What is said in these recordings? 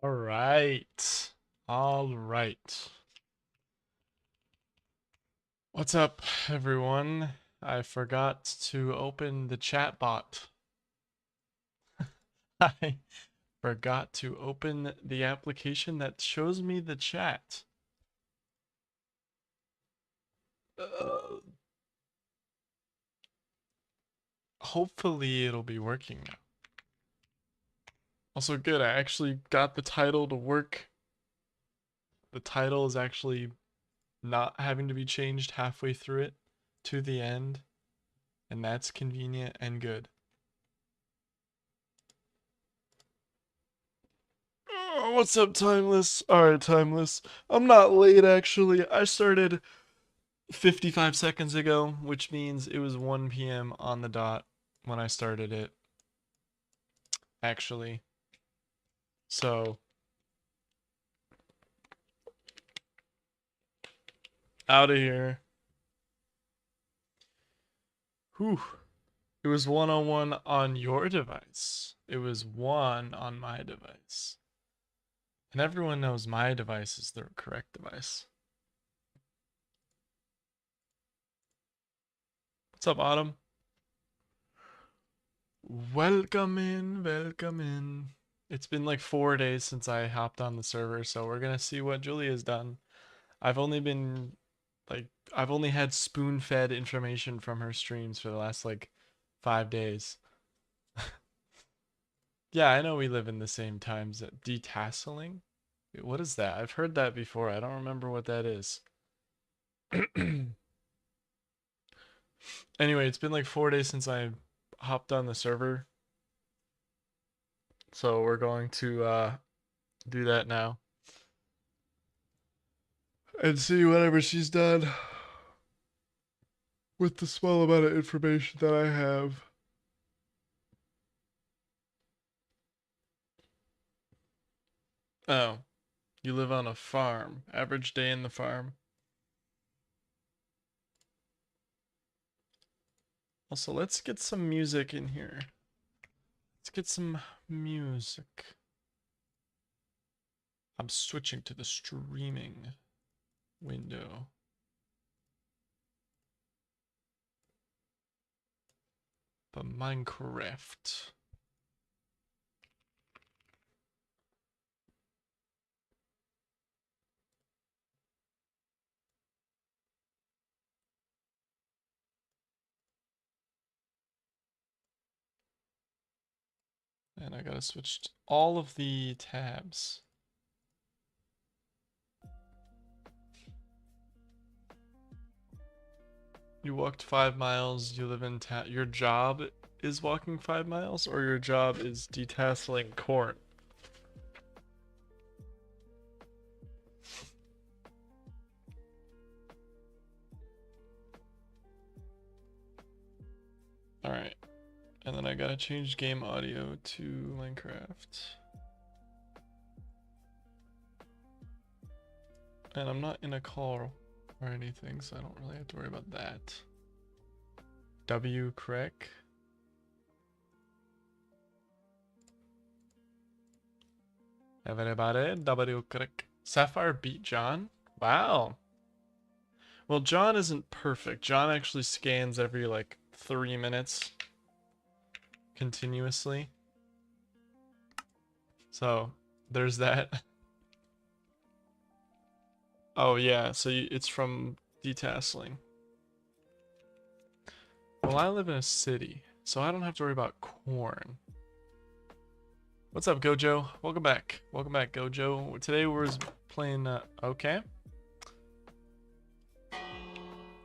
All right. All right. What's up, everyone? I forgot to open the chat bot. I forgot to open the application that shows me the chat. Uh, Hopefully it'll be working now. Also good, I actually got the title to work. The title is actually not having to be changed halfway through it to the end, and that's convenient and good. Oh, what's up, Timeless? Alright, Timeless. I'm not late, actually. I started 55 seconds ago, which means it was 1 p.m. on the dot when I started it, actually. So, out of here. Whew. It was 101 on your device. It was 1 on my device. And everyone knows my device is the correct device. What's up, Autumn? Welcome in, welcome in. It's been like 4 days since I hopped on the server, so we're gonna see what Julia's done. I've only been I've only had spoon-fed information from her streams for the last like 5 days. Yeah, I know we live in the same times. Detasseling? Wait, what is that? I've heard that before. I don't remember what that is. Anyway, it's been like 4 days since I hopped on the server, so we're going to do that now and see whatever she's done with the small amount of information that I have. Oh, you live on a farm. Average day in the farm. Also, let's get some music in here. Let's get some music. I'm switching to the streaming window. The Minecraft. And I gotta switch all of the tabs. You walked 5 miles, you live in town. Your job is walking 5 miles, or your job is detasseling corn? Alright. And then I gotta change game audio to Minecraft. And I'm not in a call or anything, so I don't really have to worry about that. W correct. Everybody, W correct. Sapphire beat John? Wow. Well, John isn't perfect. John actually scans every like 3 minutes continuously. So there's that. Oh yeah, so it's from detasseling. Well, I live in a city, so I don't have to worry about corn. What's up, Gojo? Welcome back. Welcome back, Gojo. Today we're playing, okay.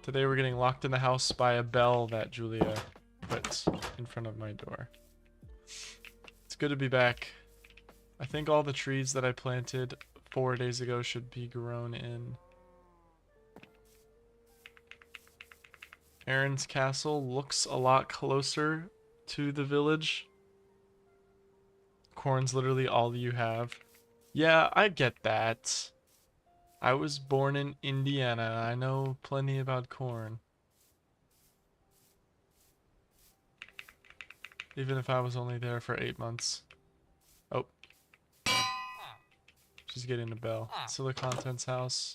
Today we're getting locked in the house by a bell that Julia put in front of my door. It's good to be back. I think all the trees that I planted 4 days ago should be grown in. Aaron's castle looks a lot closer to the village. Corn's literally all you have. Yeah, I get that. I was born in Indiana. I know plenty about corn. Even if I was only there for 8 months. Oh. She's getting a bell. Scylla Contents house.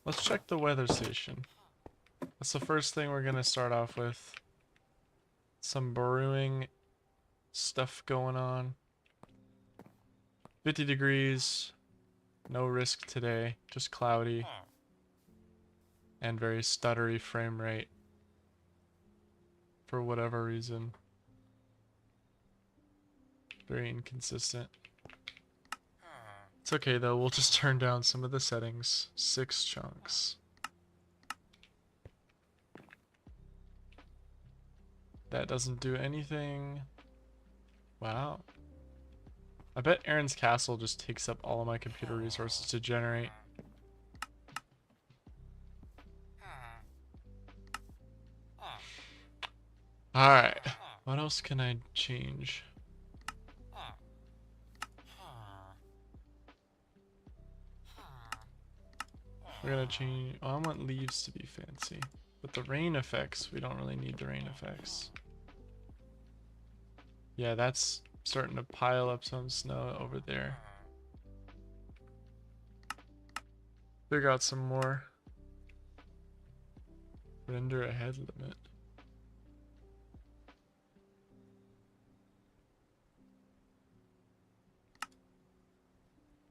Let's check the weather station. That's the first thing we're gonna start off with. Some brewing stuff going on. 50 degrees. No risk today. Just cloudy. And very stuttery frame rate. For whatever reason. Very inconsistent. It's okay though, we'll just turn down some of the settings. 6 chunks. That doesn't do anything. Wow. I bet Aaron's Castle just takes up all of my computer resources to generate. Alright. What else can I change? We're gonna change... Oh, I want leaves to be fancy. But the rain effects, we don't really need the rain effects. Yeah, that's starting to pile up some snow over there. Figure out some more. Render ahead limit.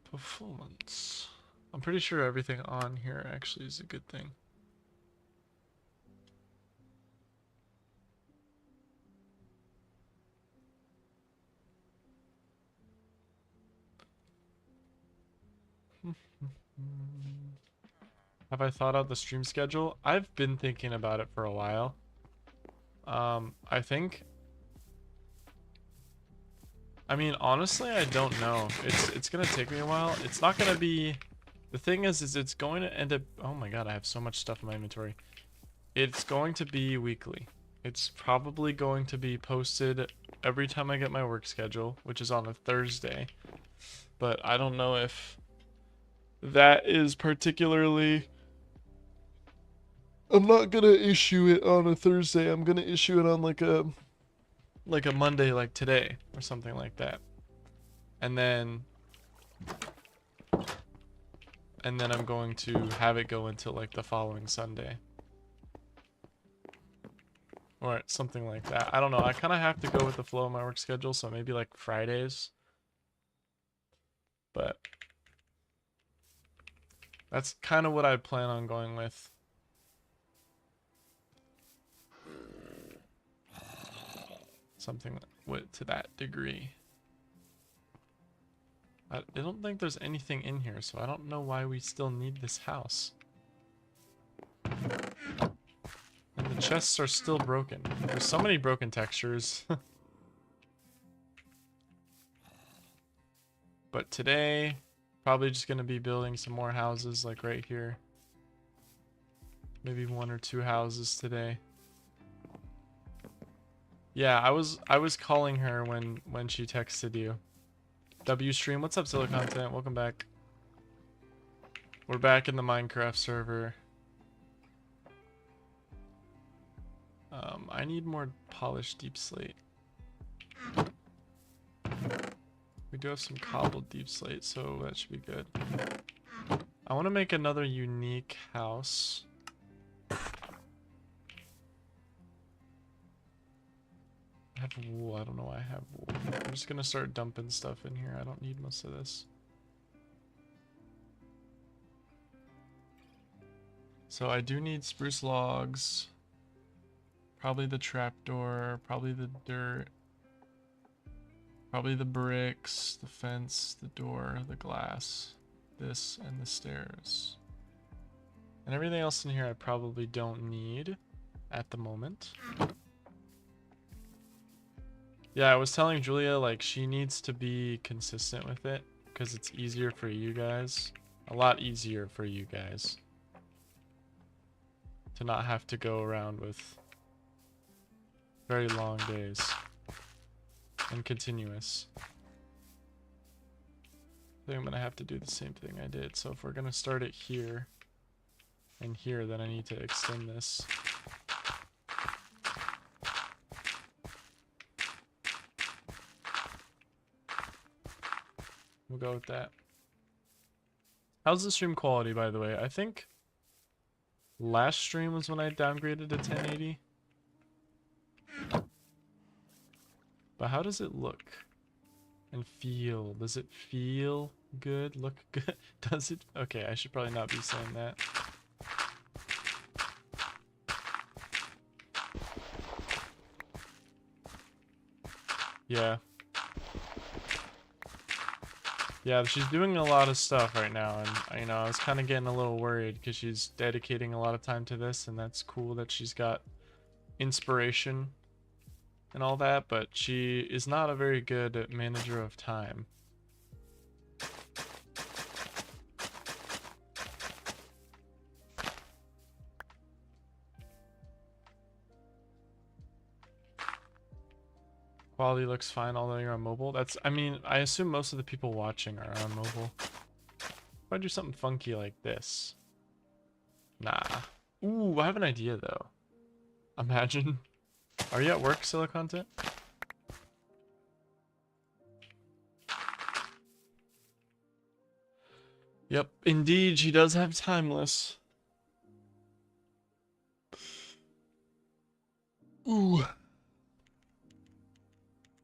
Performance. I'm pretty sure everything on here actually is a good thing. Have I thought out the stream schedule? I've been thinking about it for a while. I think... I mean, honestly, I don't know. It's gonna take me a while. It's not gonna be... The thing is it's going to end up... Oh my god, I have so much stuff in my inventory. It's going to be weekly. It's probably going to be posted every time I get my work schedule, which is on a Thursday. But I don't know if that is particularly... I'm not gonna issue it on a Thursday. I'm gonna issue it on like a Monday, like today or something like that. And then I'm going to have it go until like the following Sunday. Or something like that. I don't know. I kind of have to go with the flow of my work schedule, so maybe like Fridays. But that's kind of what I plan on going with. Something to that degree. I don't think there's anything in here, so I don't know why we still need this house. And the chests are still broken. There's so many broken textures. But today, probably just gonna be building some more houses like right here. Maybe 1 or 2 houses today. Yeah, I was calling her when she texted you. W stream, what's up, Zilla Content? Welcome back. We're back in the Minecraft server. I need more polished deep slate. We do have some cobbled deep slate, so that should be good. I want to make another unique house. I have wool. I don't know why I have wool. I'm just gonna start dumping stuff in here. I don't need most of this. So I do need spruce logs. Probably the trapdoor. Probably the dirt. Probably the bricks, the fence, the door, the glass, this, and the stairs. And everything else in here I probably don't need at the moment. Yeah, I was telling Julia, like, she needs to be consistent with it, because it's easier for you guys. A lot easier for you guys. To not have to go around with very long days. And continuous. I think I'm gonna have to do the same thing I did. So if we're gonna start it here and here, then I need to extend this. We'll go with that. How's the stream quality, by the way? I think last stream was when I downgraded to 1080. But how does it look and feel? Does it feel good? Look good? Does it? Okay, I should probably not be saying that. Yeah. Yeah, she's doing a lot of stuff right now, and you know, I was kind of getting a little worried because she's dedicating a lot of time to this, and that's cool that she's got inspiration and all that, but she is not a very good manager of time. Quality looks fine, although you're on mobile. That's, I mean, I assume most of the people watching are on mobile. If I do something funky like this. Nah. Ooh, I have an idea though. Imagine. Are you at work, Scylla Content? Yep, indeed, she does have Timeless. Ooh.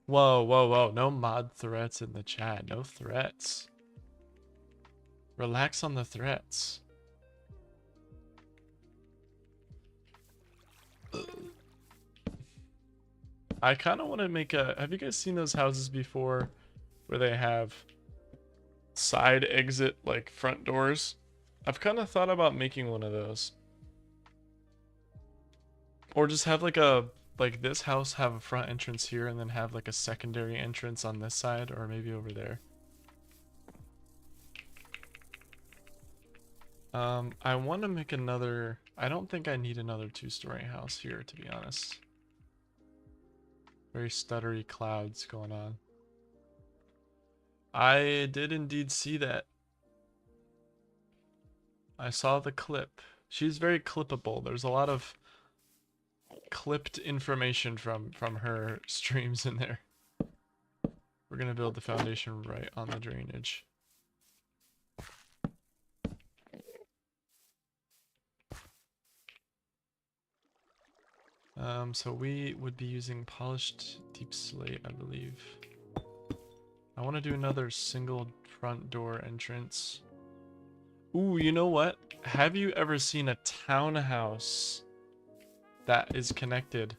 Whoa, whoa, whoa. No mod threats in the chat. No threats. Relax on the threats. I kind of want to make a... Have you guys seen those houses before where they have side exit, like, front doors? I've kind of thought about making one of those. Or just have, like, a... Like, this house have a front entrance here and then have, like, a secondary entrance on this side, or maybe over there. I want to make another... I don't think I need another two-story house here, to be honest. Very stuttery clouds going on. I did indeed see that. I saw the clip. She's very clippable. There's a lot of clipped information from her streams in there. We're gonna build the foundation right on the drainage. So we would be using polished deep slate, I believe. I want to do another single front door entrance. Ooh, you know what? Have you ever seen a townhouse that is connected?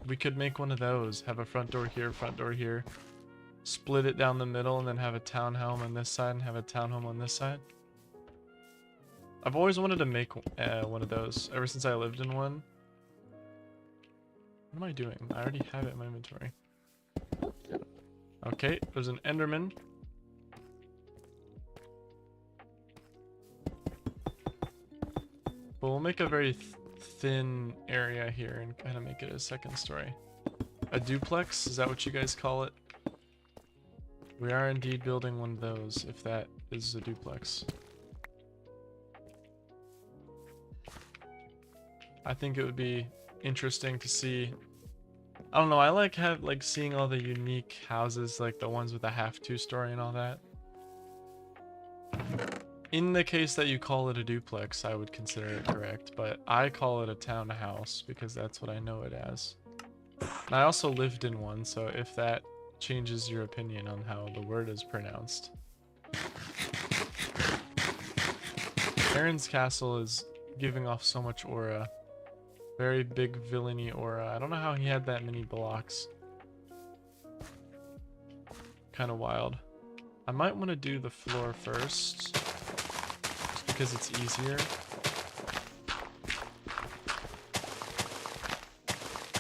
We could make one of those. Have a front door here, split it down the middle, and then have a townhome on this side and have a townhome on this side. I've always wanted to make one of those ever since I lived in one. What am I doing? I already have it in my inventory. Okay, there's an Enderman. But we'll make a very thin area here and kind of make it a second story. A duplex? Is that what you guys call it? We are indeed building one of those, if that is a duplex. I think it would be interesting to see. I don't know, I like seeing all the unique houses, like the ones with a half two-story and all that. In the case that you call it a duplex, I would consider it correct, but I call it a townhouse because that's what I know it as. And I also lived in one, so if that changes your opinion on how the word is pronounced. Aaron's castle is giving off so much aura. Very big villainy aura. I don't know how he had that many blocks. Kind of wild. I might want to do the floor first, just because it's easier.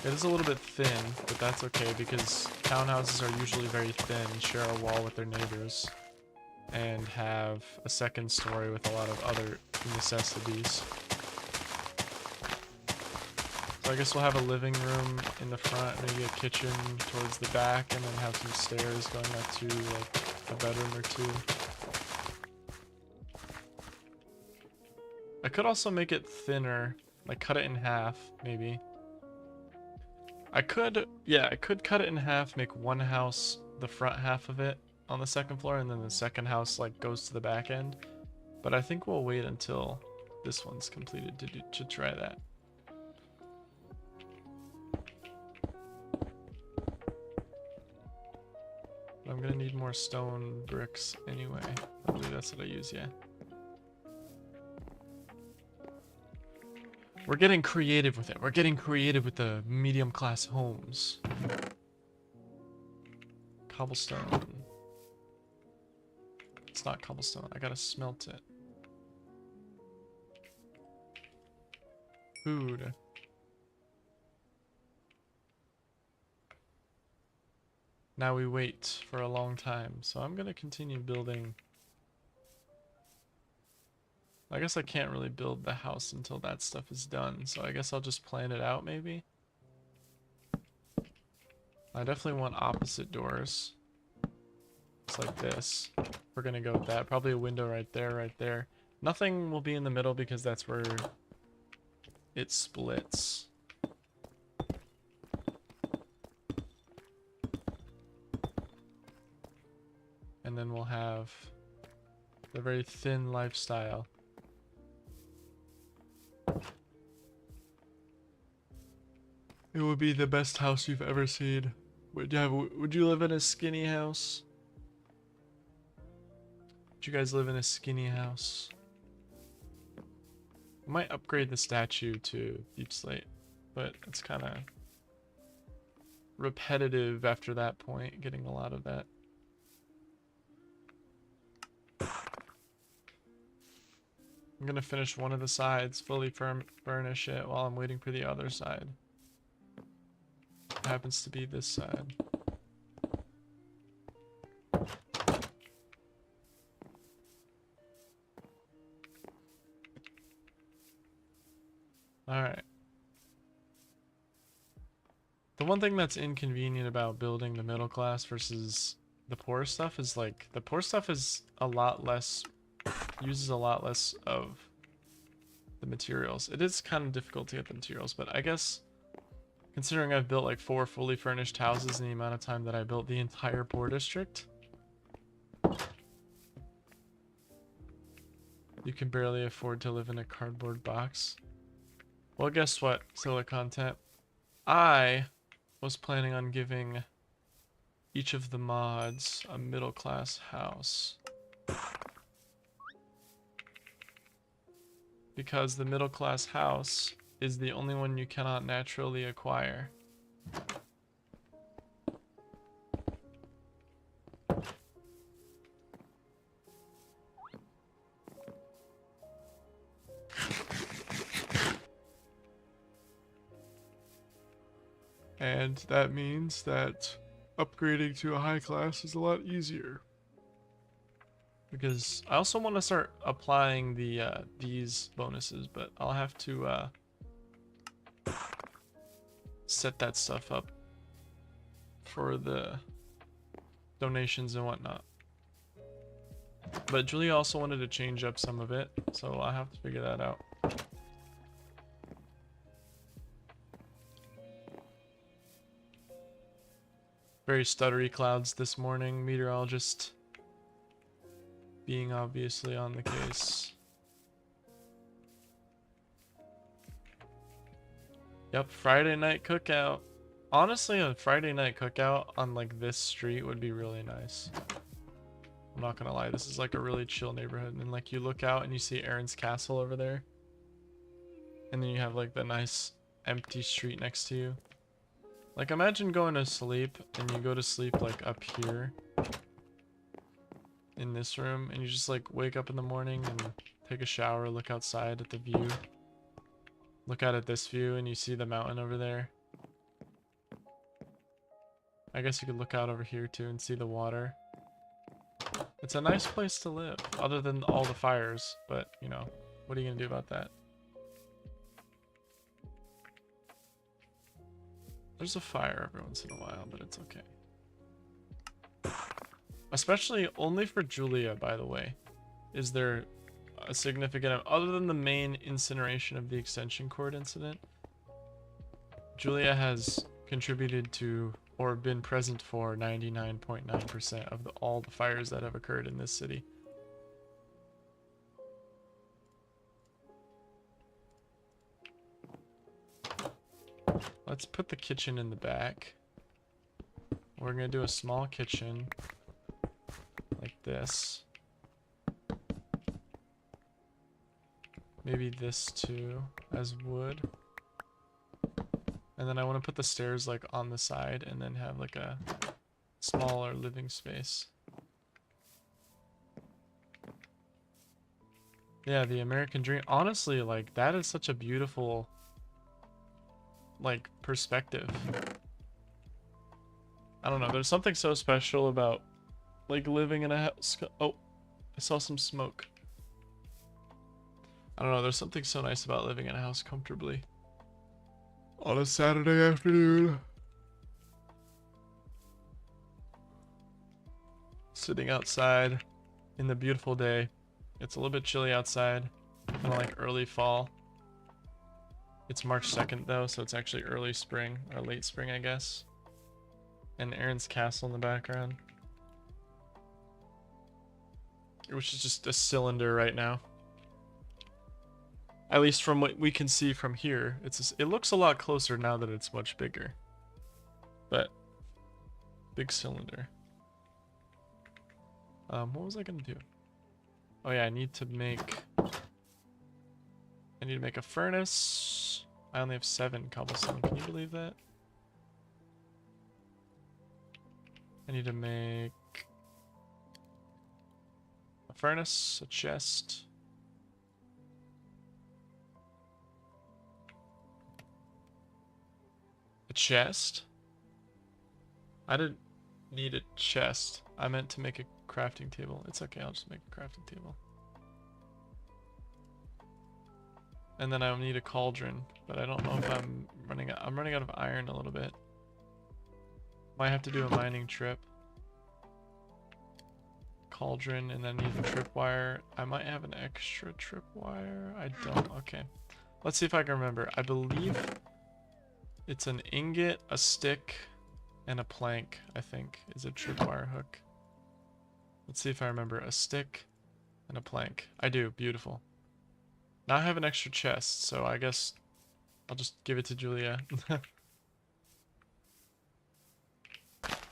It is a little bit thin, but that's okay because townhouses are usually very thin, share a wall with their neighbors, and have a second story with a lot of other necessities. So I guess we'll have a living room in the front, maybe a kitchen towards the back, and then have some stairs going up to like a bedroom or two. I could also make it thinner, like cut it in half, maybe. I could cut it in half, make one house the front half of it, on the second floor, and then the second house like goes to the back end. But I think we'll wait until this one's completed to try that. I'm gonna need more stone bricks anyway. I believe that's what I use, yeah. We're getting creative with it. We're getting creative with the medium class homes. Cobblestone. It's not cobblestone. I gotta smelt it. Food. Now we wait for a long time. So I'm gonna continue building. I guess I can't really build the house until that stuff is done. So I guess I'll just plan it out maybe. I definitely want opposite doors. It's like this. We're gonna go with that. Probably a window right there, right there. Nothing will be in the middle because that's where it splits. And then we'll have the very thin lifestyle. It would be the best house you've ever seen. Would you live in a skinny house? Would you guys live in a skinny house? I might upgrade the statue to deep slate, but it's kind of repetitive after that point, getting a lot of that. I'm gonna finish one of the sides, fully furnish it while I'm waiting for the other side. It happens to be this side. Alright. The one thing that's inconvenient about building the middle class versus the poor stuff is like, the poor stuff is a lot less, uses a lot less of the materials. It is kind of difficult to get the materials, but I guess considering I've built like 4 fully furnished houses in the amount of time that I built the entire poor district, you can barely afford to live in a cardboard box. Well, guess what, Scylla content? I was planning on giving each of the mods a middle class house. Because the middle class house is the only one you cannot naturally acquire. And that means that upgrading to a high class is a lot easier. Because I also want to start applying the these bonuses, but I'll have to set that stuff up for the donations and whatnot. But Julia also wanted to change up some of it, so I'll have to figure that out. Very stuttery clouds this morning, meteorologist being obviously on the case. Yep, Friday night cookout. Honestly, a Friday night cookout on like this street would be really nice. I'm not gonna lie, this is like a really chill neighborhood, and like you look out and you see Aaron's castle over there. And then you have like the nice empty street next to you. Like imagine going to sleep and you go to sleep like up here in this room, and you just like wake up in the morning and take a shower, look outside at the view. Look out at this view and you see the mountain over there. I guess you could look out over here too and see the water. It's a nice place to live, other than all the fires, but you know, what are you gonna do about that? There's a fire every once in a while, but it's okay. Especially only for Julia, by the way, is there a significant, other than the main incineration of the extension cord incident, Julia has contributed to or been present for 99.9% of all the fires that have occurred in this city. Let's put the kitchen in the back. We're gonna do a small kitchen like this. Maybe this too as wood. And then I want to put the stairs like on the side and then have like a smaller living space. Yeah, the American dream. Honestly, like that is such a beautiful like perspective. I don't know, there's something so special about like living in a house. Oh, I saw some smoke. I don't know, there's something so nice about living in a house comfortably on a Saturday afternoon. Sitting outside in the beautiful day. It's a little bit chilly outside, kind of like early fall. It's March 2nd though, so it's actually early spring, or late spring I guess. And Aaron's castle in the background. Which is just a cylinder right now. At least from what we can see from here, it looks a lot closer now that it's much bigger. But big cylinder. What was I gonna do? Oh yeah, I need to make a furnace. I only have 7 cobblestone. Can you believe that? I need to make a furnace, a chest. A chest? I didn't need a chest. I meant to make a crafting table. It's okay, I'll just make a crafting table. And then I'll need a cauldron, but I don't know if I'm running out of iron a little bit. Might have to do a mining trip. Cauldron, and then need a tripwire. I might have an extra tripwire. I don't. Okay. Let's see if I can remember. I believe it's an ingot, a stick, and a plank, I think, is a tripwire hook. Let's see if I remember. A stick and a plank. I do. Beautiful. Now I have an extra chest, so I guess I'll just give it to Julia.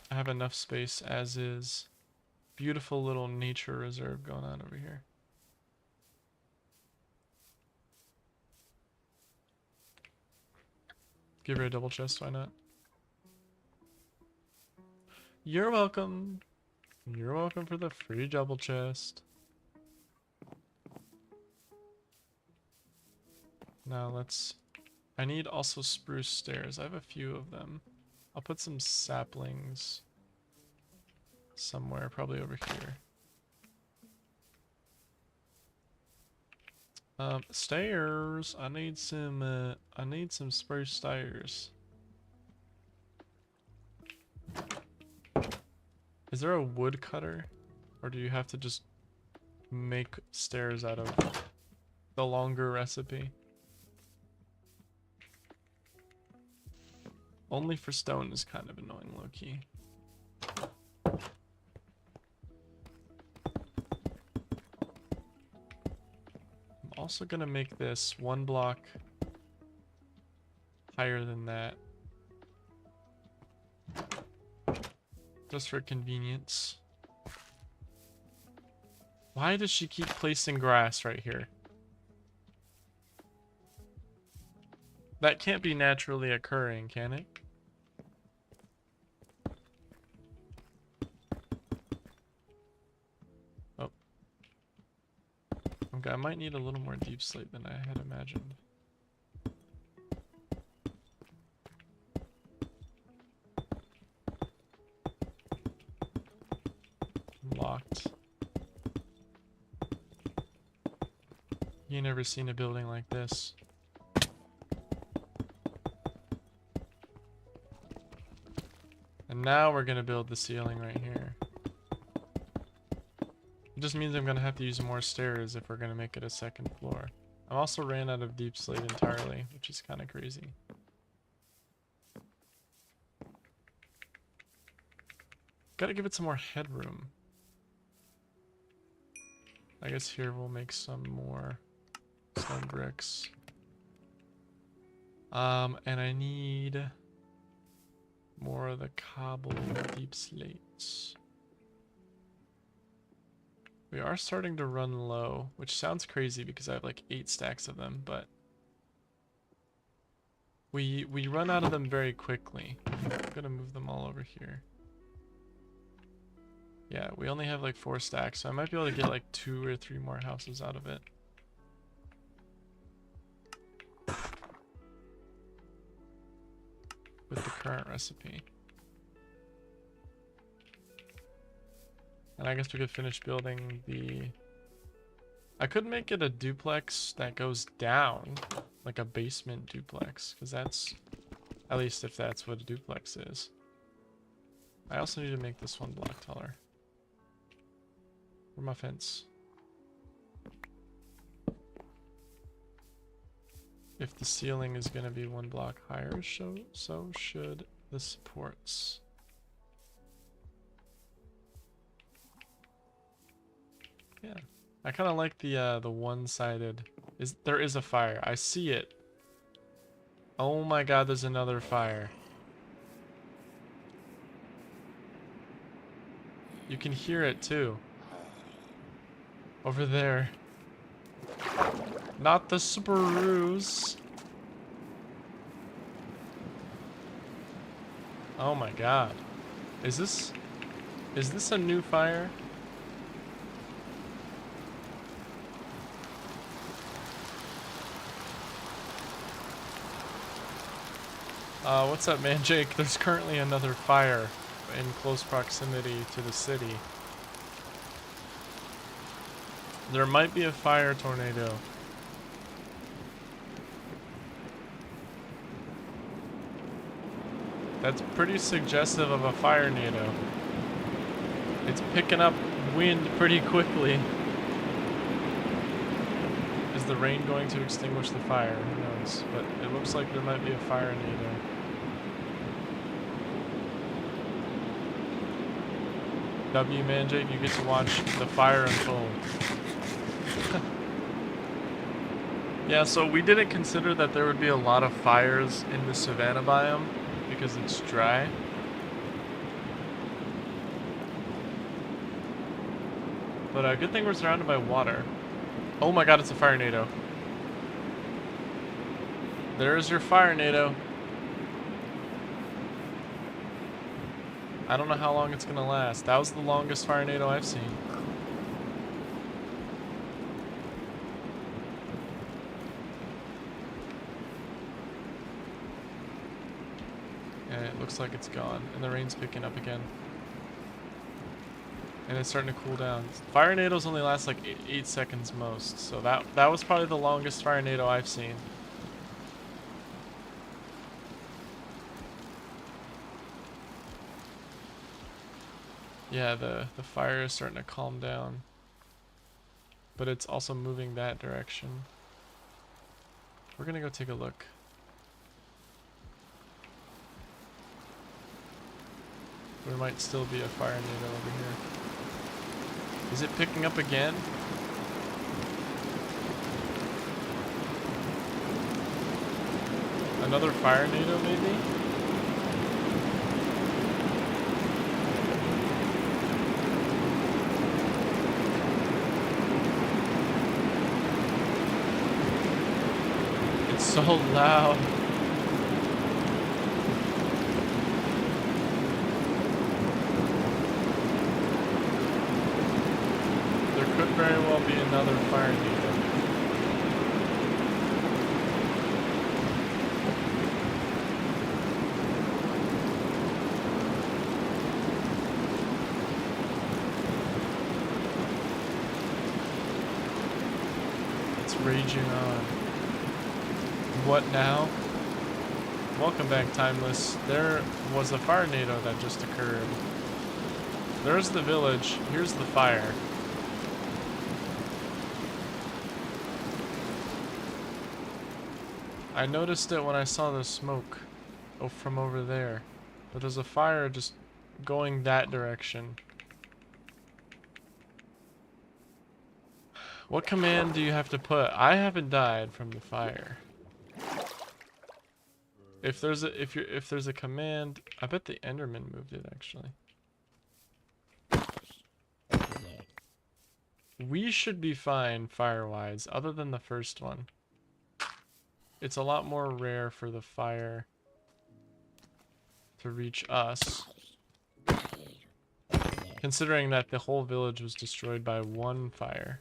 I have enough space as is. Beautiful little nature reserve going on over here. Give her a double chest, why not? You're welcome. You're welcome for the free double chest. Now I need also spruce stairs. I have a few of them. I'll put some saplings somewhere, probably over here. Stairs. I need some spruce stairs. Is there a wood cutter? Or do you have to just make stairs out of the longer recipe? Only for stone is kind of annoying, low-key. I'm also gonna make this 1 block higher than that. Just for convenience. Why does she keep placing grass right here? That can't be naturally occurring, can it? Oh. Okay, I might need a little more deep slate than I had imagined. Locked. You never seen a building like this. And now we're gonna build the ceiling right here. It just means I'm gonna have to use more stairs if we're gonna make it a 2nd floor. I also ran out of deep slate entirely, which is kind of crazy. Gotta give it some more headroom. I guess here we'll make some more stone bricks. And I need more of the cobble deep slates. We are starting to run low, which sounds crazy because I have like 8 stacks of them, but we run out of them very quickly. I'm gonna move them all over here. Yeah, we only have like 4 stacks, so I might be able to get like 2 or 3 more houses out of it. With the current recipe. And I guess we could finish building the... I could make it a duplex that goes down, like a basement duplex, because that's, at least if that's what a duplex is. I also need to make this 1 block taller. Where's my fence? If the ceiling is going to be 1 block higher, so should the supports. Yeah, I kind of like the one-sided. There is a fire. I see it. Oh my God, there's another fire. You can hear it too. Over there. Not the Subarus. Oh my God. Is this a new fire? What's up, man, Jake? There's currently another fire in close proximity to the city. There might be a fire tornado. That's pretty suggestive of a fire tornado. It's picking up wind pretty quickly. Is the rain going to extinguish the fire? Who knows? But it looks like there might be a fire tornado. W Manjake, you get to watch the fire unfold. Yeah, so we didn't consider that there would be a lot of fires in the savanna biome because it's dry. But good thing we're surrounded by water. Oh my God, it's a fire tornado. There's your fire tornado. I don't know how long it's gonna last. That was the longest fire tornado I've seen. And it looks like it's gone. And the rain's picking up again. And it's starting to cool down. Fire tornadoes only last like 8 seconds most. So that was probably the longest fire tornado I've seen. Yeah, the fire is starting to calm down. But it's also moving that direction. We're gonna go take a look. There might still be a fire tornado over here. Is it picking up again? Another fire tornado maybe? It's so loud. Could very well be another fire tornado. It's raging on. What now? Welcome back, Timeless. There was a fire tornado that just occurred. There's the village. Here's the fire. I noticed it when I saw the smoke from over there. But there's a fire just going that direction. What command do you have to put? I haven't died from the fire. If there's a command, I bet the Enderman moved it actually. We should be fine fire-wise, other than the first one. It's a lot more rare for the fire to reach us. Considering that the whole village was destroyed by one fire.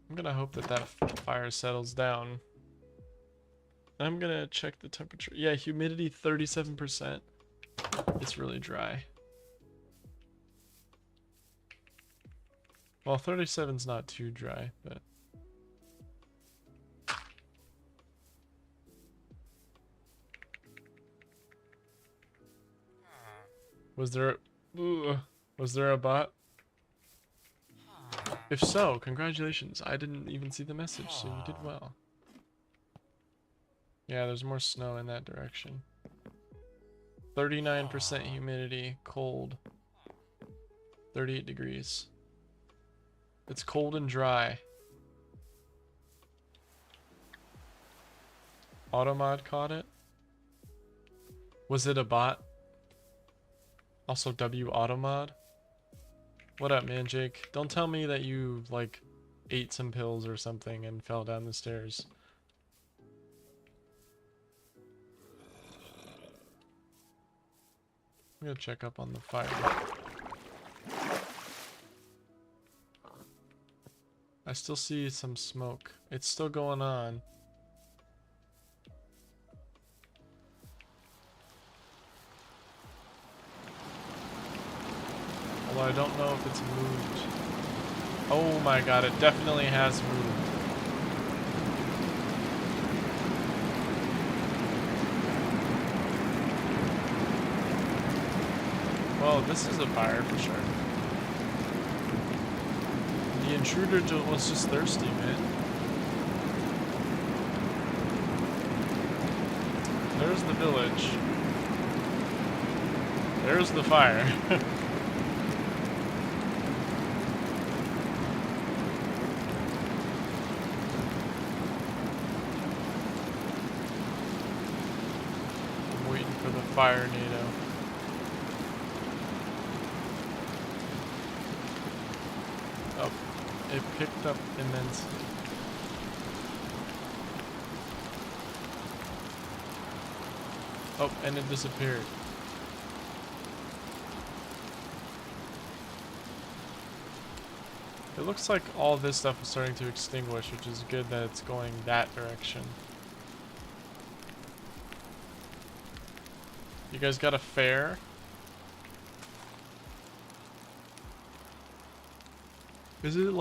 I'm gonna hope that that fire settles down. I'm gonna check the temperature. Yeah, humidity 37%. It's really dry. Well, 37's not too dry, but... Was there a bot? If so, congratulations. I didn't even see the message, so you did well. Yeah, there's more snow in that direction. 39% humidity, cold. 38 degrees. It's cold and dry. Automod caught it? Was it a bot? Also W Automod? What up, man, Jake? Don't tell me that you, like, ate some pills or something and fell down the stairs. I'm gonna check up on the fire. I still see some smoke. It's still going on. Although I don't know if it's moved. Oh my god, it definitely has moved. Well, this is a fire for sure. The intruder was just thirsty, man. There's the village. There's the fire. I'm waiting for the fire NATO. Oh, it picked up immensely. Oh, and it disappeared. It looks like all this stuff is starting to extinguish, which is good that it's going that direction. You guys got a fair? Is it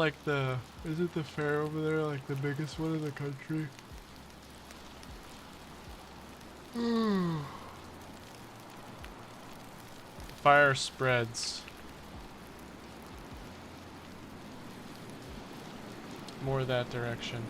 the fair over there, like the biggest one in the country? Fire spreads. More that direction.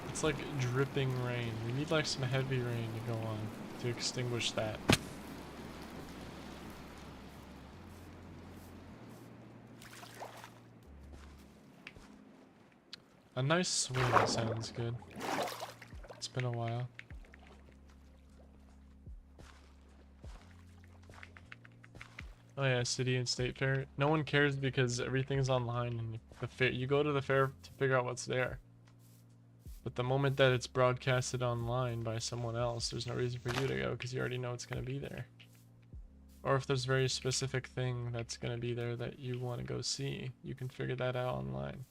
It's like dripping rain. We need like some heavy rain to go on to extinguish that. A nice swing sounds good. It's been a while. Oh yeah, city and state fair. No one cares because everything's online and the fair, you go to the fair to figure out what's there. But the moment that it's broadcasted online by someone else, there's no reason for you to go because you already know it's going to be there. Or if there's a very specific thing that's going to be there that you want to go see, you can figure that out online.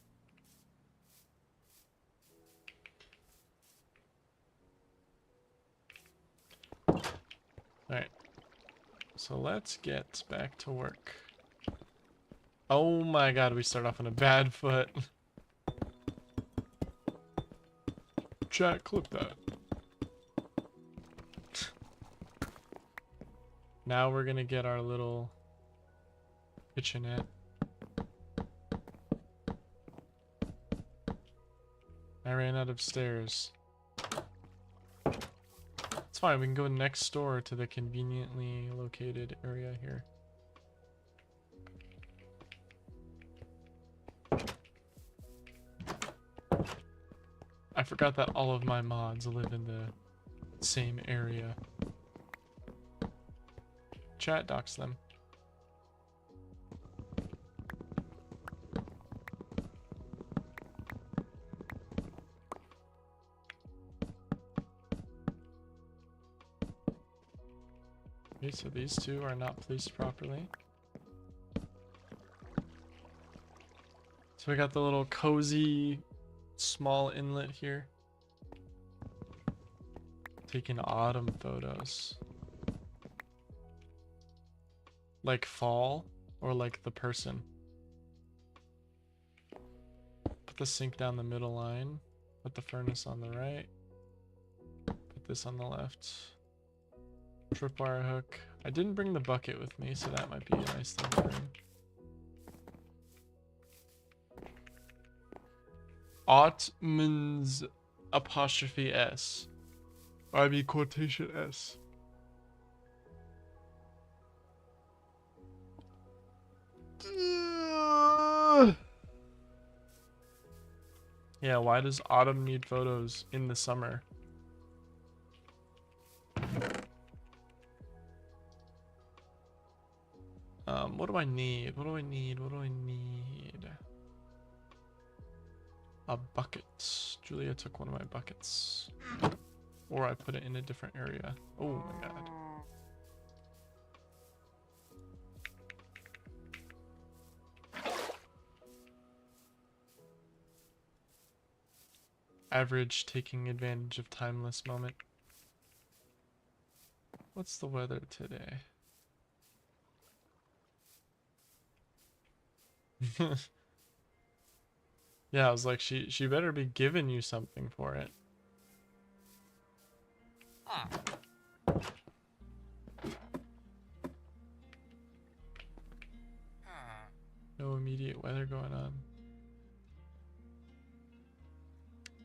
Alright, so let's get back to work. Oh my god, we start off on a bad foot. Chat, clip that. Now we're gonna get our little kitchenette. I ran out of stairs. It's fine, we can go next door to the conveniently located area here. I forgot that all of my mods live in the same area. Chat docs them. Okay, so these two are not placed properly. So we got the little cozy small inlet here. Taking autumn photos. Like fall or like the person. Put the sink down the middle line. Put the furnace on the right. Put this on the left. Tripwire hook. I didn't bring the bucket with me, so that might be a nice thing to bring. Ottman's apostrophe S. I mean quotation S. Yeah, why does autumn need photos in the summer? What do I need? What do I need? What do I need? A bucket. Julia took one of my buckets. Or I put it in a different area. Oh my god. Average taking advantage of timeless moment. What's the weather today? Yeah, I was like, she better be giving you something for it. No immediate weather going on.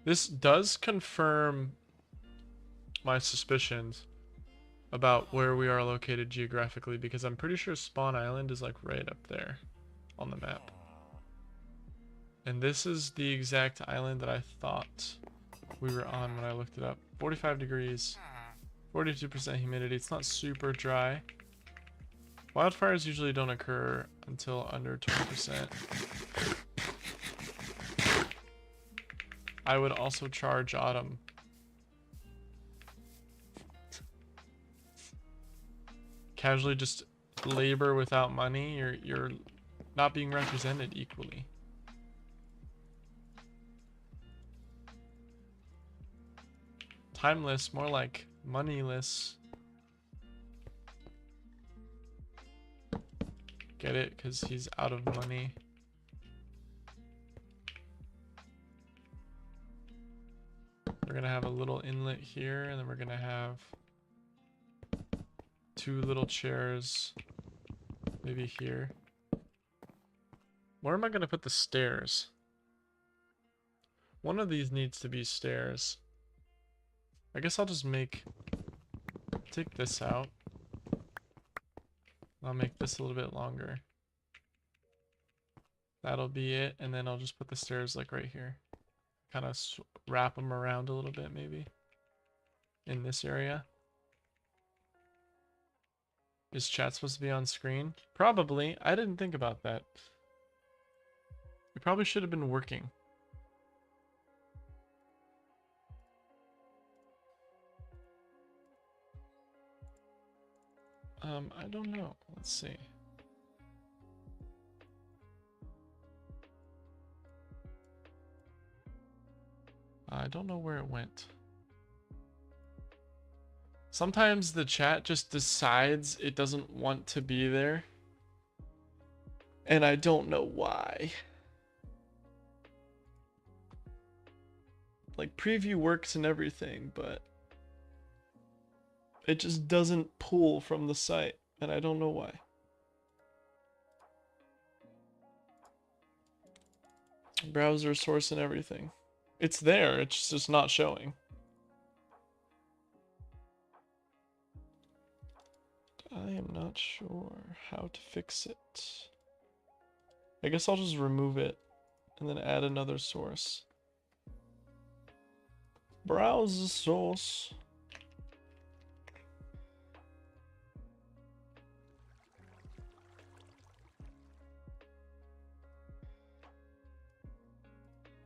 This does confirm my suspicions about where we are located geographically, because I'm pretty sure Spawn Island is like right up there on the map. And this is the exact island that I thought we were on when I looked it up. 45 degrees, 42% humidity. It's not super dry. Wildfires usually don't occur until under 20%. I would also charge autumn. Casually just labor without money, you're not being represented equally. Timeless, more like moneyless. Get it? Because he's out of money. We're gonna have a little inlet here, and then we're gonna have two little chairs, maybe here. Where am I gonna put the stairs? One of these needs to be stairs. I guess I'll just take this out. I'll make this a little bit longer. That'll be it, and then I'll just put the stairs like right here. Kind of wrap them around a little bit maybe. In this area. Is chat supposed to be on screen? Probably. I didn't think about that. We probably should have been working. I don't know. Let's see. I don't know where it went. Sometimes the chat just decides it doesn't want to be there. And I don't know why. Like, preview works and everything, but it just doesn't pull from the site. and I don't know why. Browser source and everything. It's there, it's just not showing. I am not sure how to fix it. I guess I'll just remove it and then add another source. Browser source.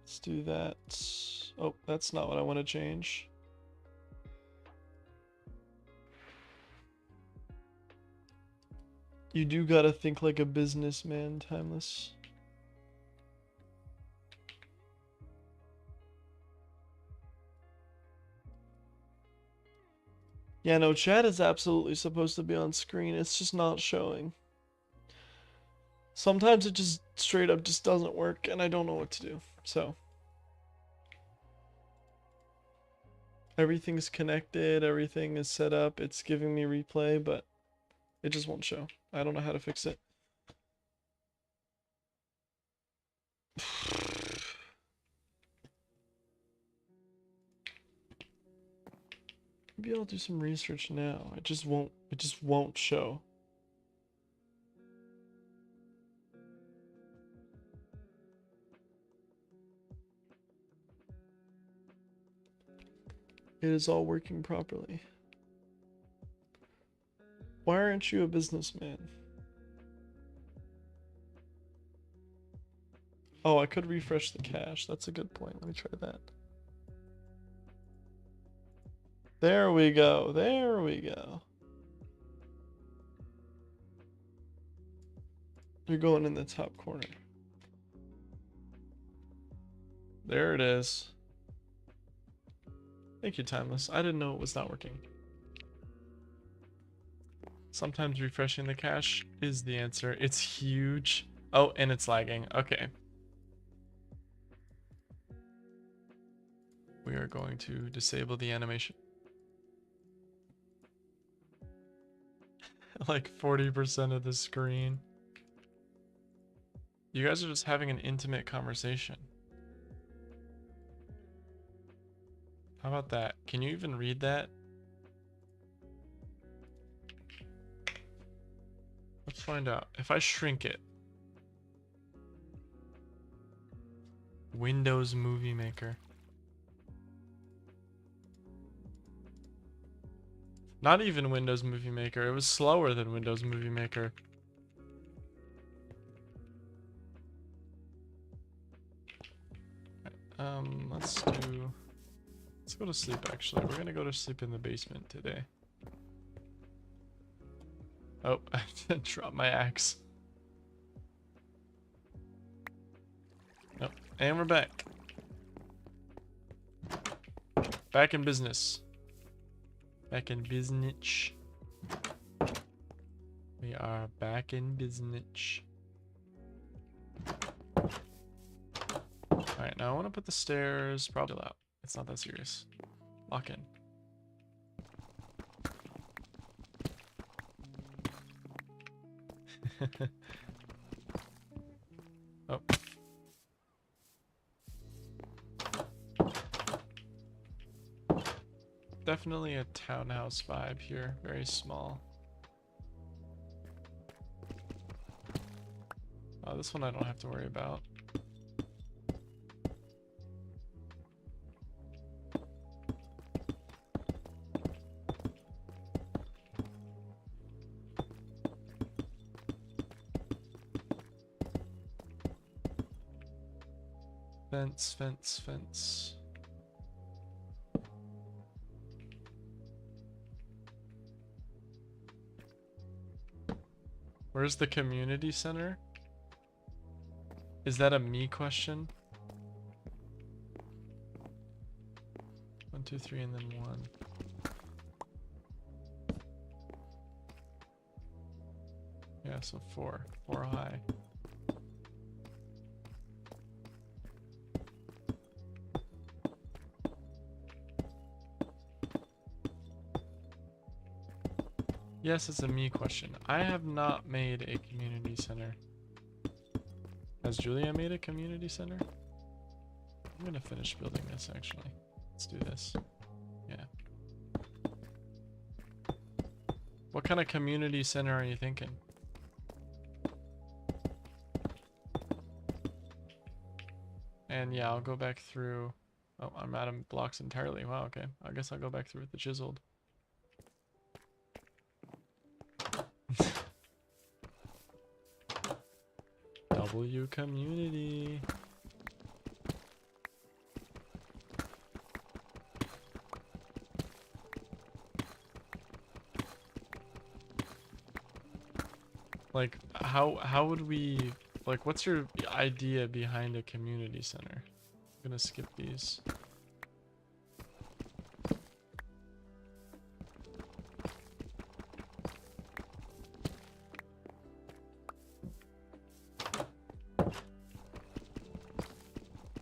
Let's do that. Oh, that's not what I want to change. You do gotta think like a businessman, Timeless. Yeah, no, chat is absolutely supposed to be on screen. It's just not showing. Sometimes it just straight up just doesn't work and I don't know what to do. So everything's connected, everything is set up, it's giving me replay, but it just won't show. I don't know how to fix it. Maybe I'll do some research now. It just won't show. It is all working properly. Why aren't you a businessman? Oh, I could refresh the cache. That's a good point. Let me try that. There we go. There we go. You're going in the top corner. There it is. Thank you, Timeless. I didn't know it was not working. Sometimes refreshing the cache is the answer. It's huge. Oh, and it's lagging. Okay. We are going to disable the animation. Like 40% of the screen. You guys are just having an intimate conversation. How about that? Can you even read that? Let's find out. If I shrink it. Windows Movie Maker. Not even Windows Movie Maker. It was slower than Windows Movie Maker. Let's go to sleep actually. We're gonna go to sleep in the basement today. Oh, I dropped my axe. Nope. And we're back. Back in business. Back in business. We are back in business. Alright, now I want to put the stairs probably out. It's not that serious. Lock in. Oh. Definitely a townhouse vibe here. Very small. Oh, this one I don't have to worry about. Fence, fence, fence. Where's the community center? Is that a me question? 1, 2, 3, and then 1. Yeah, so 4. 4 high. Yes, it's a me question. I have not made a community center. Has Julia made a community center? I'm gonna finish building this actually. Let's do this. Yeah. What kind of community center are you thinking? And yeah, I'll go back through. Oh, I'm out of blocks entirely. Wow, okay. I guess I'll go back through with the chiseled. W community. Like, how would we, like, what's your idea behind a community center? I'm gonna skip these.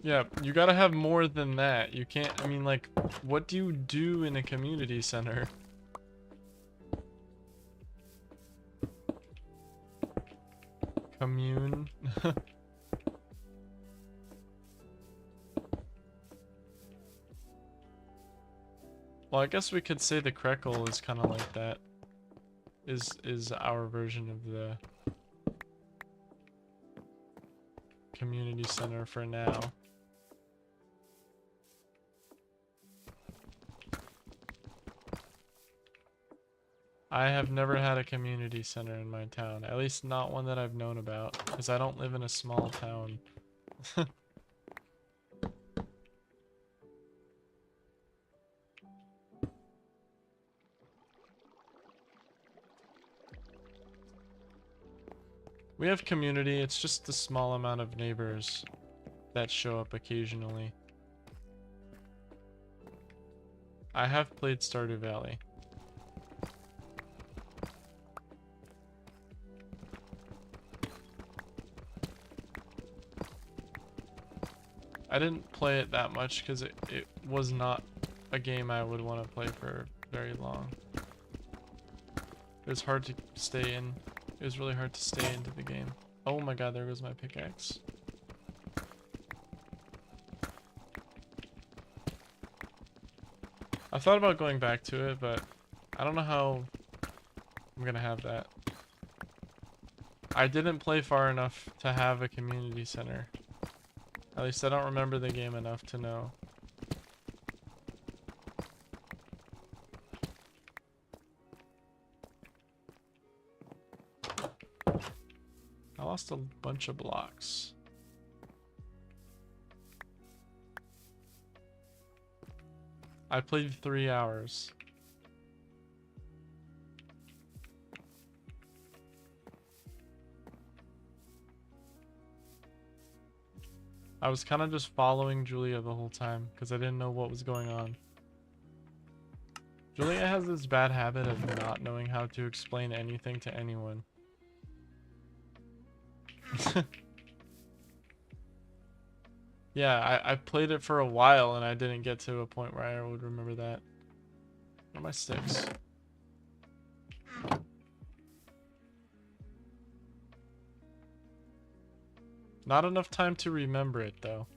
Yeah, you gotta have more than that. You can't, I mean, like, what do you do in a community center? Commune. Well, I guess we could say the Krekel is kind of like that. Is our version of the community center for now. I have never had a community center in my town, at least not one that I've known about, because I don't live in a small town. We have community, it's just the small amount of neighbors that show up occasionally. I have played Stardew Valley. I didn't play it that much because it was not a game I would want to play for very long. It was hard to stay in. It was really hard to stay into the game. Oh my god, there goes my pickaxe. I thought about going back to it, but I don't know how I'm gonna have that. I didn't play far enough to have a community center. At least I don't remember the game enough to know. I lost a bunch of blocks. I played 3 hours. I was kind of just following Julia the whole time because I didn't know what was going on. Julia has this bad habit of not knowing how to explain anything to anyone. Yeah, I played it for a while and I didn't get to a point where I would remember that. Where are my sticks? Not enough time to remember it though.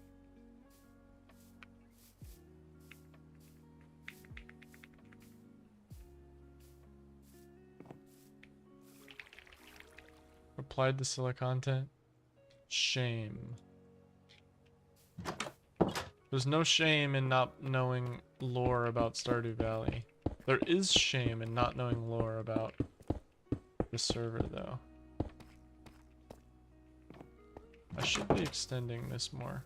Replied to Scylla content. Shame. There's no shame in not knowing lore about Stardew Valley. There is shame in not knowing lore about the server though. I should be extending this more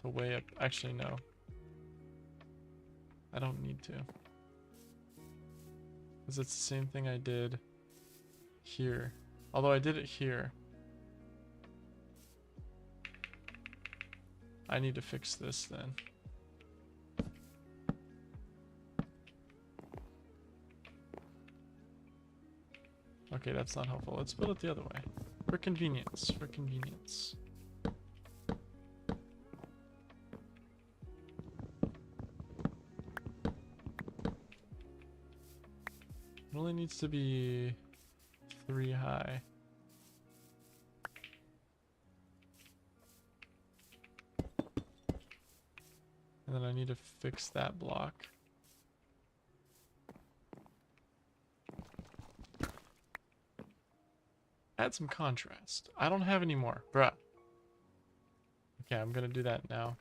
to way up. Actually, no. I don't need to. Because it's the same thing I did here. Although I did it here. I need to fix this then. Okay, that's not helpful. Let's build it the other way. For convenience, for convenience. A only needs to be 3 high. And then I need to fix that block. Add some contrast. I don't have any more, bruh. Okay, I'm gonna do that now.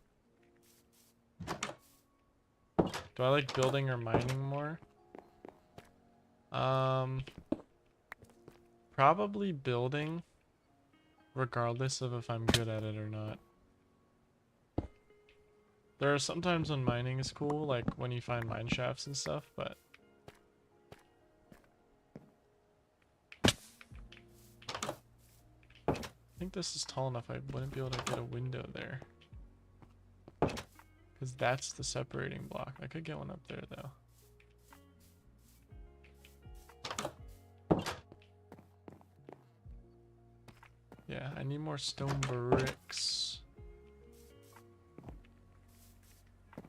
Do I like building or mining more? Probably building, regardless of if I'm good at it or not. There are some times when mining is cool, like when you find mine shafts and stuff, but I think this is tall enough I wouldn't be able to get a window there. Because that's the separating block. I could get one up there though. Yeah, I need more stone bricks.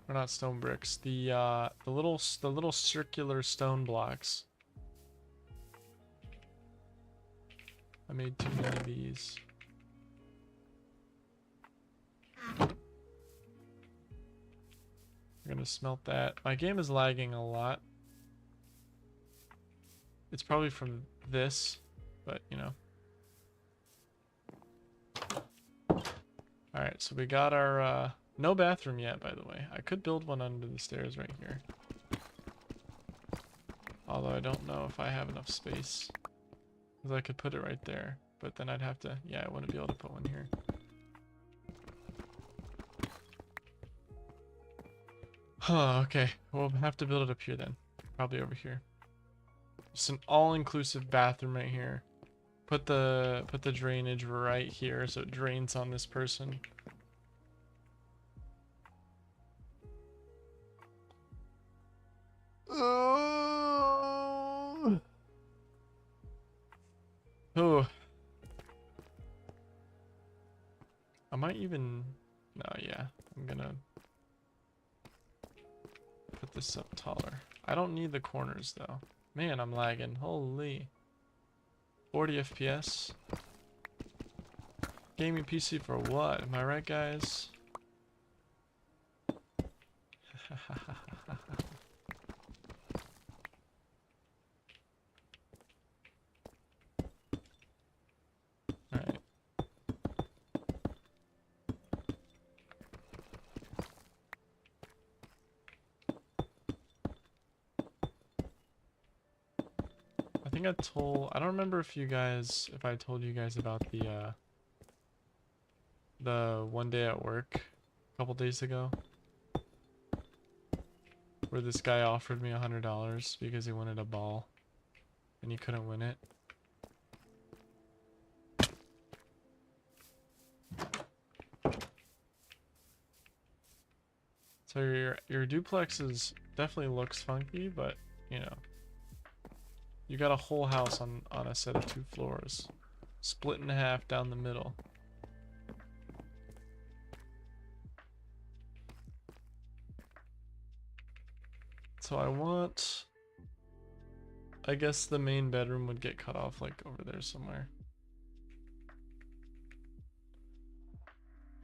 Or not stone bricks. The little circular stone blocks. I made too many of these. We're gonna smelt that. My game is lagging a lot. It's probably from this, but you know. Alright, so we got our no bathroom yet, by the way. I could build one under the stairs right here. Although I don't know if I have enough space. Because I could put it right there. But then I'd have to... Yeah, I wouldn't be able to put one here. Huh, okay. We'll have to build it up here then. Probably over here. Just an all-inclusive bathroom right here. Put the drainage right here so it drains on this person. Oh. I might even... No, yeah. I'm gonna put this up taller. I don't need the corners though. Man, I'm lagging. Holy. 40 FPS. Gaming PC for what? Am I right, guys? Alright. I think I don't remember if I told you guys about the one day at work a couple days ago. Where this guy offered me $100 because he wanted a ball and he couldn't win it. So your duplex definitely looks funky, but you know, you got a whole house on a set of 2 floors, split in half down the middle. So I guess the main bedroom would get cut off like over there somewhere.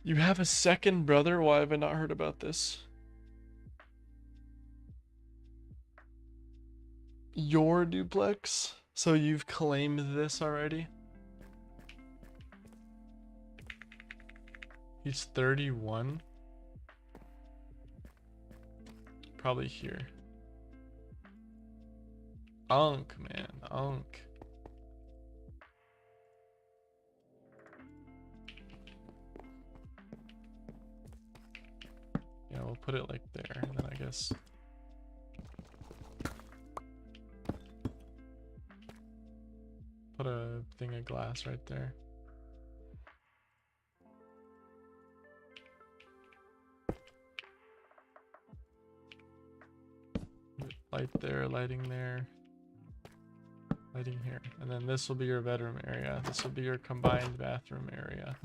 You have a second brother? Why have I not heard about this? Your duplex? So you've claimed this already? He's 31? Probably here. Unk, man. Unk. Yeah, we'll put it like there, and then I guess... Put a thing of glass right there. Light there, lighting there. Lighting here. And then this will be your bedroom area. This will be your combined bathroom area.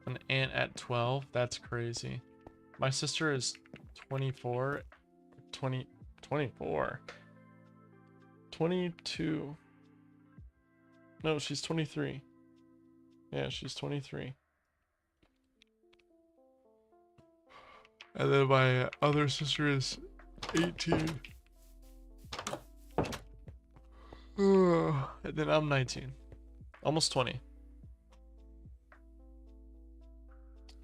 An aunt at 12? That's crazy. My sister is 24, 20, 24, 22. No, she's 23. Yeah, she's 23. And then my other sister is 18. And then I'm 19. Almost 20.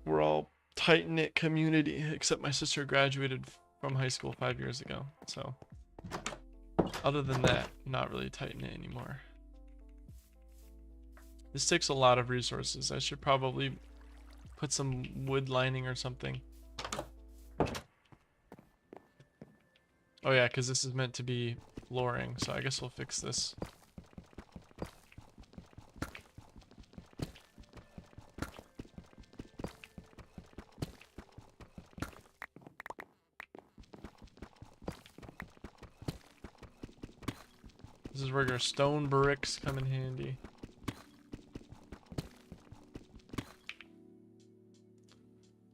We're all tight-knit community, except my sister graduated from high school 5 years ago. So, other than that, not really tight-knit anymore. This takes a lot of resources. I should probably put some wood lining or something. Oh yeah, because this is meant to be flooring, so I guess we'll fix this. This is where your stone bricks come in handy.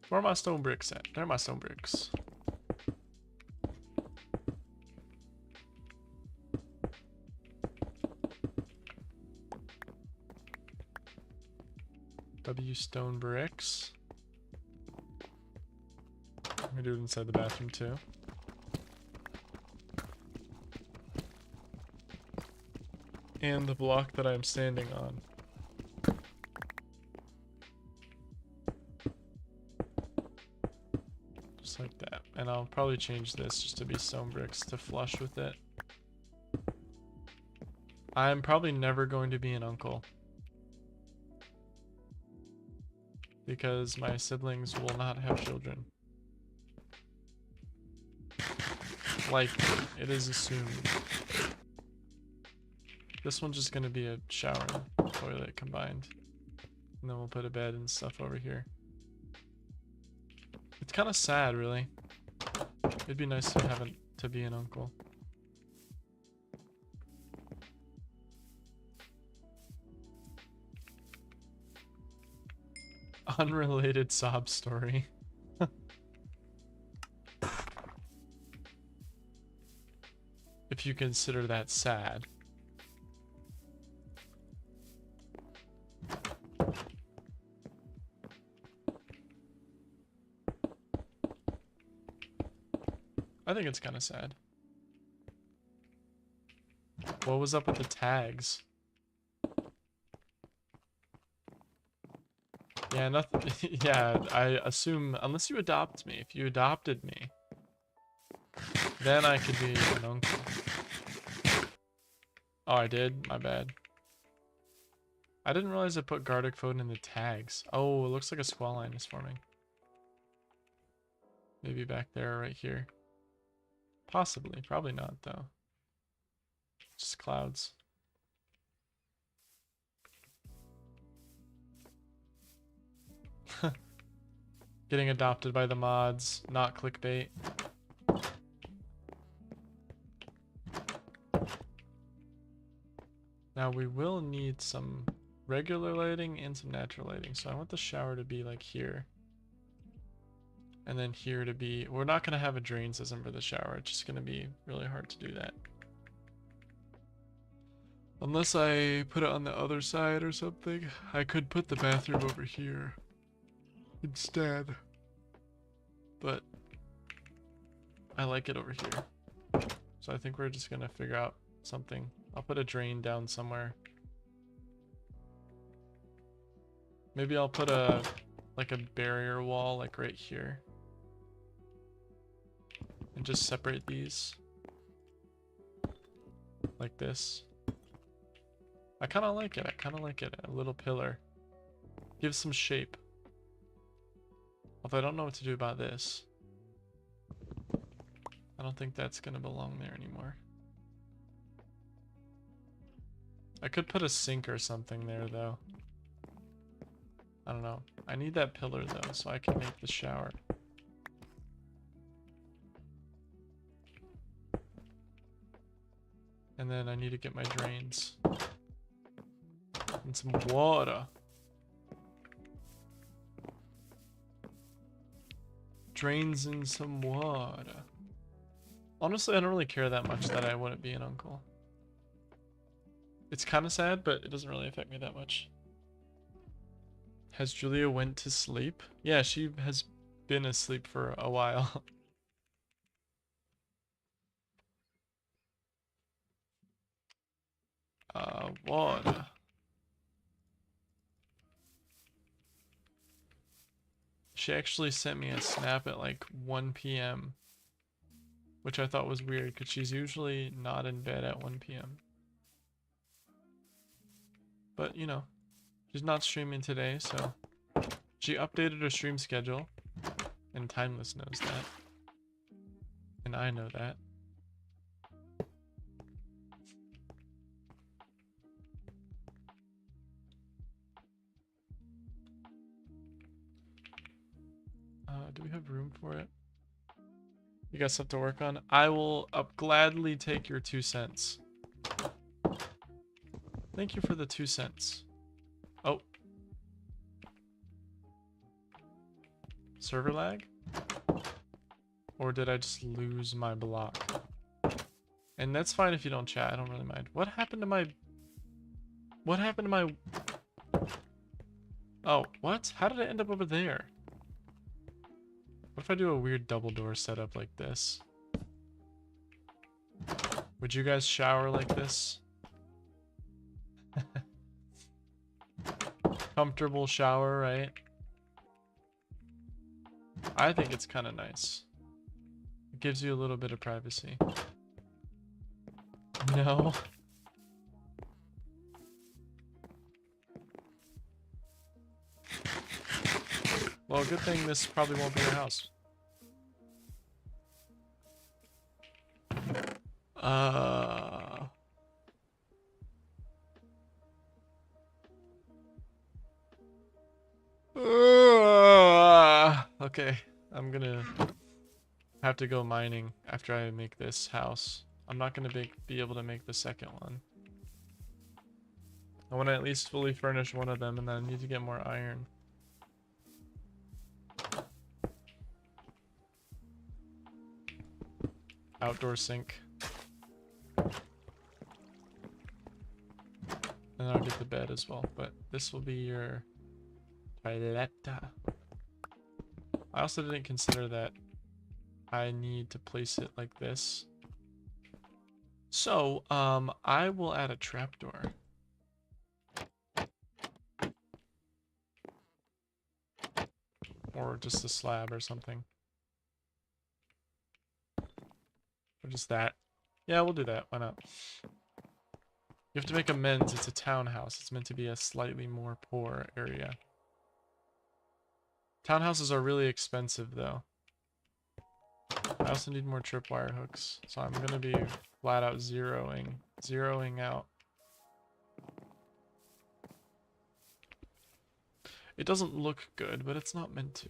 Where are my stone bricks at? There are my stone bricks. W stone bricks. I'm gonna do it inside the bathroom too. And the block that I'm standing on. Just like that. And I'll probably change this just to be stone bricks to flush with it. I'm probably never going to be an uncle. Because my siblings will not have children. Like, it is assumed. This one's just gonna be a shower and toilet combined. And then we'll put a bed and stuff over here. It's kind of sad, really. It'd be nice to have it to be an uncle. Unrelated sob story. If you consider that sad. I think it's kind of sad. What was up with the tags? Yeah, nothing. Yeah, I assume, unless you adopt me, if you adopted me, then I could be an uncle. Oh, I did? My bad. I didn't realize I put Gartic Phone in the tags. Oh, it looks like a squall line is forming. Maybe back there or right here. Possibly. Probably not, though. Just clouds. Getting adopted by the mods, not clickbait. Now we will need some regular lighting and some natural lighting. So I want the shower to be like here. And then here to be, we're not going to have a drain system for the shower. It's just going to be really hard to do that. Unless I put it on the other side or something. I could put the bathroom over here instead. But I like it over here. So I think we're just going to figure out something. I'll put a drain down somewhere. Maybe I'll put a barrier wall like right here. And just separate these. Like this. I kind of like it. I kind of like it. A little pillar. Gives some shape. Although I don't know what to do about this. I don't think that's going to belong there anymore. I could put a sink or something there, though. I don't know. I need that pillar, though, so I can make the shower. And then I need to get my drains. And some water. drains in some water. Honestly, I don't really care that much that I wouldn't be an uncle. It's kind of sad, but it doesn't really affect me that much. Has Julia went to sleep? Yeah, she has been asleep for a while. Water. She actually sent me a snap at like 1 p.m. which I thought was weird because she's usually not in bed at 1 p.m. But you know, she's not streaming today, so she updated her stream schedule, and Timeless knows that, and I know that. Do we have room for it? You got stuff to work on? I will gladly take your 2 cents. Thank you for the 2 cents. Oh. Server lag? Or did I just lose my block? And that's fine if you don't chat, I don't really mind. What happened to my... What happened to my... Oh, what? How did I end up over there? What if I do a weird double door setup like this? Would you guys shower like this? Comfortable shower, right? I think it's kind of nice. It gives you a little bit of privacy. No. Well, good thing this probably won't be your house. Okay, I'm gonna have to go mining after I make this house. I'm not gonna be able to make the second one. I want to at least fully furnish one of them, and then I need to get more iron. Outdoor sink. And I'll get the bed as well, but this will be your toiletta. I also didn't consider that I need to place it like this. So, I will add a trapdoor. Or just a slab or something. Or just that. Yeah, we'll do that. Why not? You have to make amends. It's a townhouse. It's meant to be a slightly more poor area. Townhouses are really expensive, though. I also need more tripwire hooks. So I'm going to be flat out zeroing out. It doesn't look good, but it's not meant to.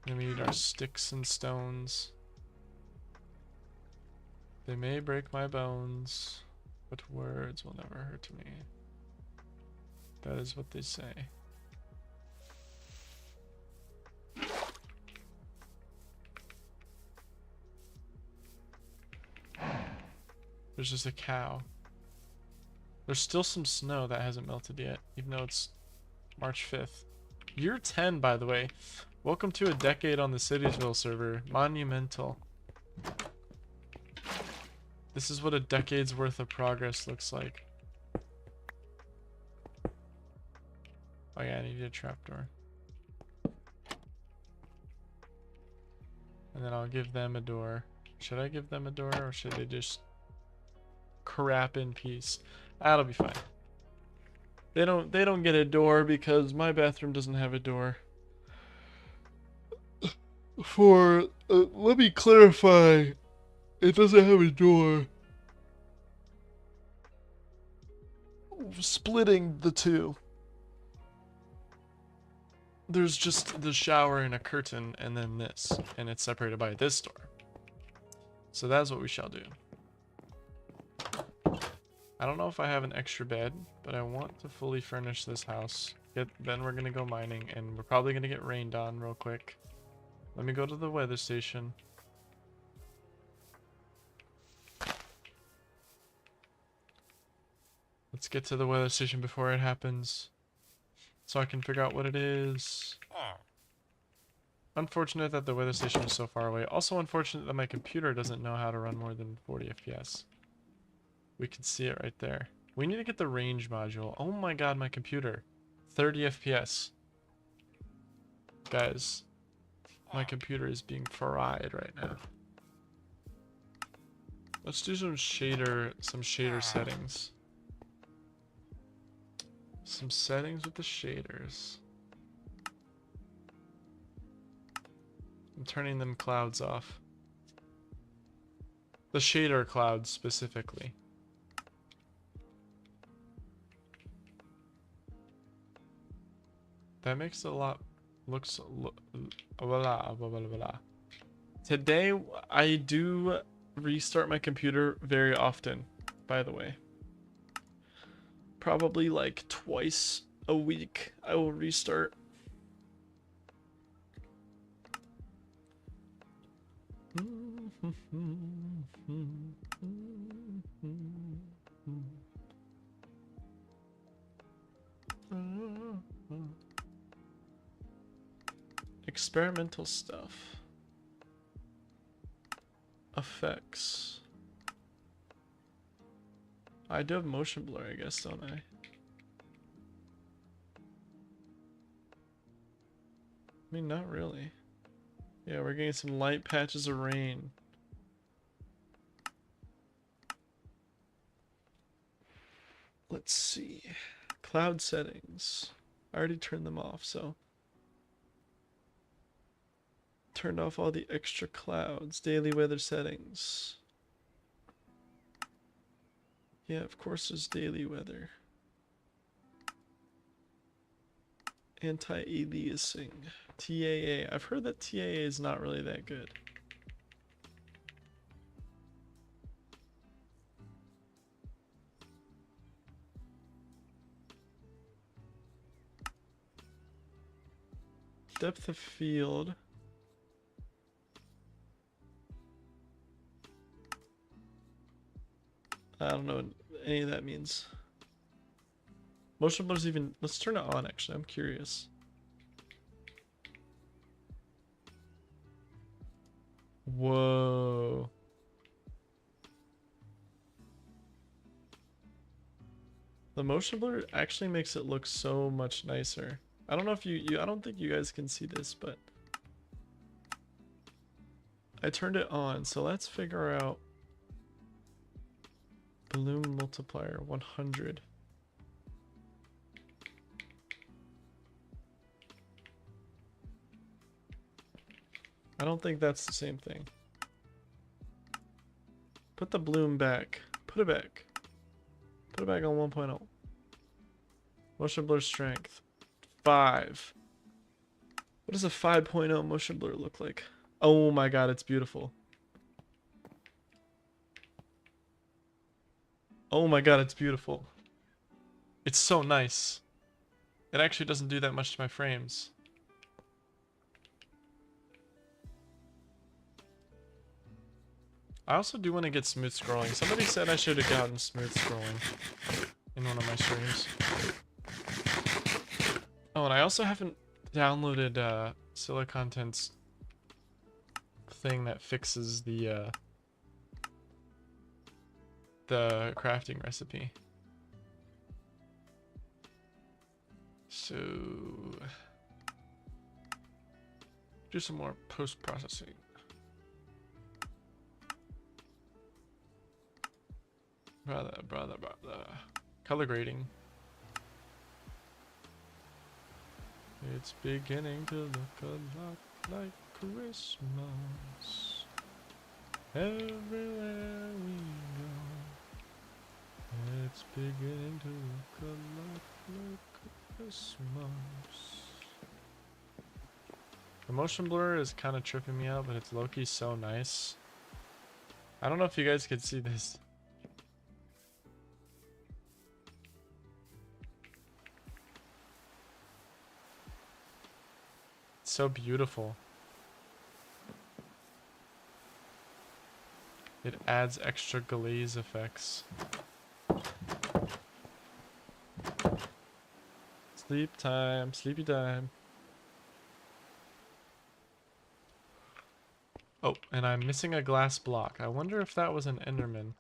Then we need our sticks and stones. They may break my bones, but words will never hurt me. That is what they say. There's just a cow. There's still some snow that hasn't melted yet, even though it's March 5th. Year 10, by the way. Welcome to a decade on the Citiesville server. Monumental. This is what a decade's worth of progress looks like. Oh yeah, I need a trapdoor. And then I'll give them a door. Should I give them a door, or should they just crap in peace? That'll be fine. They don't get a door because my bathroom doesn't have a door. Let me clarify. It doesn't have a door. Splitting the two. There's just the shower and a curtain, and then this, and it's separated by this door. So that's what we shall do. I don't know if I have an extra bed, but I want to fully furnish this house Then we're gonna go mining, and we're probably gonna get rained on real quick. Let me go to the weather station. Let's get to the weather station before it happens, so I can figure out what it is. Unfortunate that the weather station is so far away. Also unfortunate that my computer doesn't know how to run more than 40 FPS. We can see it right there. We need to get the range module. Oh my god, my computer. 30 FPS. Guys, my computer is being fried right now. Let's do some shader settings. Some settings with the shaders. I'm turning them clouds off. The shader clouds specifically. That makes it a lot Today I do restart my computer very often, by the way. Probably like twice a week I will restart. Experimental stuff. Effects. I do have motion blur, I guess, don't I? I mean, not really. Yeah, we're getting some light patches of rain. Let's see. Cloud settings. I already turned them off, so. Turned off all the extra clouds. Daily weather settings. Yeah, of course there's daily weather. Anti-aliasing. TAA. I've heard that TAA is not really that good. Depth of field. I don't know what any of that means. Motion blur's even... Let's turn it on, actually. I'm curious. Whoa. The motion blur actually makes it look so much nicer. I don't know if I don't think you guys can see this, but I turned it on, so let's figure out bloom multiplier 100. I don't think that's the same thing. Put the bloom back. Put it back. Put it back on 1.0. Motion blur strength 5. What does a 5.0 motion blur look like? Oh my god, it's beautiful. Oh my god, it's beautiful. It's so nice. It actually doesn't do that much to my frames. I also do want to get smooth scrolling. Somebody said I should have gotten smooth scrolling in one of my streams. Oh, and I also haven't downloaded Silicontent's thing that fixes the crafting recipe. So do some more post-processing. Brother. Color grading. It's beginning to look a lot like Christmas. Everywhere we go. It's beginning to look a lot like Christmas. The motion blur is kind of tripping me out, but it's low-key so nice. I don't know if you guys could see this. so beautiful. It adds extra glaze effects. Sleep time, sleepy time. Oh, and I'm missing a glass block. I wonder if that was an Enderman.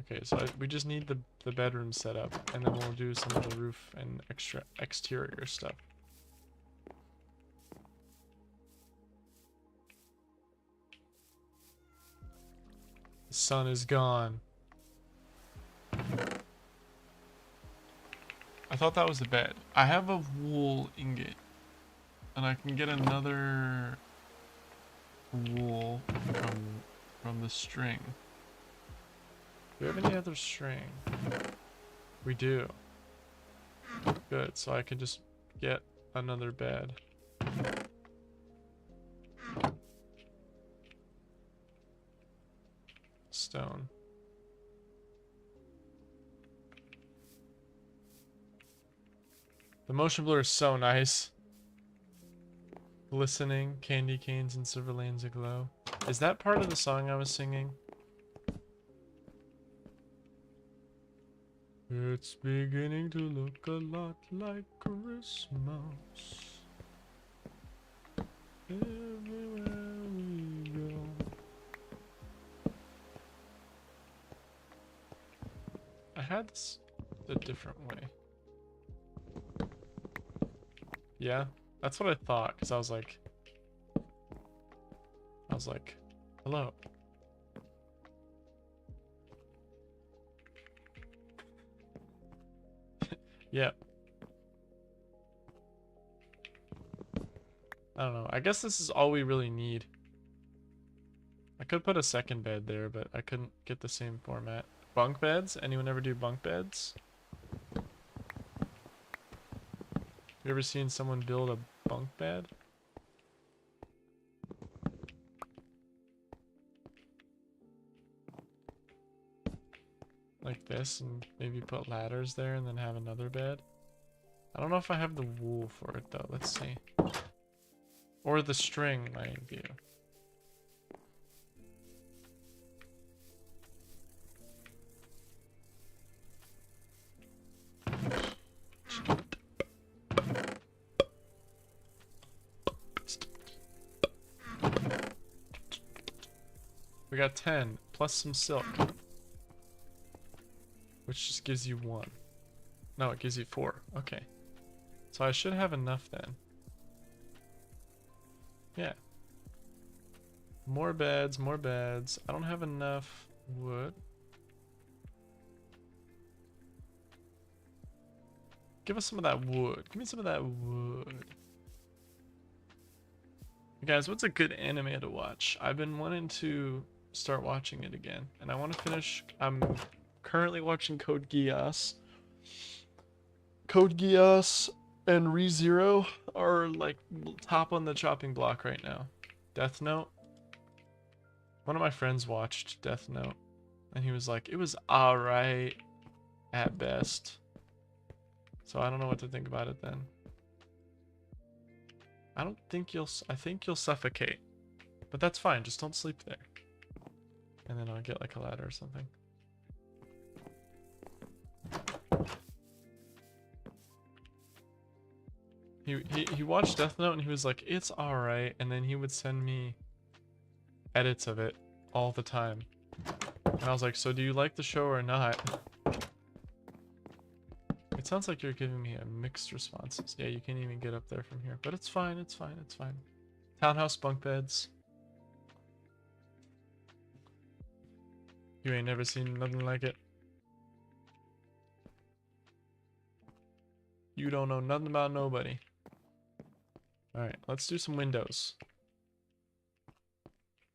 Okay, so we just need the bedroom set up, and then we'll do some of the roof and extra exterior stuff. The sun is gone. I thought that was the bed. I have a wool ingot, and I can get another wool from the string. Do we have any other string? We do. Good, so I can just get another bed. Stone. The motion blur is so nice. Glistening, candy canes and silver lanes aglow. Is that part of the song I was singing? It's beginning to look a lot like Christmas. Everywhere we go. I had this a different way. Yeah, that's what I thought, because I was like, hello. Yeah. I don't know. I guess this is all we really need. I could put a second bed there, but I couldn't get the same format. Bunk beds? Anyone ever do bunk beds? You ever seen someone build a bunk bed? Like this, and maybe put ladders there and then have another bed? I don't know if I have the wool for it though. Let's see. Or the string, mind you. We got 10 plus some silk, which just gives you 1. No, it gives you 4. Okay. So I should have enough then. Yeah. More beds, more beds. I don't have enough wood. Give us some of that wood. Give me some of that wood. Guys, what's a good anime to watch? I've been wanting to start watching it again, and I want to finish. I'm currently watching Code Geass. Code Geass and ReZero are like top on the chopping block right now. Death Note. One of my friends watched Death Note, and he was like, it was alright at best. So I don't know what to think about it then. I think you'll suffocate. But that's fine, just don't sleep there. And then I'll get like a ladder or something. He watched Death Note and he was like, it's alright, and then he would send me edits of it all the time. And I was like, so do you like the show or not? It sounds like you're giving me a mixed responses. Yeah, you can't even get up there from here. But it's fine, it's fine, it's fine. Townhouse bunk beds. You ain't never seen nothing like it. You don't know nothing about nobody. Alright, let's do some windows.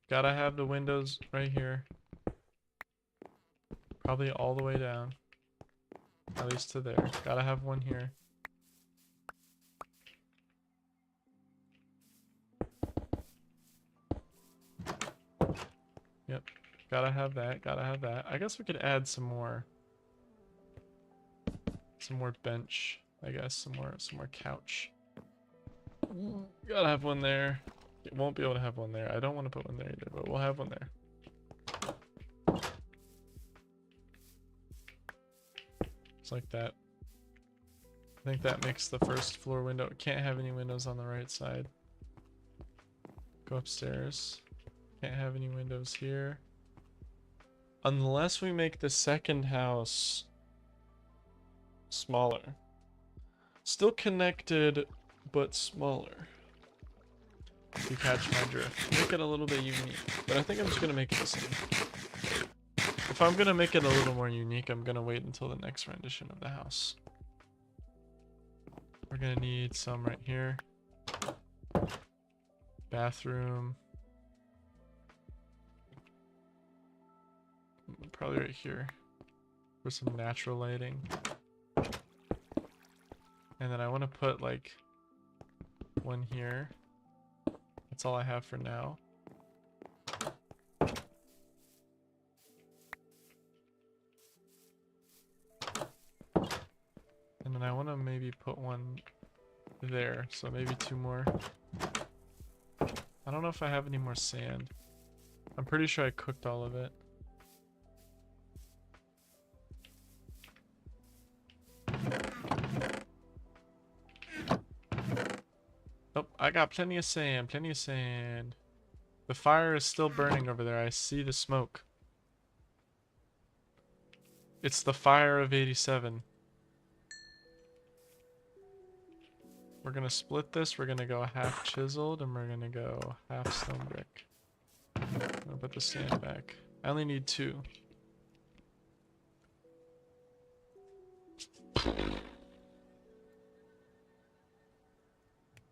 Gotta have the windows right here. Probably all the way down. At least to there. Gotta have one here. Yep. Gotta have that. Gotta have that. I guess we could add some more bench. I guess some more couch. Gotta have one there. It won't be able to have one there. I don't want to put one there either, but we'll have one there. Just like that. I think that makes the first floor window. It can't have any windows on the right side. Go upstairs. Can't have any windows here. Unless we make the second house smaller. Still connected, but smaller. If you catch my drift. Make it a little bit unique. But I think I'm just gonna make it the same. If I'm gonna make it a little more unique, I'm gonna wait until the next rendition of the house. We're gonna need some right here. Bathroom. Probably right here. For some natural lighting. And then I want to put like one here. That's all I have for now. And then I want to maybe put one there, so maybe two more. I don't know if I have any more sand. I'm pretty sure I cooked all of it. Oh, I got plenty of sand, plenty of sand. The fire is still burning over there. I see the smoke. It's the fire of 87. We're gonna split this. We're gonna go half chiseled and we're gonna go half stone brick. I'm gonna put the sand back. I only need 2.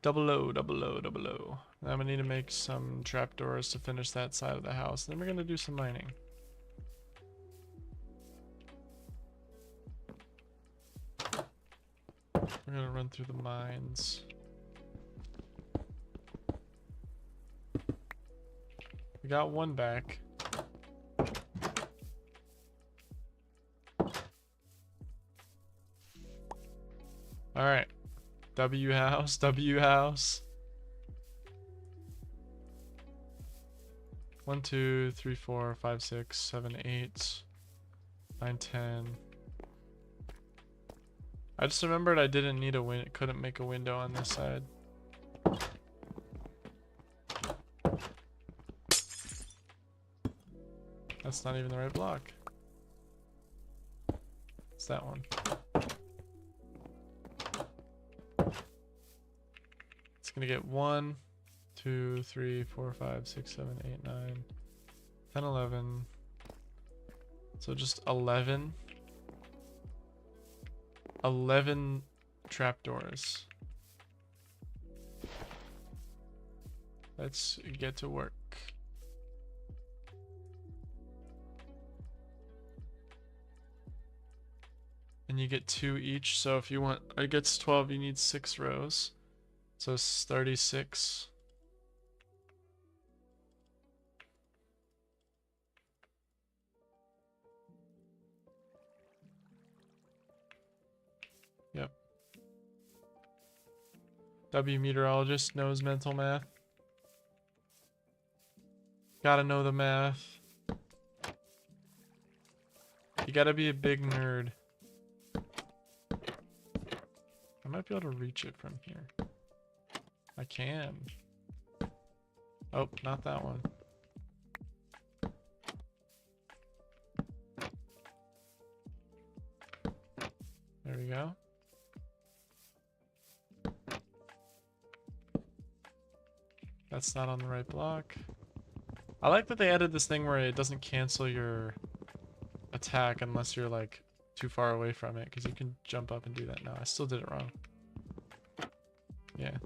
Double O, double O, double O. Now I'm gonna need to make some trapdoors to finish that side of the house. Then we're gonna do some mining. We're gonna run through the mines. We got one back. Alright. W house, W house. 1, 2, 3, 4, 5, 6, 7, 8, 9, 10. I just remembered I didn't need a couldn't make a window on this side. That's not even the right block. It's that one. It's gonna get 1, 2, 3, 4, 5, 6, 7, 8, 9, 10, 11. So just 11. 11 trapdoors. Let's get to work. And you get 2 each, so if you want, it gets 12, you need 6 rows. So it's 36. Yep. W meteorologist knows mental math. Gotta know the math. You gotta be a big nerd. I might be able to reach it from here. I can. Oh, not that one. There we go. That's not on the right block. I like that they added this thing where it doesn't cancel your attack unless you're like too far away from it, because you can jump up and do that. No, I still did it wrong. Yeah.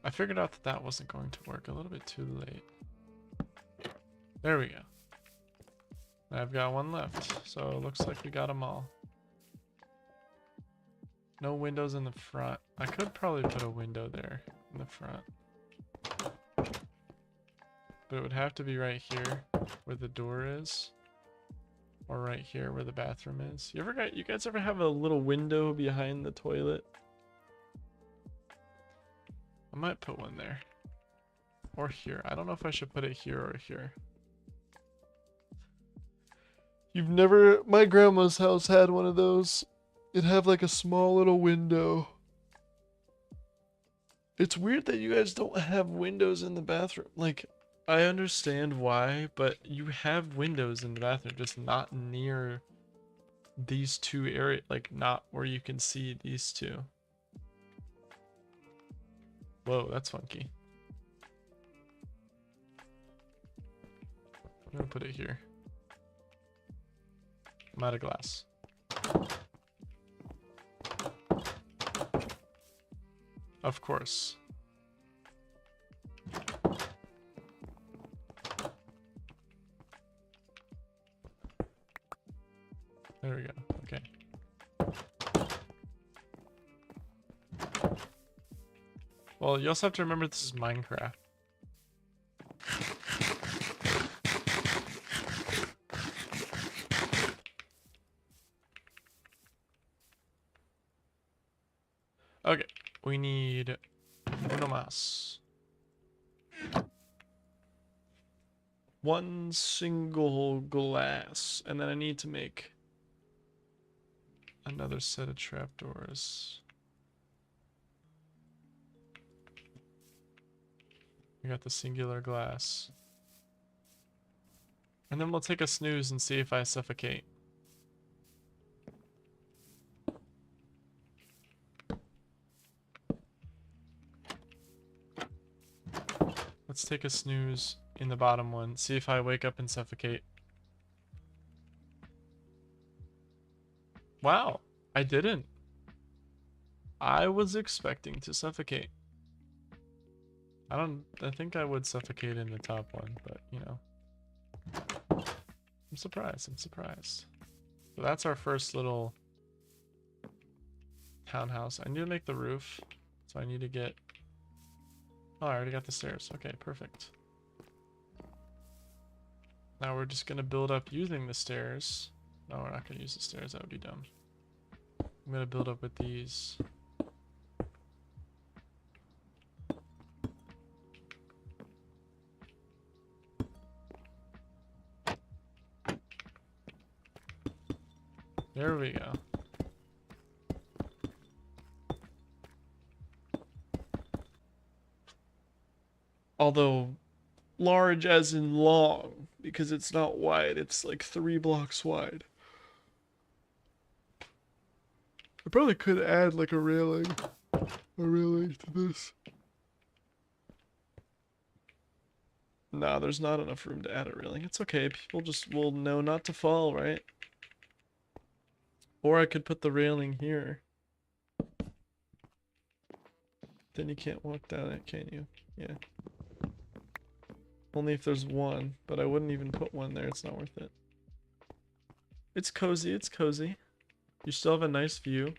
I figured out that that wasn't going to work a little bit too late. There we go. I've got one left, so it looks like we got them all. No windows in the front. I could probably put a window there in the front. But it would have to be right here where the door is. Or right here where the bathroom is. You guys ever have a little window behind the toilet? I might put one there. Or here. I don't know if I should put it here or here. You've never... My grandma's house had one of those. It'd have like a small little window. It's weird that you guys don't have windows in the bathroom. Like, I understand why, but you have windows in the bathroom, just not near these two areas, like not where you can see these two. Whoa, that's funky. I'm gonna put it here. I'm out of glass. Of course. There we go. Okay. Well, you also have to remember this is Minecraft. Okay, we need uno más. One single glass, and then I need to make another set of trapdoors. We got the singular glass. And then we'll take a snooze and see if I suffocate. Let's take a snooze in the bottom one. See if I wake up and suffocate. Wow, I didn't. I was expecting to suffocate. I think I would suffocate in the top one, but you know. I'm surprised, I'm surprised. So that's our first little townhouse. I need to make the roof, so I need to get... Oh, I already got the stairs. Okay, perfect. Now we're just gonna build up using the stairs. No, we're not gonna use the stairs, that would be dumb. I'm gonna build up with these. There we go. Although large as in long, because it's not wide, it's like 3 blocks wide. I probably could add like a railing to this. Nah, there's not enough room to add a railing. It's okay, people just will know not to fall, right? Or I could put the railing here. Then you can't walk down it, can you? Yeah. Only if there's one, but I wouldn't even put one there, it's not worth it. It's cozy, it's cozy. You still have a nice view.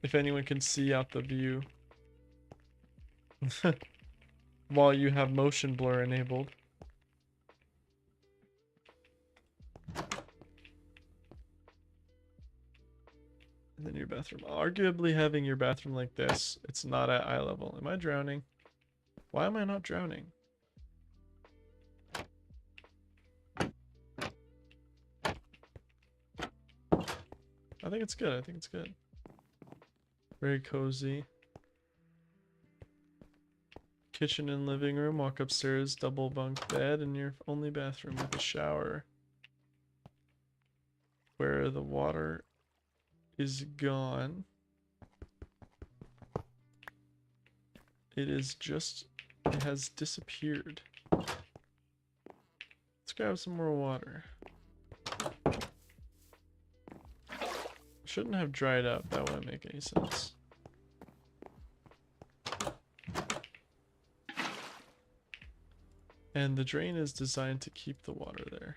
If anyone can see out the view. While you have motion blur enabled. And then your bathroom. Arguably having your bathroom like this, it's not at eye level. Am I drowning? Why am I not drowning? I think it's good. I think it's good. Very cozy. Kitchen and living room. Walk upstairs. Double bunk bed in your only bathroom with a shower. Where the water is gone. It is just... It has disappeared. Let's grab some more water. Shouldn't have dried up. That wouldn't make any sense. And the drain is designed to keep the water there.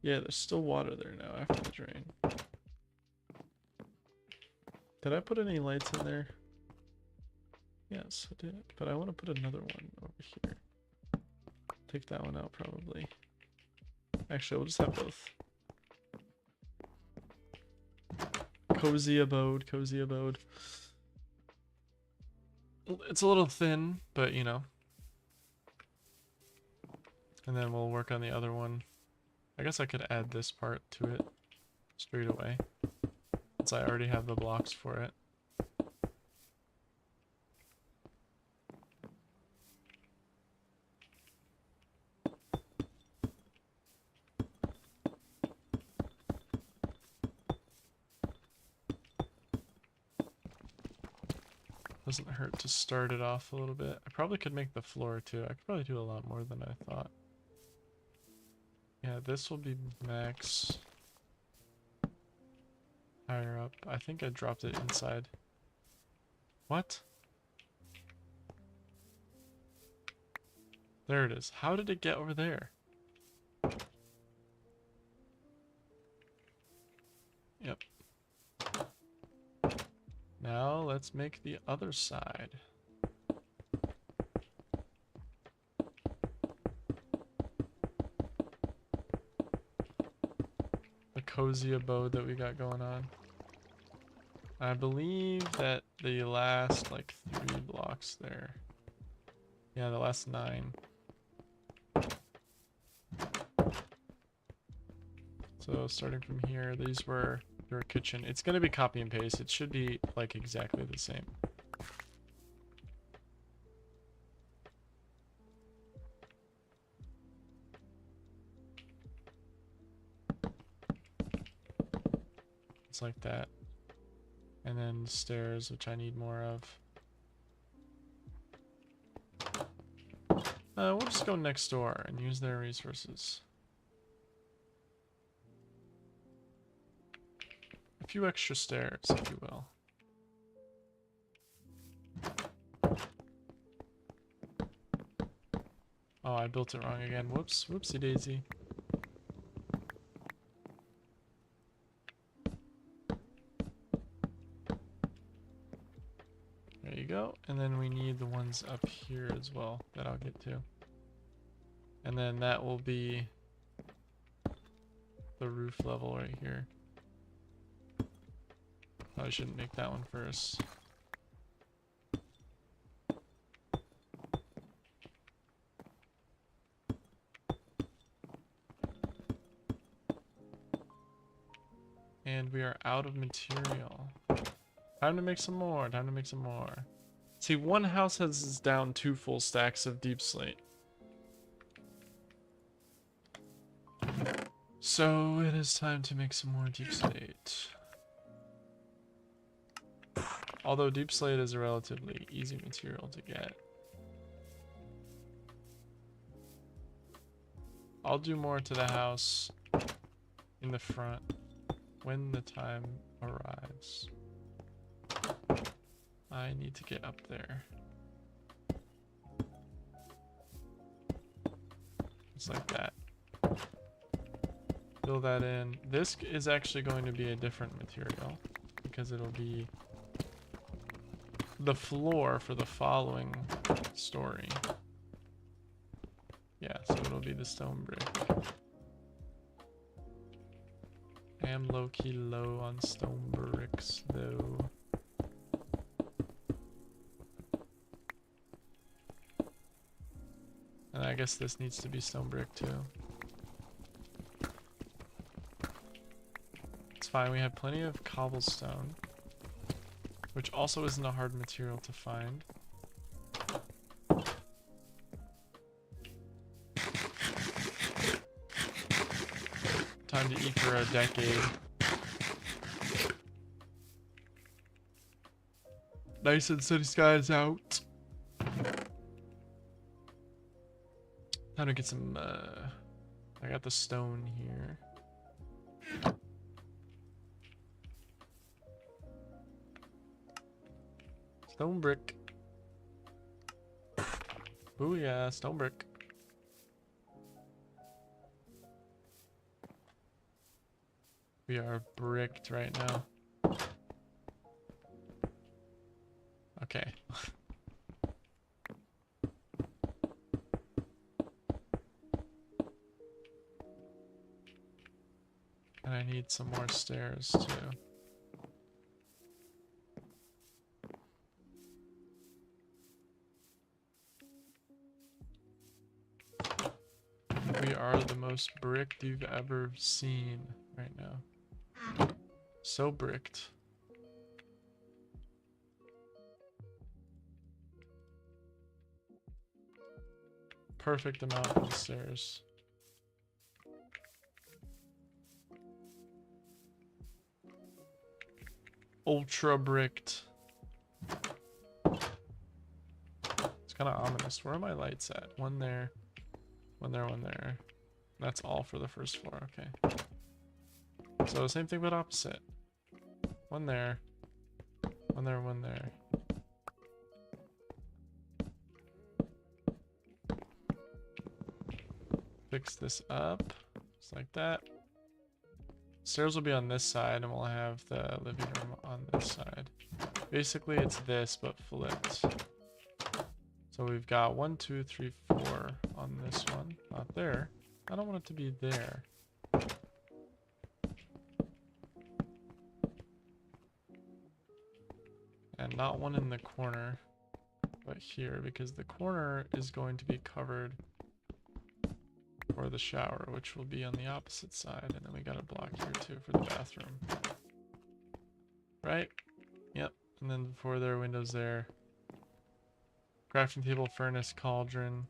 Yeah, there's still water there now after the drain. Did I put any lights in there? Yes, I did. But I want to put another one over here. Take that one out probably. Actually, we'll just have both. Cozy abode, cozy abode. It's a little thin, but you know. And then we'll work on the other one. I guess I could add this part to it straight away, since I already have the blocks for it. Doesn't hurt to start it off a little bit. I probably could make the floor too. I could probably do a lot more than I thought. Yeah, this will be max. Higher up. I think I dropped it inside. What? There it is. How did it get over there? Yep. Now let's make the other side. The cozy abode that we got going on. I believe that the last like 3 blocks there. Yeah, the last 9. So starting from here, these were your kitchen. It's gonna be copy and paste. It should be like exactly the same. It's like that. And then stairs, which I need more of. We'll just go next door and use their resources. A few extra stairs, if you will. Oh, I built it wrong again. Whoops, whoopsie daisy. There you go. And then we need the ones up here as well that I'll get to. And then that will be the roof level right here. Probably shouldn't make that one first. And we are out of material. Time to make some more. Time to make some more. See, one house has down 2 full stacks of deep slate. So it is time to make some more deep slate. Although deep slate is a relatively easy material to get. I'll do more to the house in the front when the time arrives. I need to get up there. Just like that. Fill that in. This is actually going to be a different material because it'll be the floor for the following story. Yeah, so it'll be the stone brick. I am low-key low on stone bricks though. And I guess this needs to be stone brick too. It's fine, we have plenty of cobblestone, which also isn't a hard material to find. Time to eat for a decade. Nice and sunny skies out. Time to get some, I got the stone here. Stone brick. Ooh yeah, stone brick. We are bricked right now. Okay. And I need some more stairs too. We are the most bricked you've ever seen right now. So bricked. Perfect amount of the stairs. Ultra bricked. It's kind of ominous. Where are my lights at? One there. One there, one there. That's all for the first floor. Okay. So same thing but opposite. One there. One there, one there. Fix this up. Just like that. Stairs will be on this side and we'll have the living room on this side. Basically it's this but flipped. So we've got 1, 2, 3, 4 on this one. Not there. I don't want it to be there. And not one in the corner, but here, because the corner is going to be covered for the shower, which will be on the opposite side. And then we got a block here too for the bathroom. Right? Yep. And then before there, windows there. Crafting table, furnace, cauldron.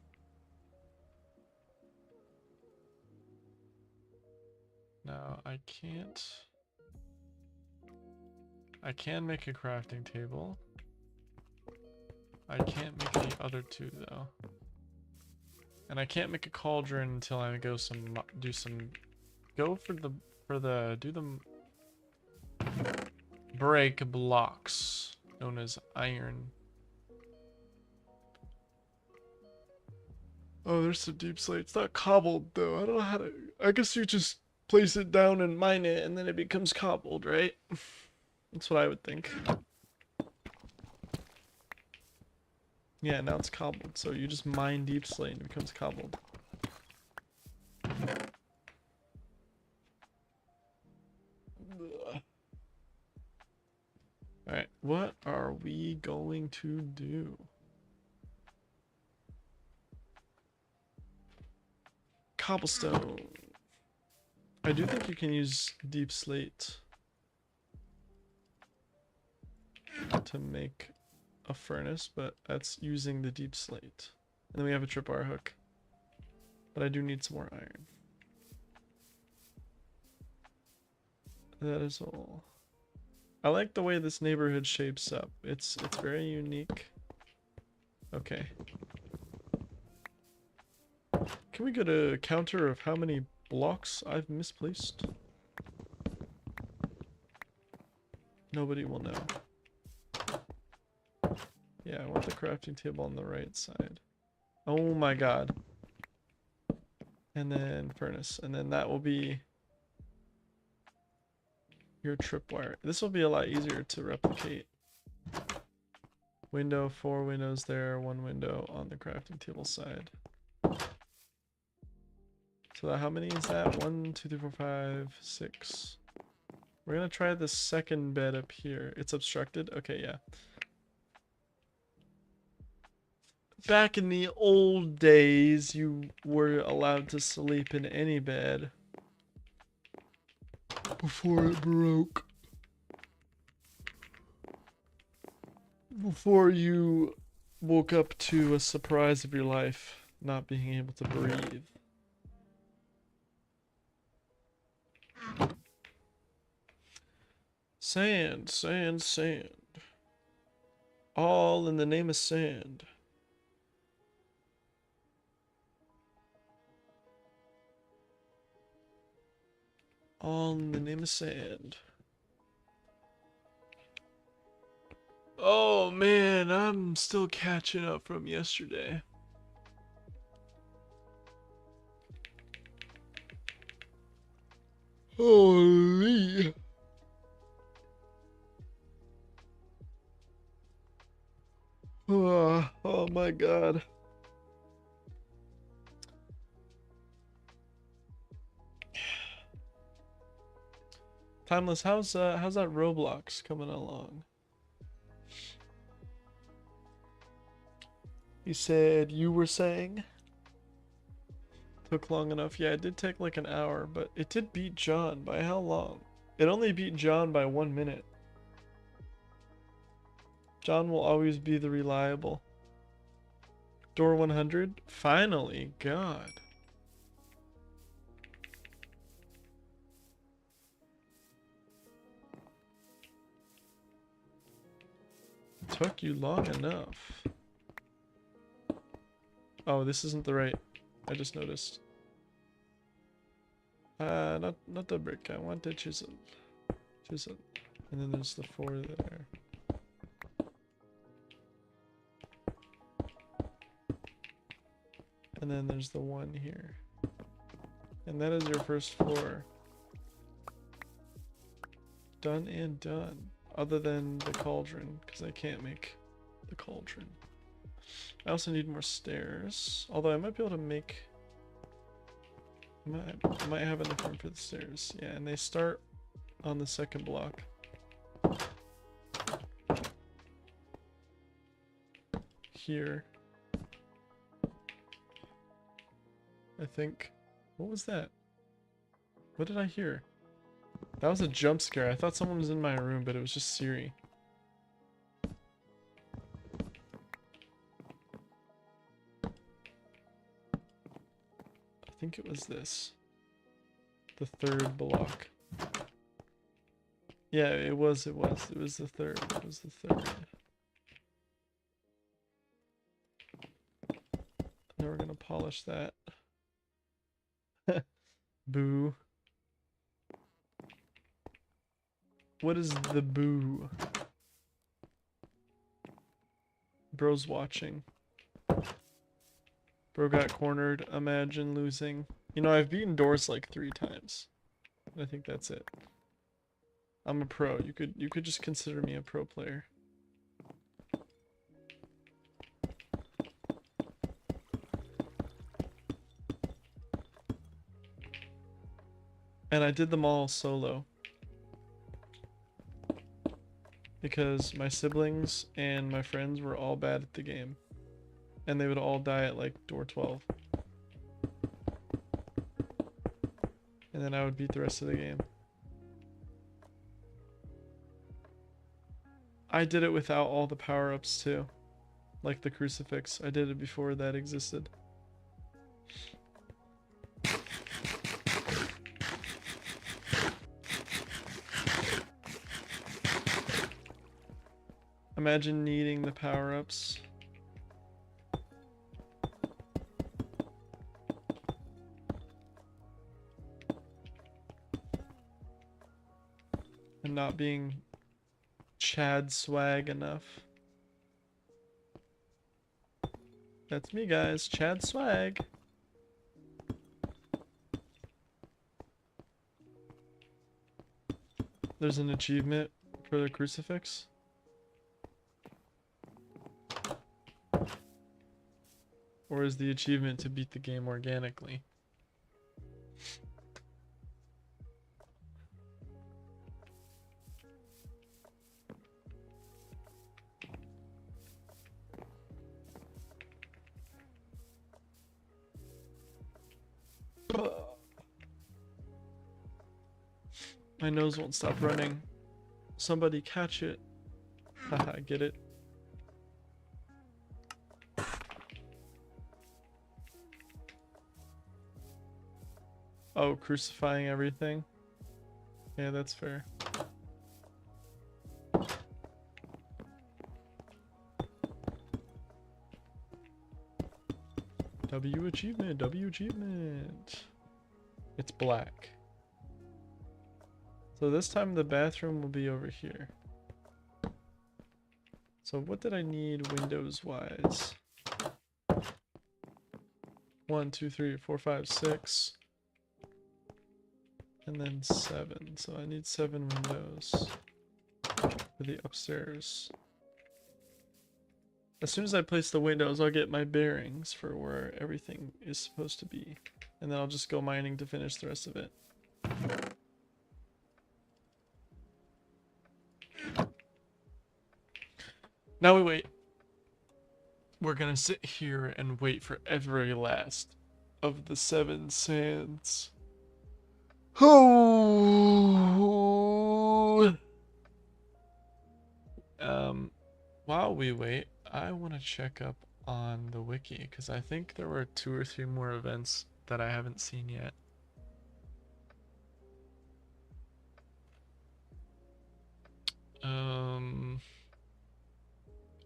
No, I can't. I can make a crafting table. I can't make the other two though. And I can't make a cauldron until I go do the break blocks known as iron. Oh, there's some deep slate. It's not cobbled though. I don't know how to. I guess you just place it down and mine it, and then it becomes cobbled, right? That's what I would think. Yeah, now it's cobbled. So you just mine deep slate and it becomes cobbled. Alright, what are we going to do? Cobblestone. I do think you can use deep slate to make a furnace, but that's using the deep slate. And then we have a tripwire hook. But I do need some more iron. That is all. I like the way this neighborhood shapes up. It's very unique. Okay. Can we get a counter of how many blocks I've misplaced? Nobody will know. Yeah, I want the crafting table on the right side. Oh my god. And then furnace. And then that will be your tripwire. This will be a lot easier to replicate. Window, 4 windows there, 1 window on the crafting table side. So how many is that? 1, 2, 3, 4, 5, 6. We're gonna try the second bed up here. It's obstructed? Okay, yeah. Back in the old days, you were allowed to sleep in any bed before it broke. Before you woke up to a surprise of your life, not being able to breathe. Sand, sand, sand. All in the name of sand. All in the name of sand. Oh man, I'm still catching up from yesterday. Holy. Oh my god. Timeless, how's that Roblox coming along? You said you were saying? Took long enough. Yeah, it did take like an hour, but it did beat John. By how long? It only beat John by 1 minute. John will always be the reliable. Door 100? Finally, God. Took you long enough. Oh, this isn't the right. I just noticed. Not the brick. I want the chisel. Chisel. And then there's the 4 there. And then there's the 1 here. And that is your first floor. Done and done. Other than the cauldron, because I can't make the cauldron. I also need more stairs. Although I might be able to make... I might have enough room for the stairs. Yeah, and they start on the second block. Here. I think. What was that? What did I hear? That was a jump scare. I thought someone was in my room, but it was just Siri. I think it was this. The third block. Yeah, it was the third. It was the third. Now we're gonna polish that. Boo. What is the boo? Bro's watching. Bro got cornered. Imagine losing. You know, I've beaten doors like 3 times. I think that's it. I'm a pro. You could just consider me a pro player. And I did them all solo. Because my siblings and my friends were all bad at the game. And they would all die at like door 12. And then I would beat the rest of the game. I did it without all the power-ups too. Like the crucifix. I did it before that existed. Imagine needing the power-ups. And not being Chad swag enough. That's me, guys. Chad swag. There's an achievement for the crucifix. Or is the achievement to beat the game organically? My nose won't stop running. Somebody catch it. Haha, get it? Oh, crucifying everything? Yeah, that's fair. W achievement, W achievement. It's black. So this time the bathroom will be over here. So what did I need windows wise? 1, 2, 3, 4, 5, 6. and then 7. So I need 7 windows for the upstairs. As soon as I place the windows, I'll get my bearings for where everything is supposed to be. And then I'll just go mining to finish the rest of it. Now we wait. We're gonna sit here and wait for every last of the 7 sands. Oh. While we wait, I want to check up on the wiki because I think there were 2 or 3 more events that I haven't seen yet.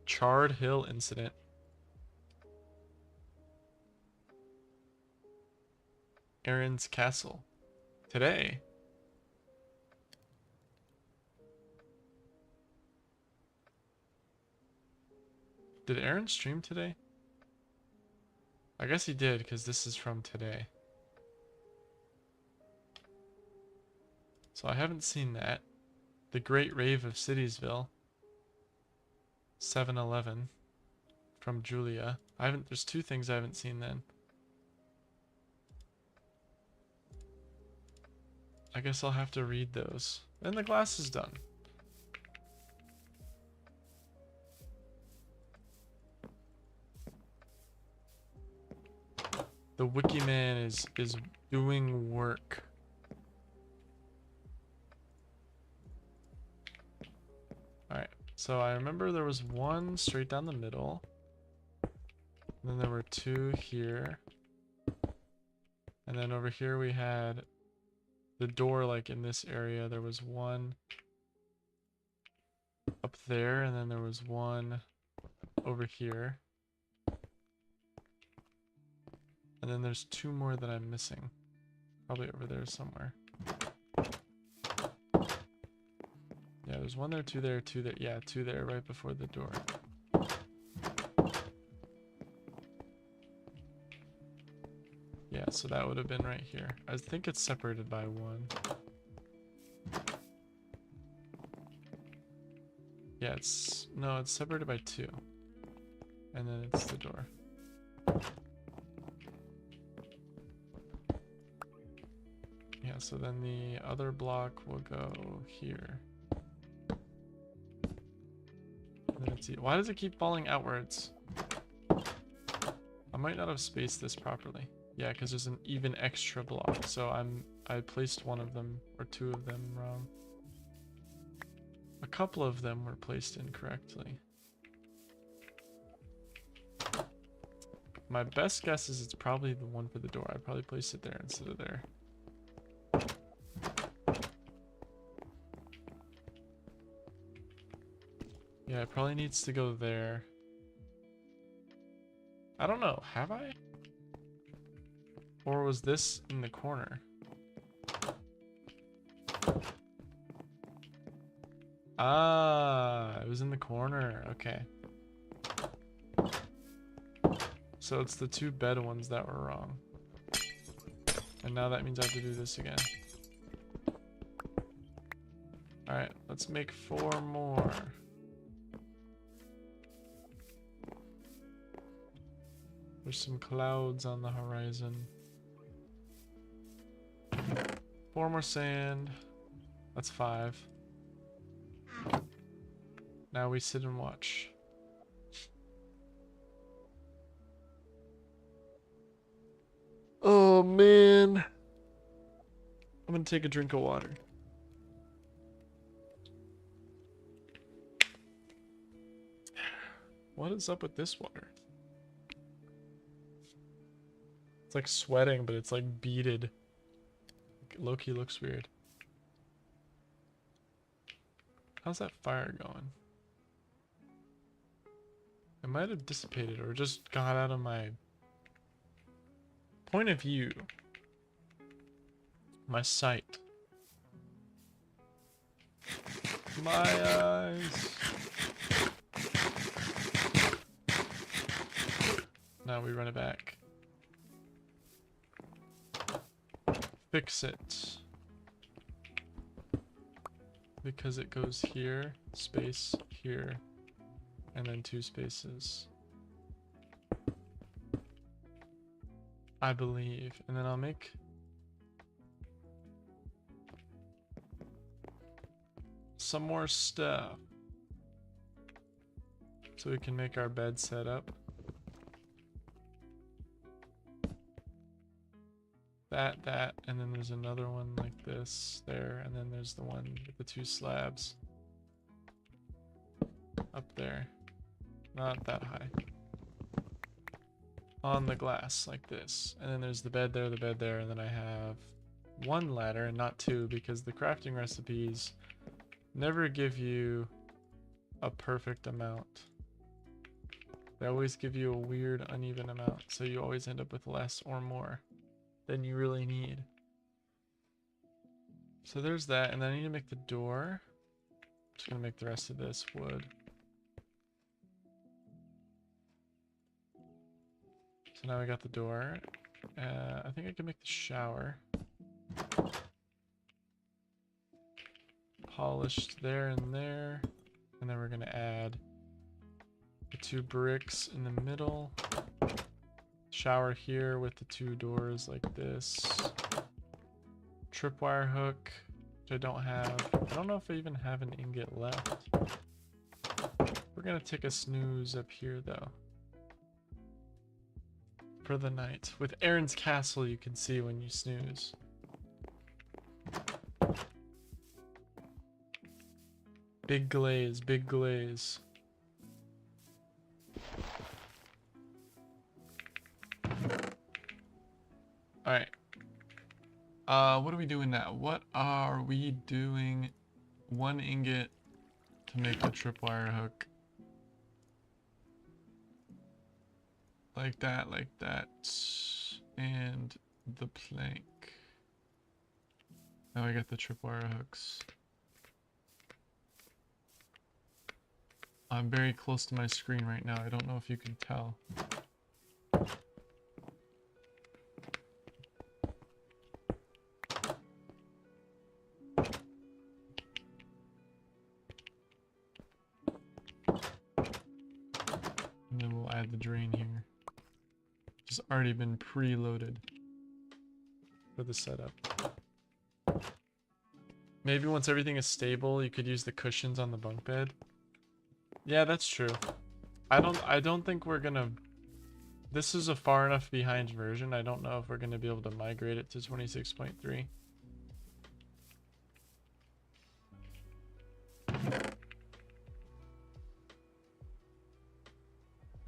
Charred Hill incident. Aaron's Castle. Today. Did Aaron stream today? I guess he did because this is from today. So I haven't seen that. The Great Rave of Citiesville. 7-Eleven. From Julia. There's 2 things I haven't seen then. I guess I'll have to read those. And the glass is done. The wiki man is doing work. Alright, so I remember there was 1 straight down the middle. And then there were 2 here. And then over here we had the door, like in this area. There was 1 up there, and then there was 1 over here. And then there's 2 more that I'm missing. Probably over there somewhere. Yeah, there's 1 there, 2 there, 2 there. Yeah, 2 there right before the door. Yeah, so that would have been right here. I think it's separated by 1. Yeah, it's separated by 2. And then it's the door. Yeah, so then the other block will go here. And then it's, why does it keep falling outwards? I might not have spaced this properly. Yeah, because there's an even extra block. So I placed 1 of them or 2 of them wrong. A couple of them were placed incorrectly. My best guess is it's probably the one for the door. I probably placed it there instead of there. Yeah, it probably needs to go there. I don't know. Have I? Or was this in the corner? Ah, it was in the corner. Okay. So it's the 2 bed ones that were wrong. And now that means I have to do this again. Alright, let's make 4 more. There's some clouds on the horizon. 4 more sand. That's 5. Now we sit and watch. Oh man. I'm gonna take a drink of water. What is up with this water? It's like sweating, but it's like beaded. Loki looks weird. How's that fire going? It might have dissipated or just got out of my point of view. My sight. My eyes. Now we run it back. Fix it. because it goes here, space, here, and then 2 spaces. I believe. And then I'll make some more stuff so we can make our bed set up. That, and then there's another one like this there, and then there's the one with the 2 slabs up there. Not that high. On the glass like this. And then there's the bed there, and then I have 1 ladder and not 2 because the crafting recipes never give you a perfect amount. They always give you a weird uneven amount, so you always end up with less or more than you really need. So there's that, and then I need to make the door. I'm just gonna make the rest of this wood. So now we got the door. I think I can make the shower. Polished there and there. And then we're gonna add the 2 bricks in the middle. Shower here with the 2 doors like this. Tripwire hook, which I don't have. I don't know if I even have an ingot left. We're gonna take a snooze up here though. For the night. With Aaron's Castle you can see when you snooze. Big glaze, big glaze. Alright. What are we doing now? What are we doing? 1 ingot to make the tripwire hook. Like that, and the plank. Now I got the tripwire hooks. I'm very close to my screen right now. I don't know if you can tell. And then we'll add the drain here. It's already been preloaded for the setup. Maybe once everything is stable, you could use the cushions on the bunk bed. Yeah, that's true. I don't think we're gonna... This is a far enough behind version. I don't know if we're gonna be able to migrate it to 26.3.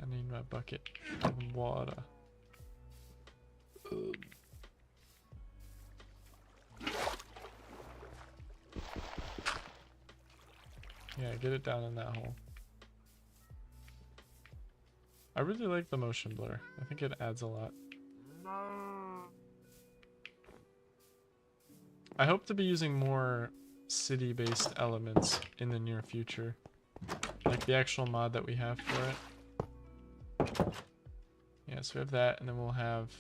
I need my bucket of water. Yeah, get it down in that hole. I really like the motion blur. I think it adds a lot. I hope to be using more city-based elements in the near future. Like the actual mod that we have for it. Yeah, so we have that, and then we'll have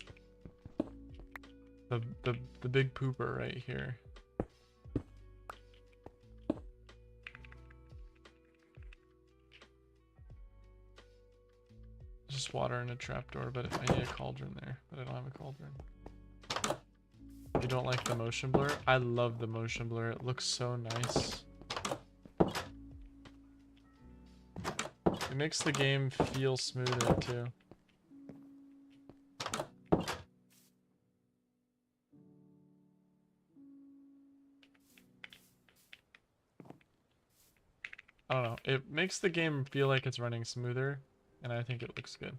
the big pooper right here. Just water in a trapdoor, but I need a cauldron there, but I don't have a cauldron. You don't like the motion blur? I love the motion blur. It looks so nice. It makes the game feel smoother too. I don't know. It makes the game feel like it's running smoother, and I think it looks good.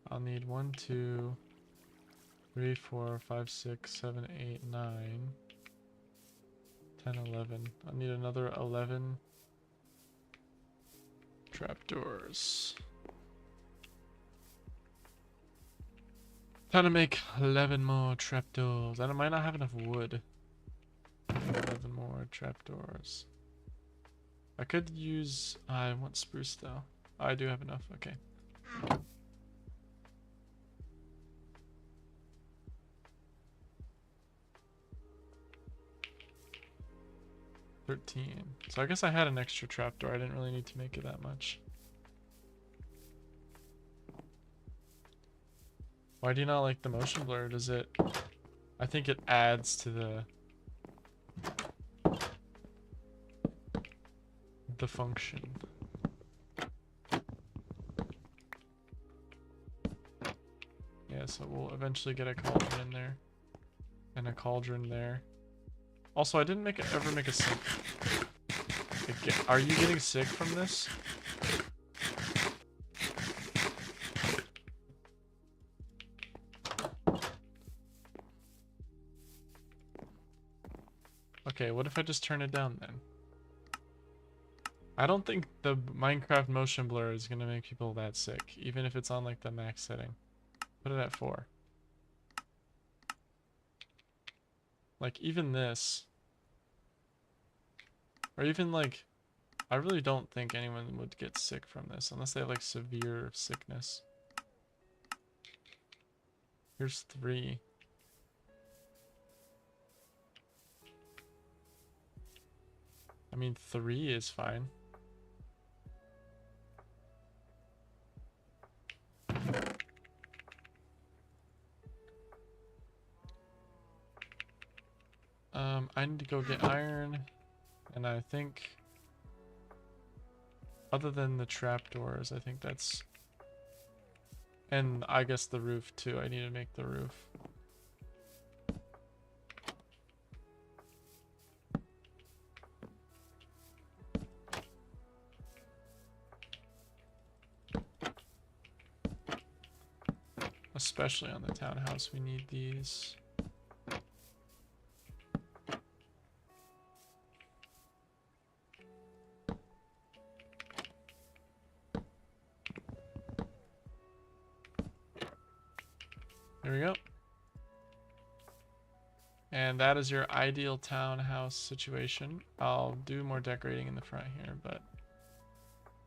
I'll need 1, 2, 3, 4, 5, 6, 7, 8, 9, 10, 11. I'll need another 11 trapdoors. Time to make 11 more trapdoors. I might not have enough wood. 11 more trapdoors. I could use... I want spruce though. I do have enough. Okay. 13. So I guess I had an extra trapdoor. I didn't really need to make it that much. Why do you not like the motion blur? Does it... I think it adds to the function. Yeah, so we'll eventually get a cauldron in there. And a cauldron there. Also, I didn't ever make a sink. Are you getting sick from this? Okay, what if I just turn it down then? I don't think the Minecraft motion blur is gonna make people that sick, even if it's on like the max setting. Put it at 4. Like even this, or even like, I really don't think anyone would get sick from this unless they have like severe sickness. Here's 3. I mean, 3 is fine. I need to go get iron, and I think, other than the trapdoors, I think that's, and I guess the roof too. I need to make the roof. Especially on the townhouse, we need these. There we go. And that is your ideal townhouse situation. I'll do more decorating in the front here, but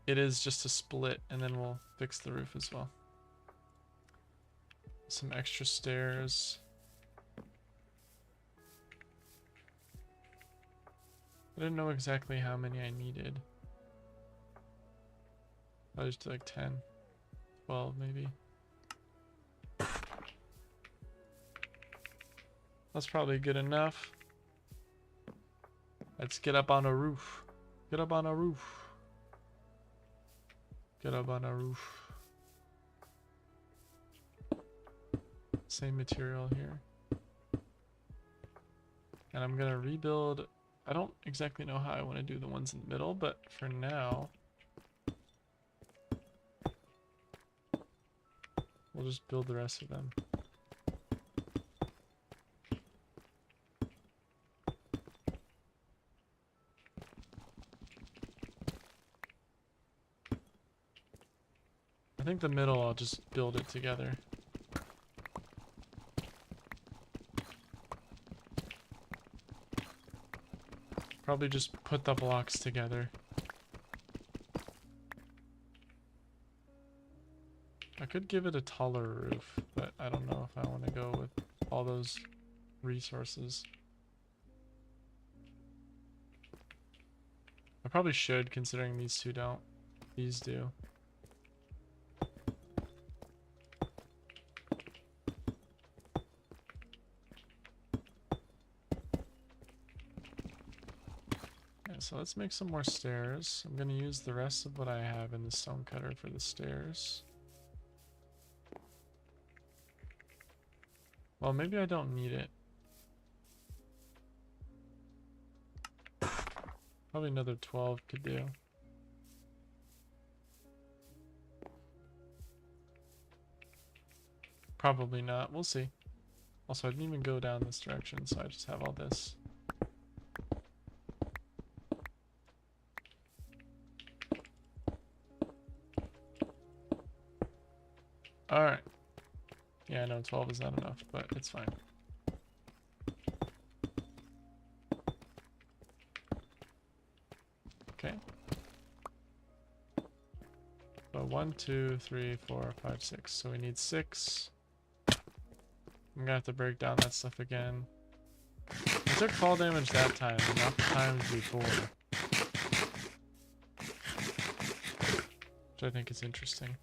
it is just a split, and then we'll fix the roof as well. Some extra stairs. I didn't know exactly how many I needed. I'll just do like 10, 12 maybe. That's probably good enough. Let's get up on a roof. Get up on a roof. Get up on a roof. Same material here. And I'm gonna rebuild. I don't exactly know how I want to do the ones in the middle, but for now, we'll just build the rest of them. I think the middle, I'll just build it together. Probably just put the blocks together. I could give it a taller roof, but I don't know if I want to go with all those resources. I probably should, considering these two don't. These do. So let's make some more stairs. I'm going to use the rest of what I have in the stone cutter for the stairs. Well, maybe I don't need it. Probably another 12 could do. Probably not. We'll see. Also, I didn't even go down this direction, so I just have all this. Alright. Yeah, I know 12 is not enough, but it's fine. Okay. So 1, 2, 3, 4, 5, 6. So we need 6. I'm gonna have to break down that stuff again. This took fall damage that time, but not the times before. Which I think is interesting.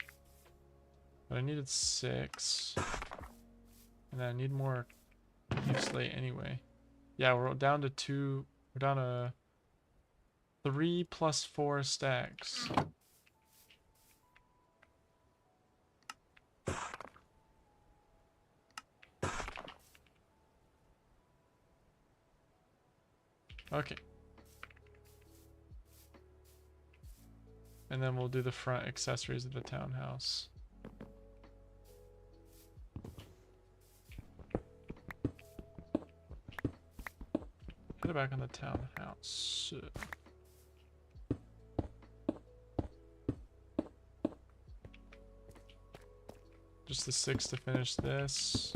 But I needed 6. And I need more Leaf Slate anyway. Yeah, we're down to 2. We're down to 3 plus 4 stacks. Okay. And then we'll do the front accessories of the townhouse. Put it back on the townhouse. Just the 6 to finish this.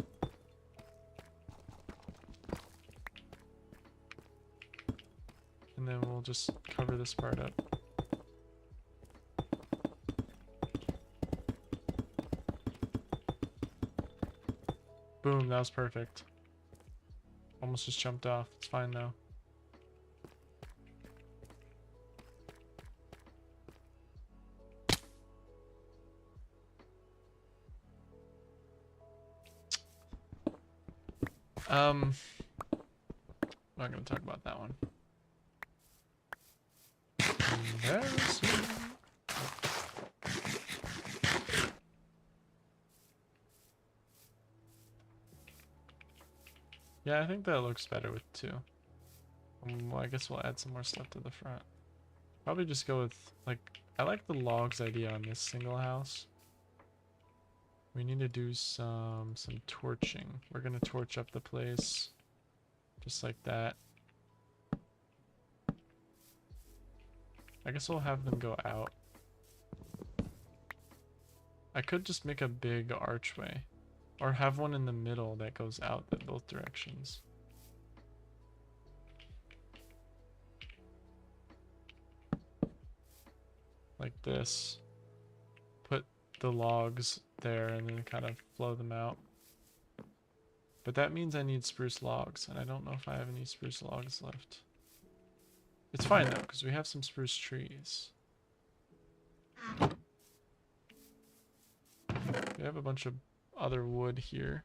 And then we'll just cover this part up. Boom, that was perfect. Almost just jumped off. It's fine though. I'm not gonna talk about that one. Embarrassing. Yeah, I think that looks better with 2. Well, I guess we'll add some more stuff to the front. Probably just go with, like, I like the logs idea on this single house. We need to do some torching. We're gonna torch up the place. Just like that. I guess we'll have them go out. I could just make a big archway. Or have one in the middle that goes out in both directions. Like this. Put the logs there and then kind of flow them out. But that means I need spruce logs, and I don't know if I have any spruce logs left. It's fine though, because we have some spruce trees. We have a bunch of other wood here.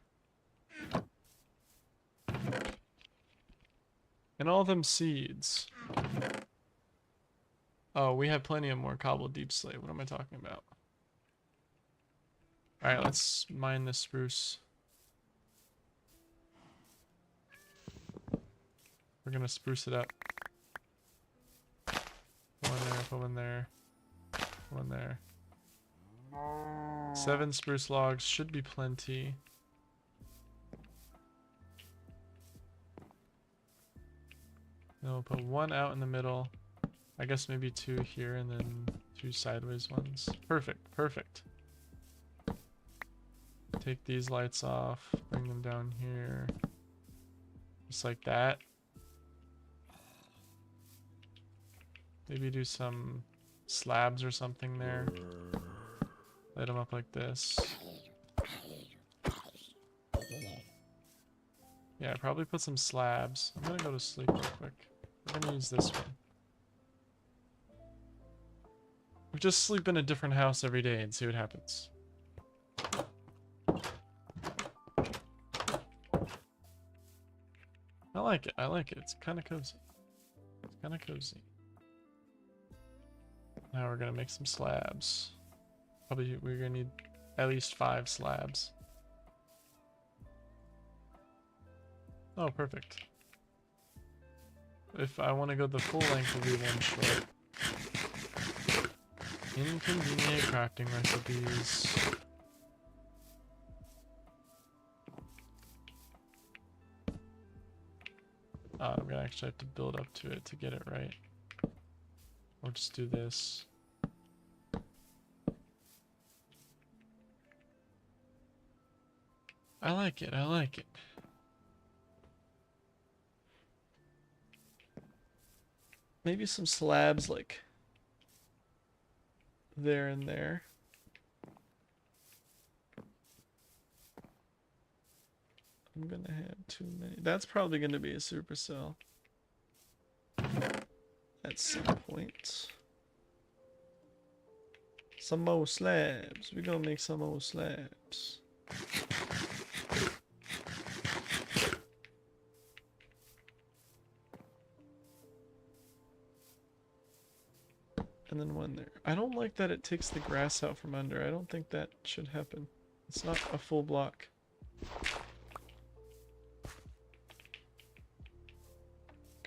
And all them seeds. Oh, we have plenty of more cobble deep slate. What am I talking about? Alright, let's mine this spruce. We're gonna spruce it up. Put one there, put one there. Put one there. 7 spruce logs should be plenty. Then we'll put 1 out in the middle. I guess maybe 2 here and then 2 sideways ones. Perfect, perfect. Take these lights off, bring them down here. Just like that. Maybe do some slabs or something there. Light them up like this. Yeah, probably put some slabs. I'm gonna go to sleep real quick. We're gonna use this one. We just sleep in a different house every day and see what happens. I like it. I like it. It's kind of cozy. It's kind of cozy. Now we're gonna make some slabs. Probably we're gonna need at least 5 slabs. Oh, perfect. If I want to go the full length, it'll be 1 short. Inconvenient crafting recipes. I'm gonna actually have to build up to it to get it right. Or just do this. I like it, I like it. Maybe some slabs like there and there. I'm gonna have too many. That's probably gonna be a supercell at some point. Some more slabs. We're gonna make some more slabs. And then one there. I don't like that it takes the grass out from under. I don't think that should happen. It's not a full block.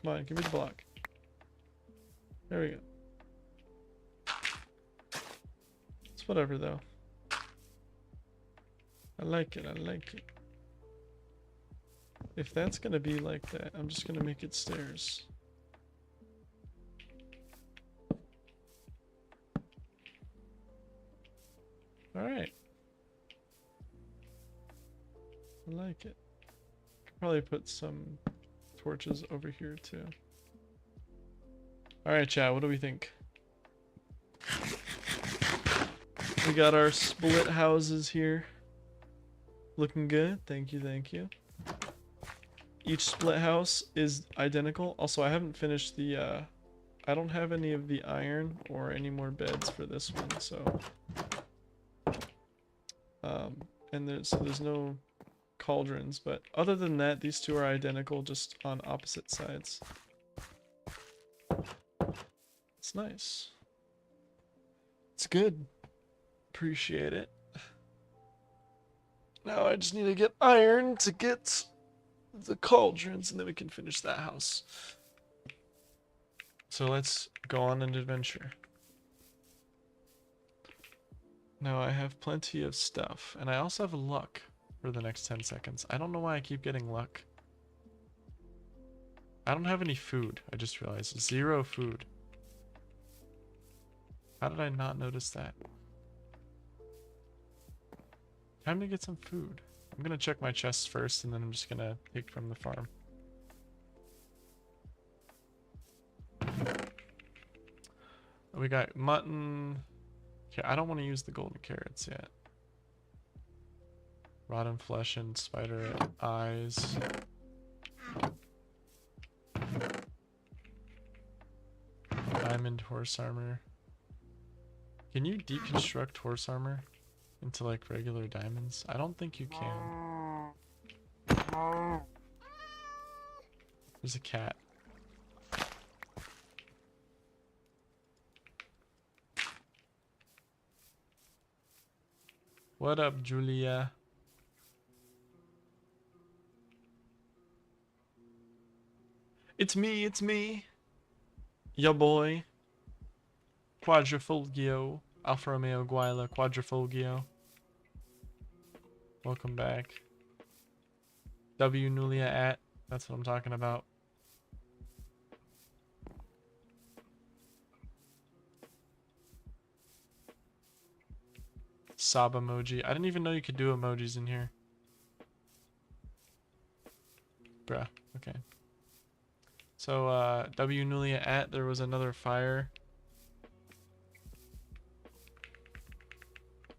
Come on, give me the block. There we go. It's whatever though. I like it, I like it. If that's gonna be like that, I'm just gonna make it stairs. Alright. I like it. Could probably put some torches over here too. Alright, chat, what do we think? We got our split houses here. Looking good. Thank you, thank you. Each split house is identical. Also, I haven't finished the, I don't have any of the iron or any more beds for this one, so... and there's no cauldrons, but other than that, these two are identical, just on opposite sides. It's nice. It's good. Appreciate it. Now I just need to get iron to get the cauldrons, and then we can finish that house. So let's go on an adventure. Now I have plenty of stuff, and I also have luck for the next 10 seconds. I don't know why I keep getting luck. I don't have any food, I just realized. 0 food. How did I not notice that? Time to get some food. I'm gonna check my chests first, and then I'm just gonna take from the farm. We got mutton. Okay, I don't want to use the golden carrots yet. Rotten flesh and spider eyes. Diamond horse armor. Can you deconstruct horse armor into like regular diamonds? I don't think you can. There's a cat. What up, Julia? It's me. Ya boy. Quadrifolgio. Alfa Romeo Guayla Quadrifolgio. Welcome back. W Nulia at. That's what I'm talking about. Sob emoji. I didn't even know you could do emojis in here. Bruh. Okay. So, W Nulia at, there was another fire.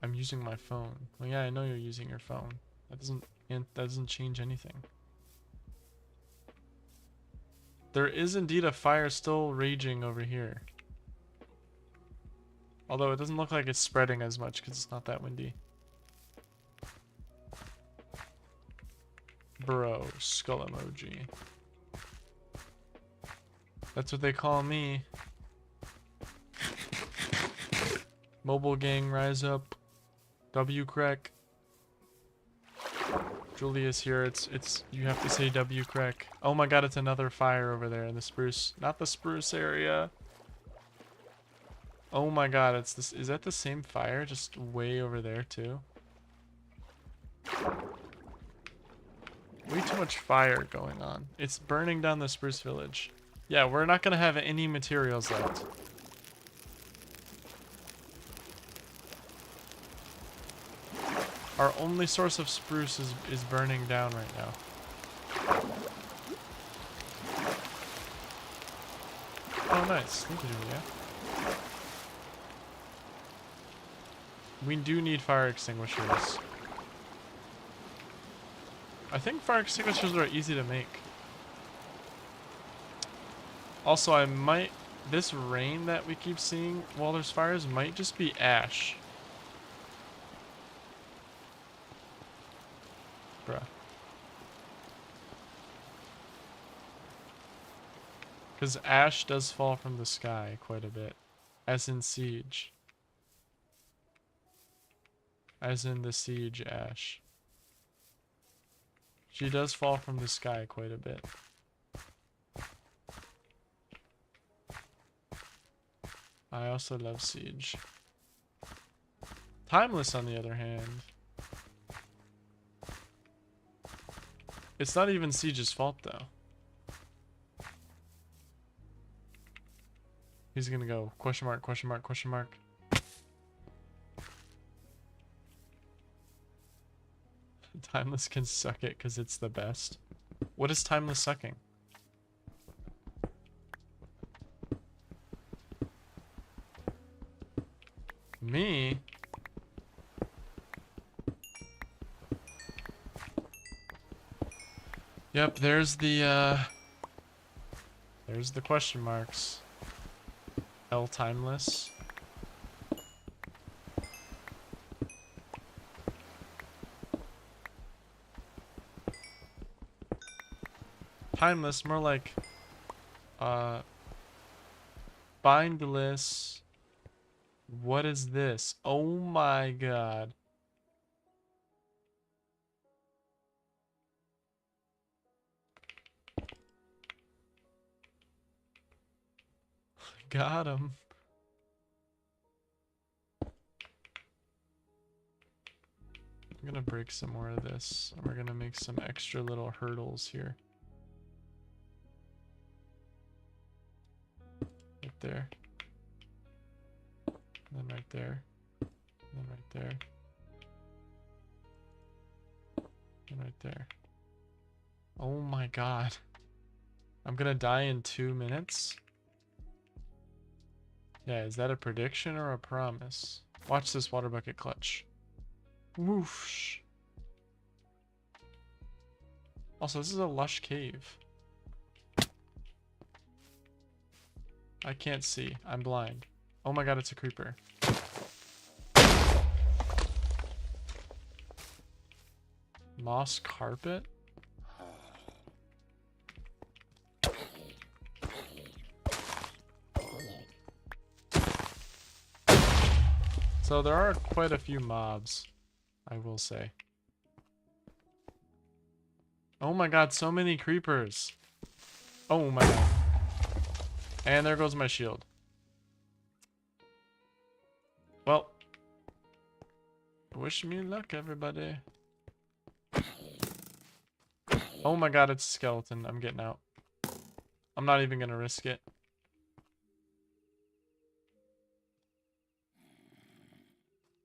I'm using my phone. Well, yeah, I know you're using your phone. That doesn't change anything. There is indeed a fire still raging over here. Although it doesn't look like it's spreading as much because it's not that windy. Bro, skull emoji. That's what they call me. Mobile gang, rise up. W crack. Julia's here. It's you have to say W crack. Oh my god, it's another fire over there in the spruce. Not the spruce area. Oh my god, it's this. Is that the same fire? Just way over there too? Way too much fire going on. It's burning down the spruce village. Yeah, we're not gonna have any materials left. Our only source of spruce is burning down right now. Oh, nice. Thank you, Julia. We do need fire extinguishers. I think fire extinguishers are easy to make. Also, I might... This rain that we keep seeing while there's fires might just be ash. Bruh. Because ash does fall from the sky quite a bit. As in Siege. As in the Siege ash. She does fall from the sky quite a bit. I also love Siege. Timeless, on the other hand. It's not even Siege's fault, though. He's gonna go question mark, question mark, question mark. Timeless can suck it because it's the best. What is Timeless sucking? Me? Yep, there's the question marks. L Timeless. Timeless, more like bindless. What is this? Oh my god. Got him. I'm gonna break some more of this, and we're gonna make some extra little hurdles here. Right there. And then right there. And then right there. And right there. Oh my god. I'm gonna die in 2 minutes? Yeah, is that a prediction or a promise? Watch this water bucket clutch. Whoosh. Also, this is a lush cave. I can't see. I'm blind. Oh my god, it's a creeper. Moss carpet? So there are quite a few mobs, I will say. Oh my god, so many creepers. Oh my god. And there goes my shield. Well, wish me luck, everybody. Oh my god, it's a skeleton. I'm getting out. I'm not even gonna risk it.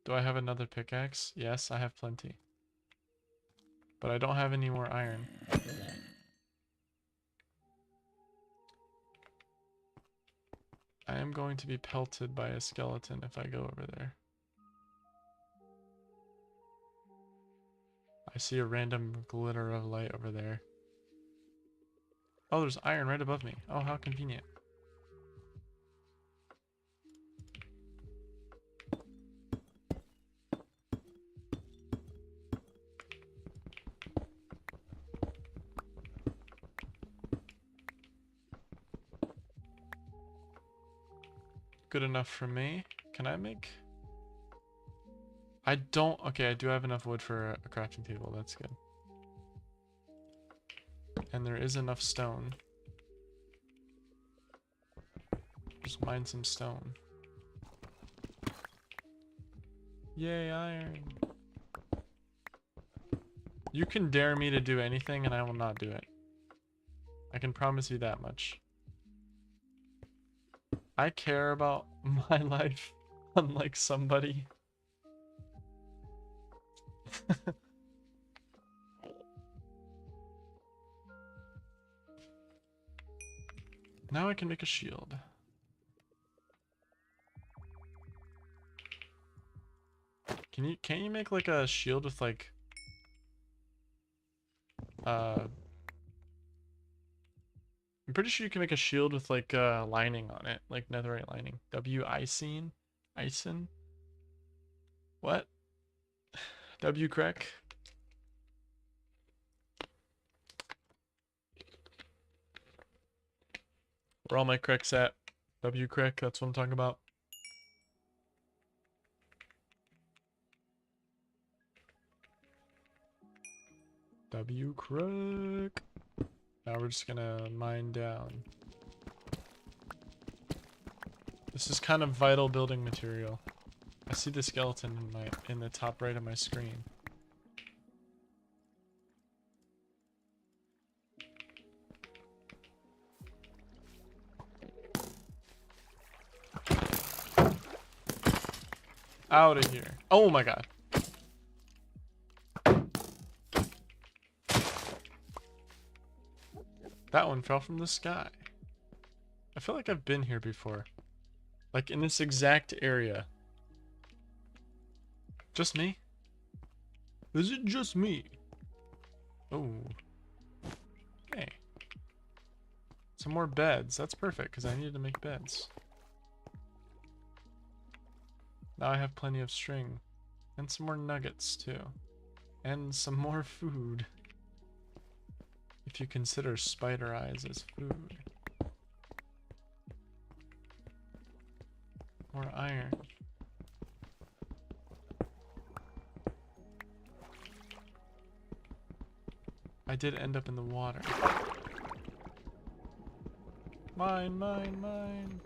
Do I have another pickaxe? Yes, I have plenty. But I don't have any more iron. I am going to be pelted by a skeleton if I go over there. I see a random glitter of light over there. Oh, there's iron right above me. Oh, how convenient. Good enough for me. Can I make... I don't... Okay, I do have enough wood for a crafting table. That's good. And there is enough stone. Just mine some stone. Yay, iron. You can dare me to do anything and I will not do it. I can promise you that much. I care about my life, unlike somebody. Now I can make a shield. Can't you make like a shield with like... I'm pretty sure you can make a shield with like lining on it, like netherite lining. W-Icene? Icen? What? W-Crec? Where all my Crecs at? W-Crec, that's what I'm talking about. W-Crec. Now we're just gonna mine down. This is kind of vital building material. I see the skeleton in the top right of my screen. Out of here. Oh my god. That one fell from the sky. I feel like I've been here before. Like in this exact area. Just me? Is it just me? Oh. Hey. Some more beds. That's perfect because I needed to make beds. Now I have plenty of string. And some more nuggets too. And some more food. If you consider spider eyes as food. More iron. I did end up in the water. Mine, mine, mine.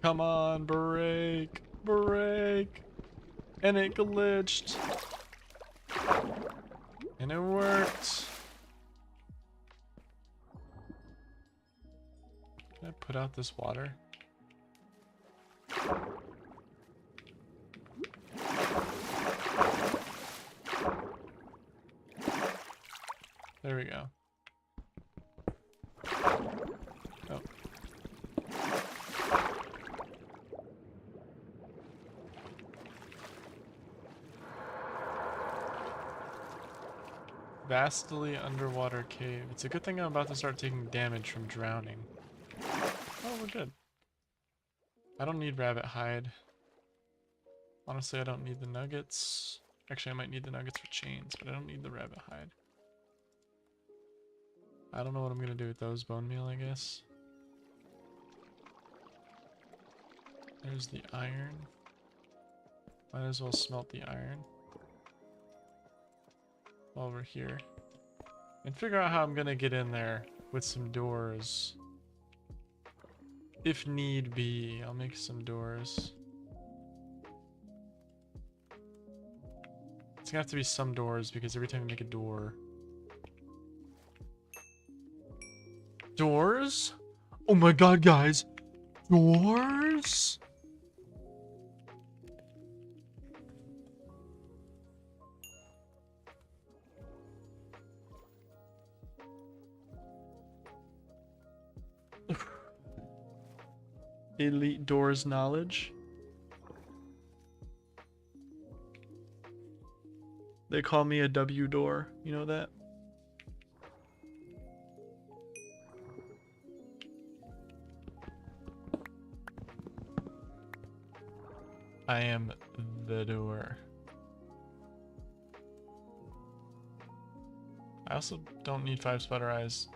Come on, break, break. And it glitched. And it worked. Can I put out this water? There we go. Oh. Vastly underwater cave. It's a good thing I'm about to start taking damage from drowning. Oh, we're good. I don't need rabbit hide. Honestly, I don't need the nuggets. Actually, I might need the nuggets for chains, but I don't need the rabbit hide. I don't know what I'm gonna do with those. Bone meal, I guess. There's the iron. Might as well smelt the iron while we're here. And figure out how I'm gonna get in there with some doors. If need be, I'll make some doors. It's gonna have to be some doors because every time you make a door... Doors? Oh my god, guys! Doors? Elite doors knowledge. They call me a W door. You know that? I am the door. I also don't need 5 spider eyes,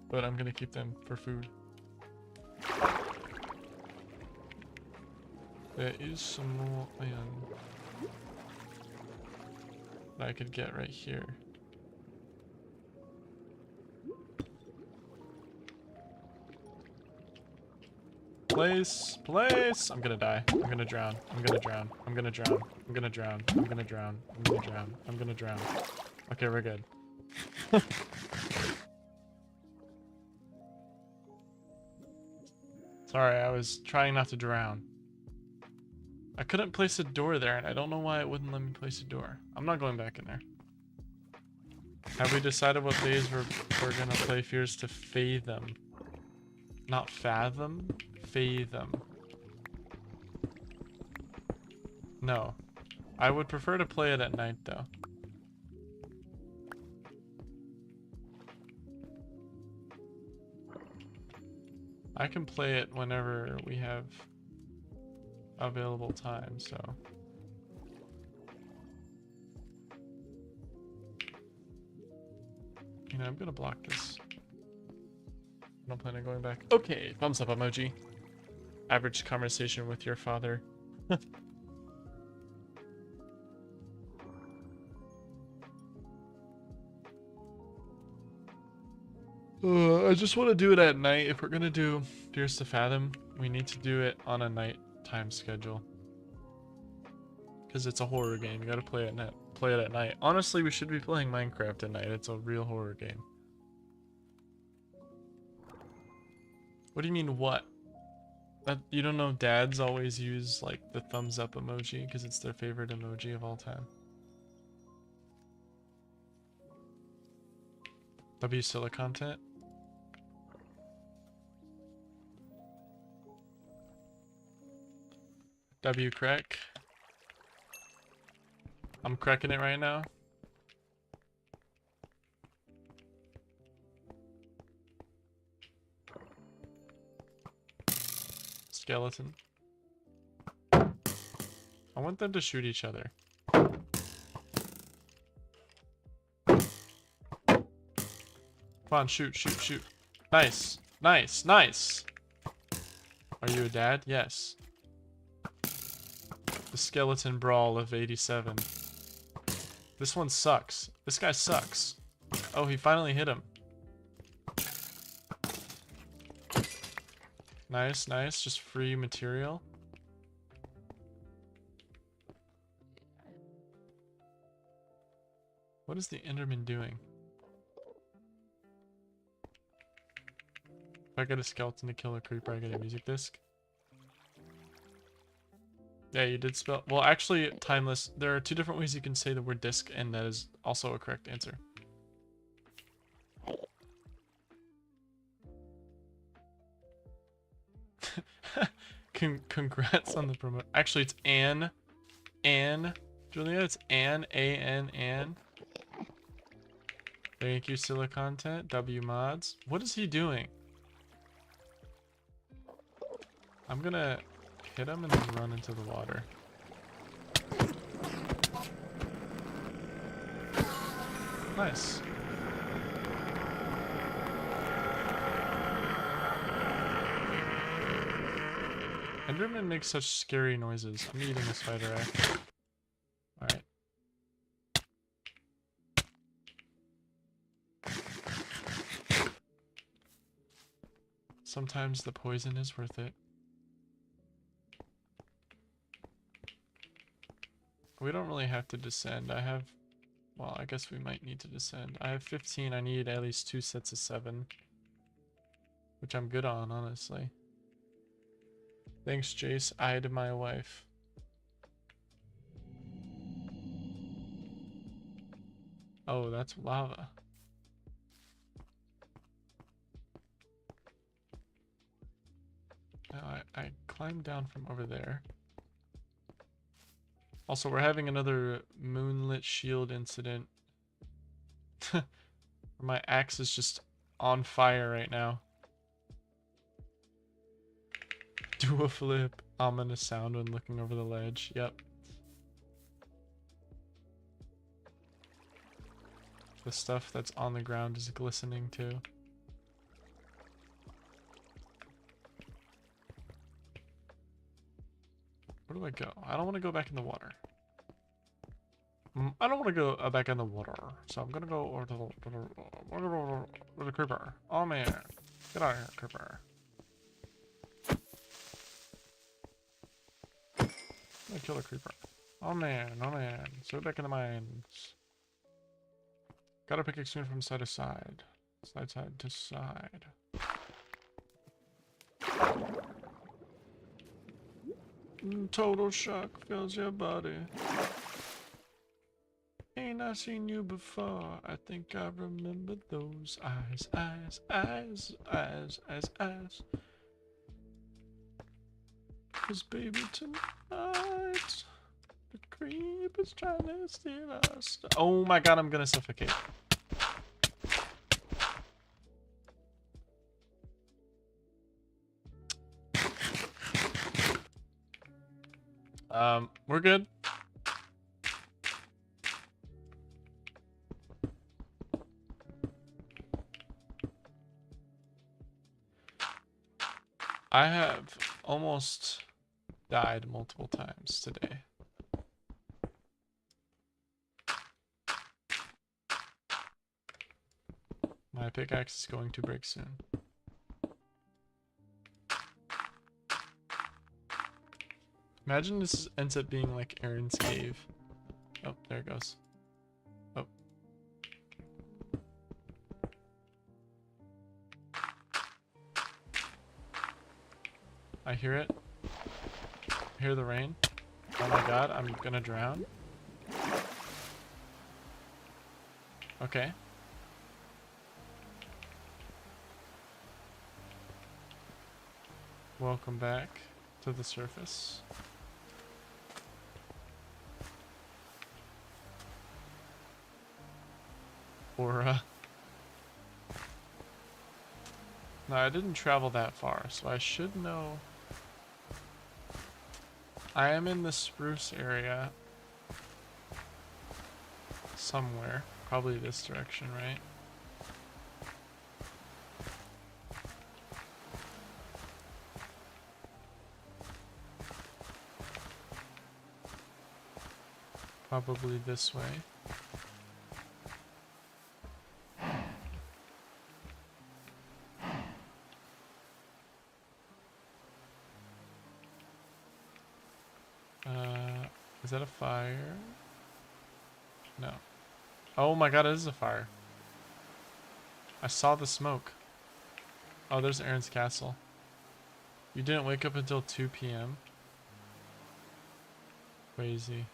but I'm gonna keep them for food. There is some more iron that I could get right here. Place, place! I'm gonna die. I'm gonna drown. I'm gonna drown. I'm gonna drown. I'm gonna drown. I'm gonna drown. I'm gonna drown. I'm gonna drown. Okay, we're good. Sorry, I was trying not to drown. I couldn't place a door there, and I don't know why it wouldn't let me place a door. I'm not going back in there. Have we decided what days we're gonna play Fears to Fathom? Not fathom? Fathom. No. I would prefer to play it at night though. I can play it whenever we have available time, so. You know, I'm gonna block this. I don't plan on going back. Okay, thumbs up emoji. Average conversation with your father. I just want to do it at night. If we're gonna do Fears to Fathom, we need to do it on a nighttime schedule. Because it's a horror game. You gotta play it at night. Honestly, we should be playing Minecraft at night. It's a real horror game. What do you mean, what? You don't know dads always use, like, the thumbs up emoji because it's their favorite emoji of all time. W Scylla content? W crack. I'm cracking it right now. Skeleton. I want them to shoot each other. Come on, shoot, shoot, shoot. Nice, nice, nice. Are you a dad? Yes. The skeleton brawl of 87. This one sucks. This guy sucks. Oh, he finally hit him. Nice, nice. Just free material. What is the Enderman doing? If I get a skeleton to kill a creeper, I get a music disc. Yeah, you did spell. Well, actually, Timeless, there are two different ways you can say the word disc, and that is also a correct answer. Congrats on the promotion. Actually, it's Anne. Julia, it's Anne. Anne. Thank you, Scylla content. W mods. What is he doing? I'm gonna hit him and then run into the water. Nice. Enderman makes such scary noises. I'm eating a spider eye. Alright. Sometimes the poison is worth it. We don't really have to descend. Well, I guess we might need to descend. I have 15. I need at least 2 sets of 7. Which I'm good on, honestly. Thanks, Jace. I to my wife. Oh, that's lava. Now I climbed down from over there. Also, we're having another moonlit shield incident. My axe is just on fire right now. Do a flip. Ominous sound when looking over the ledge. Yep. The stuff that's on the ground is glistening too. Where do I go? I don't want to go back in the water. I don't want to go back in the water, so I'm gonna go over to the creeper. Oh man, get out of here, creeper! I'm gonna kill a creeper. Oh man, so back in the mines. Got a pickaxe soon from side to side, side to side. Total shock fills your body. Ain't I seen you before? I think I remember those eyes. Cause baby tonight The creep is trying to steal us. Oh my god, I'm gonna suffocate. We're good. I have almost died multiple times today. My pickaxe is going to break soon. Imagine this ends up being like Aaron's cave. Oh, there it goes. Oh. I hear it. I hear the rain. Oh my god, I'm gonna drown. Okay. Welcome back to the surface. Or, no, I didn't travel that far, so I should know. I am in the spruce area. Somewhere. Probably this direction, right? Probably this way. Is that a fire? No. Oh my god, it is a fire. I saw the smoke. Oh, there's Aaron's castle. You didn't wake up until 2 p.m.? Crazy.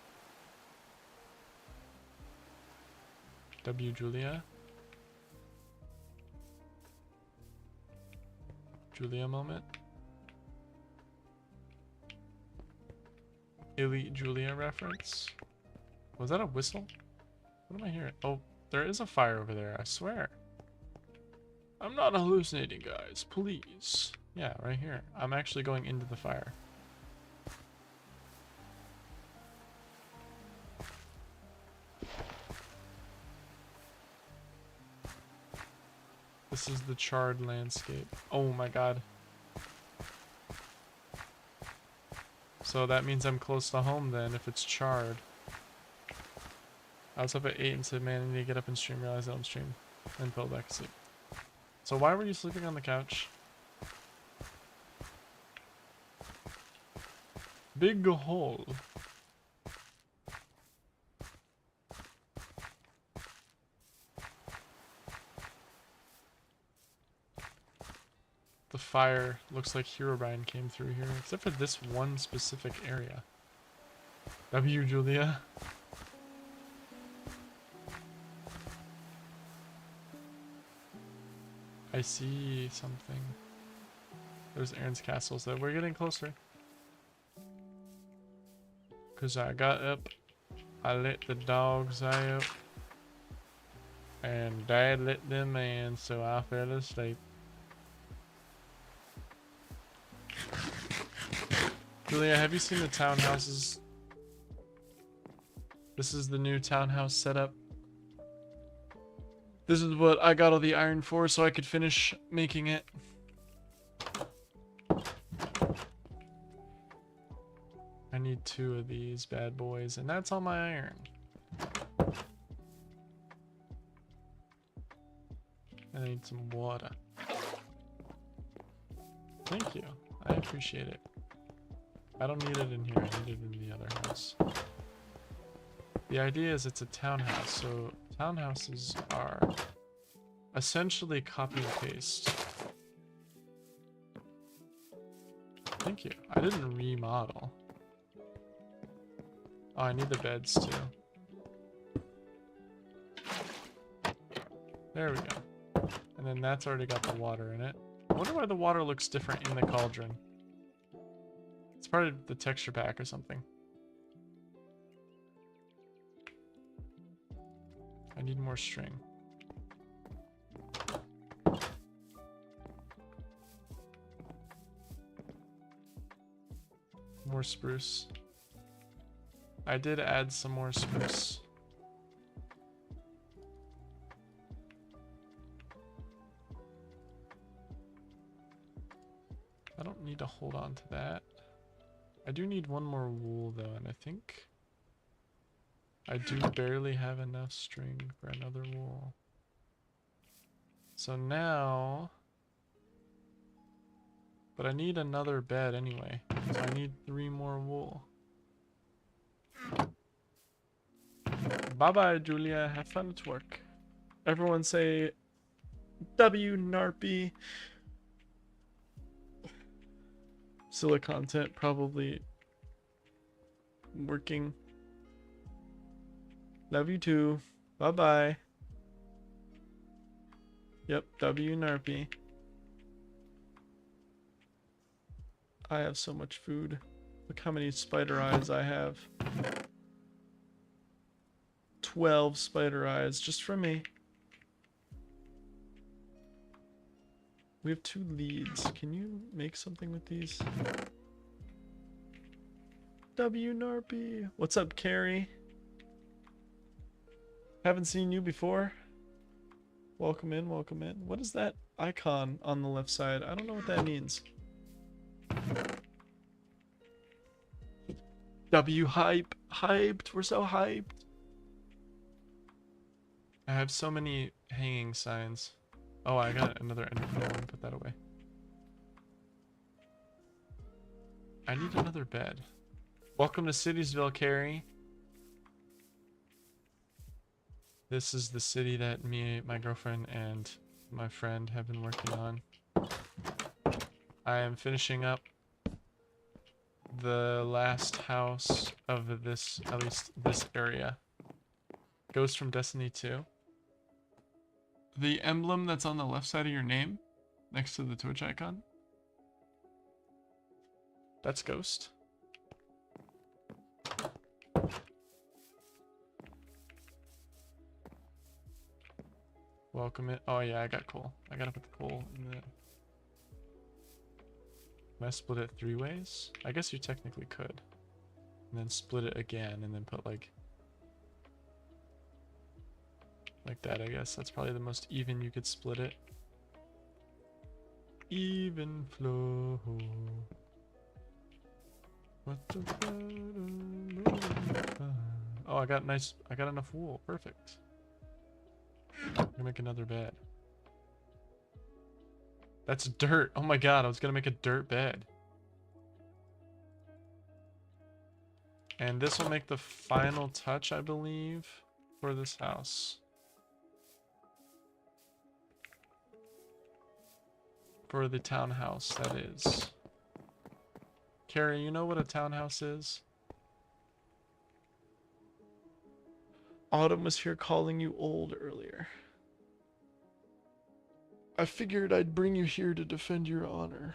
W. Julia? Julia moment? Elite Julia reference? Was that a whistle? What am I hearing? Oh, there is a fire over there, I swear. I'm not hallucinating, guys. Please. Yeah, right here. I'm actually going into the fire. This is the charred landscape. Oh my god. So that means I'm close to home then, if it's charred. I was up at 8 and said, man, I need to get up and stream. Realized I don't stream. And fell back asleep. So why were you sleeping on the couch? Big hole. The fire looks like Herobrine came through here, except for this one specific area. W. Julia. I see something. There's Aaron's castle, so we're getting closer. Cause I got up, I let the dogs out, and Dad let them in, so I fell asleep. Julia, have you seen the townhouses? This is the new townhouse setup. This is what I got all the iron for, so I could finish making it. I need 2 of these bad boys, and that's all my iron. I need some water. Thank you. I appreciate it. I don't need it in here, I need it in the other house. The idea is it's a townhouse, so townhouses are essentially copy and paste. Thank you. I didn't remodel. Oh, I need the beds too. There we go. And then that's already got the water in it. I wonder why the water looks different in the cauldron. It's part of the texture pack or something. need more string. More spruce. I did add some more spruce. I don't need to hold on to that. I do need one more wool though, and I think I do barely have enough string for another wool. So now, but I need another bed anyway, so I need 3 more wool. Bye bye, Julia. Have fun at work. Everyone say W Narpy. Scylla content probably working. Love you too. Bye bye. Yep, W Narpy. I have so much food. Look how many spider eyes I have. 12 spider eyes just for me. We have 2 leads. Can you make something with these? W Narpy. What's up, Carrie? Haven't seen you before. Welcome in, welcome in. What is that icon on the left side? I don't know what that means. W hype. Hyped. We're so hyped. I have so many hanging signs. Oh, I got another ender pearl. I'm gonna put that away. I need another bed. Welcome to Citiesville, Carrie. This is the city that me, my girlfriend, and my friend have been working on. I am finishing up the last house of this, at least this area. Ghost from Destiny 2. The emblem that's on the left side of your name, next to the Twitch icon, that's Ghost. Welcome it. Oh yeah, I got coal. I gotta put the coal in the... Can I split it 3 ways? I guess you technically could. And then split it again and then put like that, I guess. That's probably the most even you could split it. Even flow. What the... Oh, I got enough wool. Perfect. I'm gonna make another bed. That's dirt. Oh my god, I was gonna make a dirt bed. And this will make the final touch, I believe, for this house. For the townhouse, that is. Carrie, you know what a townhouse is? Autumn was here calling you old earlier. I figured I'd bring you here to defend your honor.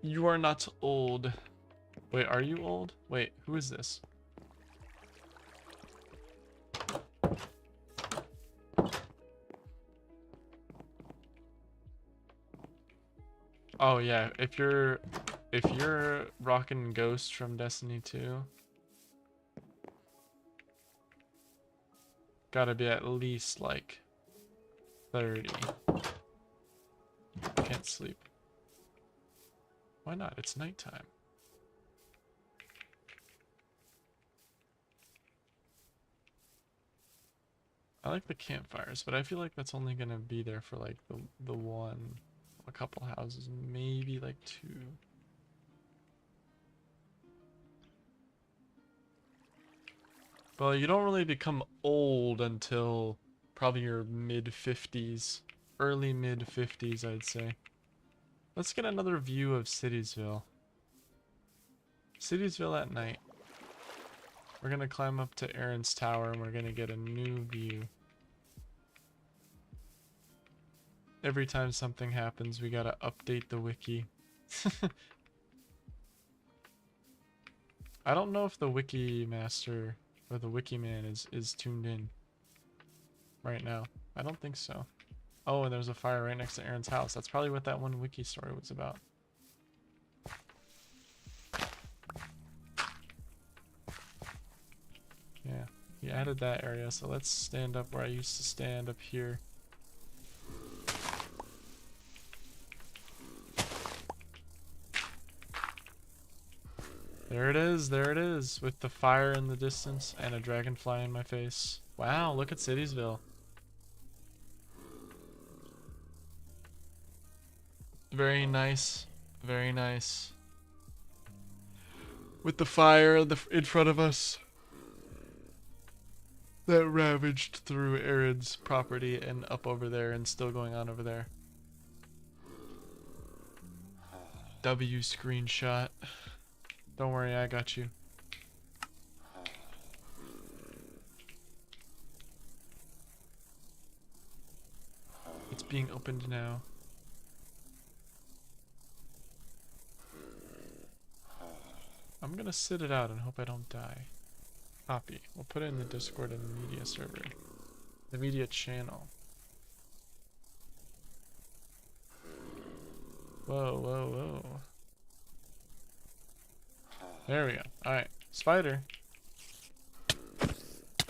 You are not old. Wait, are you old? Wait, who is this? Oh yeah, if you're rocking Ghost from Destiny 2, gotta be at least like 30. Can't sleep. Why not? It's nighttime. I like the campfires, but I feel like that's only gonna be there for like the one, a couple houses, maybe like 2. Well, you don't really become old until probably your mid-50s, early mid-50s, I'd say. Let's get another view of Citiesville. Citiesville at night. We're gonna climb up to Aaron's Tower and we're gonna get a new view. Every time something happens, we gotta update the wiki. I don't know if the wiki master Or the wiki man is tuned in right now. I don't think so. Oh, and there's a fire right next to Aaron's house. That's probably what that one wiki story was about. Yeah, he added that area, so let's stand up where I used to stand up here. There it is, with the fire in the distance and a dragonfly in my face. Wow, look at Citiesville. Very nice, very nice. With the fire in front of us that ravaged through Aaron's property and up over there and still going on over there. W screenshot. Don't worry, I got you. It's being opened now. I'm gonna sit it out and hope I don't die. Copy. We'll put it in the Discord and the media server. The media channel. Whoa, whoa, whoa. There we go. Alright. Spider.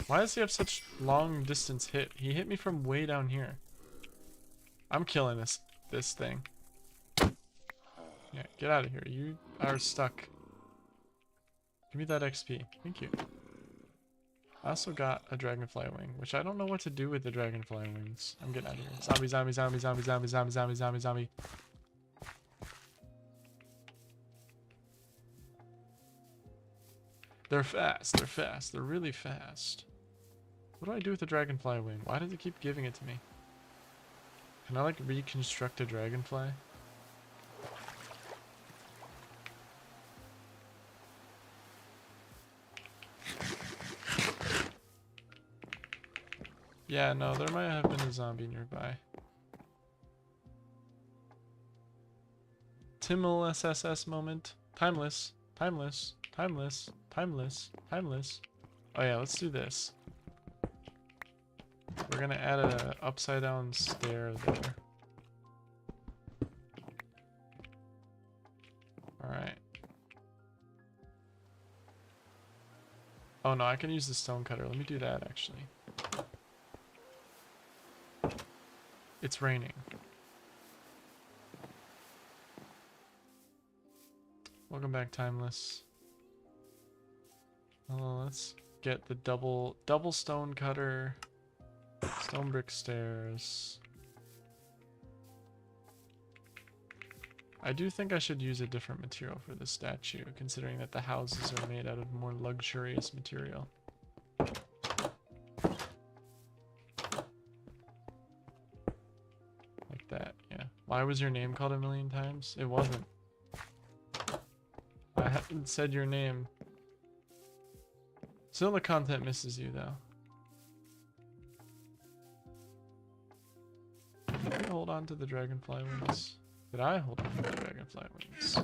Why does he have such long distance hit? He hit me from way down here. I'm killing this thing. Yeah, get out of here. You are stuck. Give me that XP. Thank you. I also got a dragonfly wing, which I don't know what to do with the dragonfly wings. I'm getting out of here. Zombie, zombie, zombie, zombie, zombie, zombie, zombie, zombie, zombie. They're fast. They're fast. They're really fast. What do I do with the dragonfly wing? Why does it keep giving it to me? Can I like reconstruct a dragonfly? Yeah, no, there might have been a zombie nearby. Timmel SSS moment. Timeless. Timeless. Timeless. Timeless. Timeless. Oh yeah, let's do this. We're gonna add a upside down stair there. Alright. Oh no, I can use the stone cutter. Let me do that actually. It's raining. Welcome back, Timeless. Let's get the double stone cutter. Stone brick stairs. I do think I should use a different material for this statue, considering that the houses are made out of more luxurious material. Like that, yeah. Why was your name called a million times? It wasn't. I haven't said your name. Still the content misses you, though. Did I hold on to the dragonfly wings? Did I hold on to the dragonfly wings?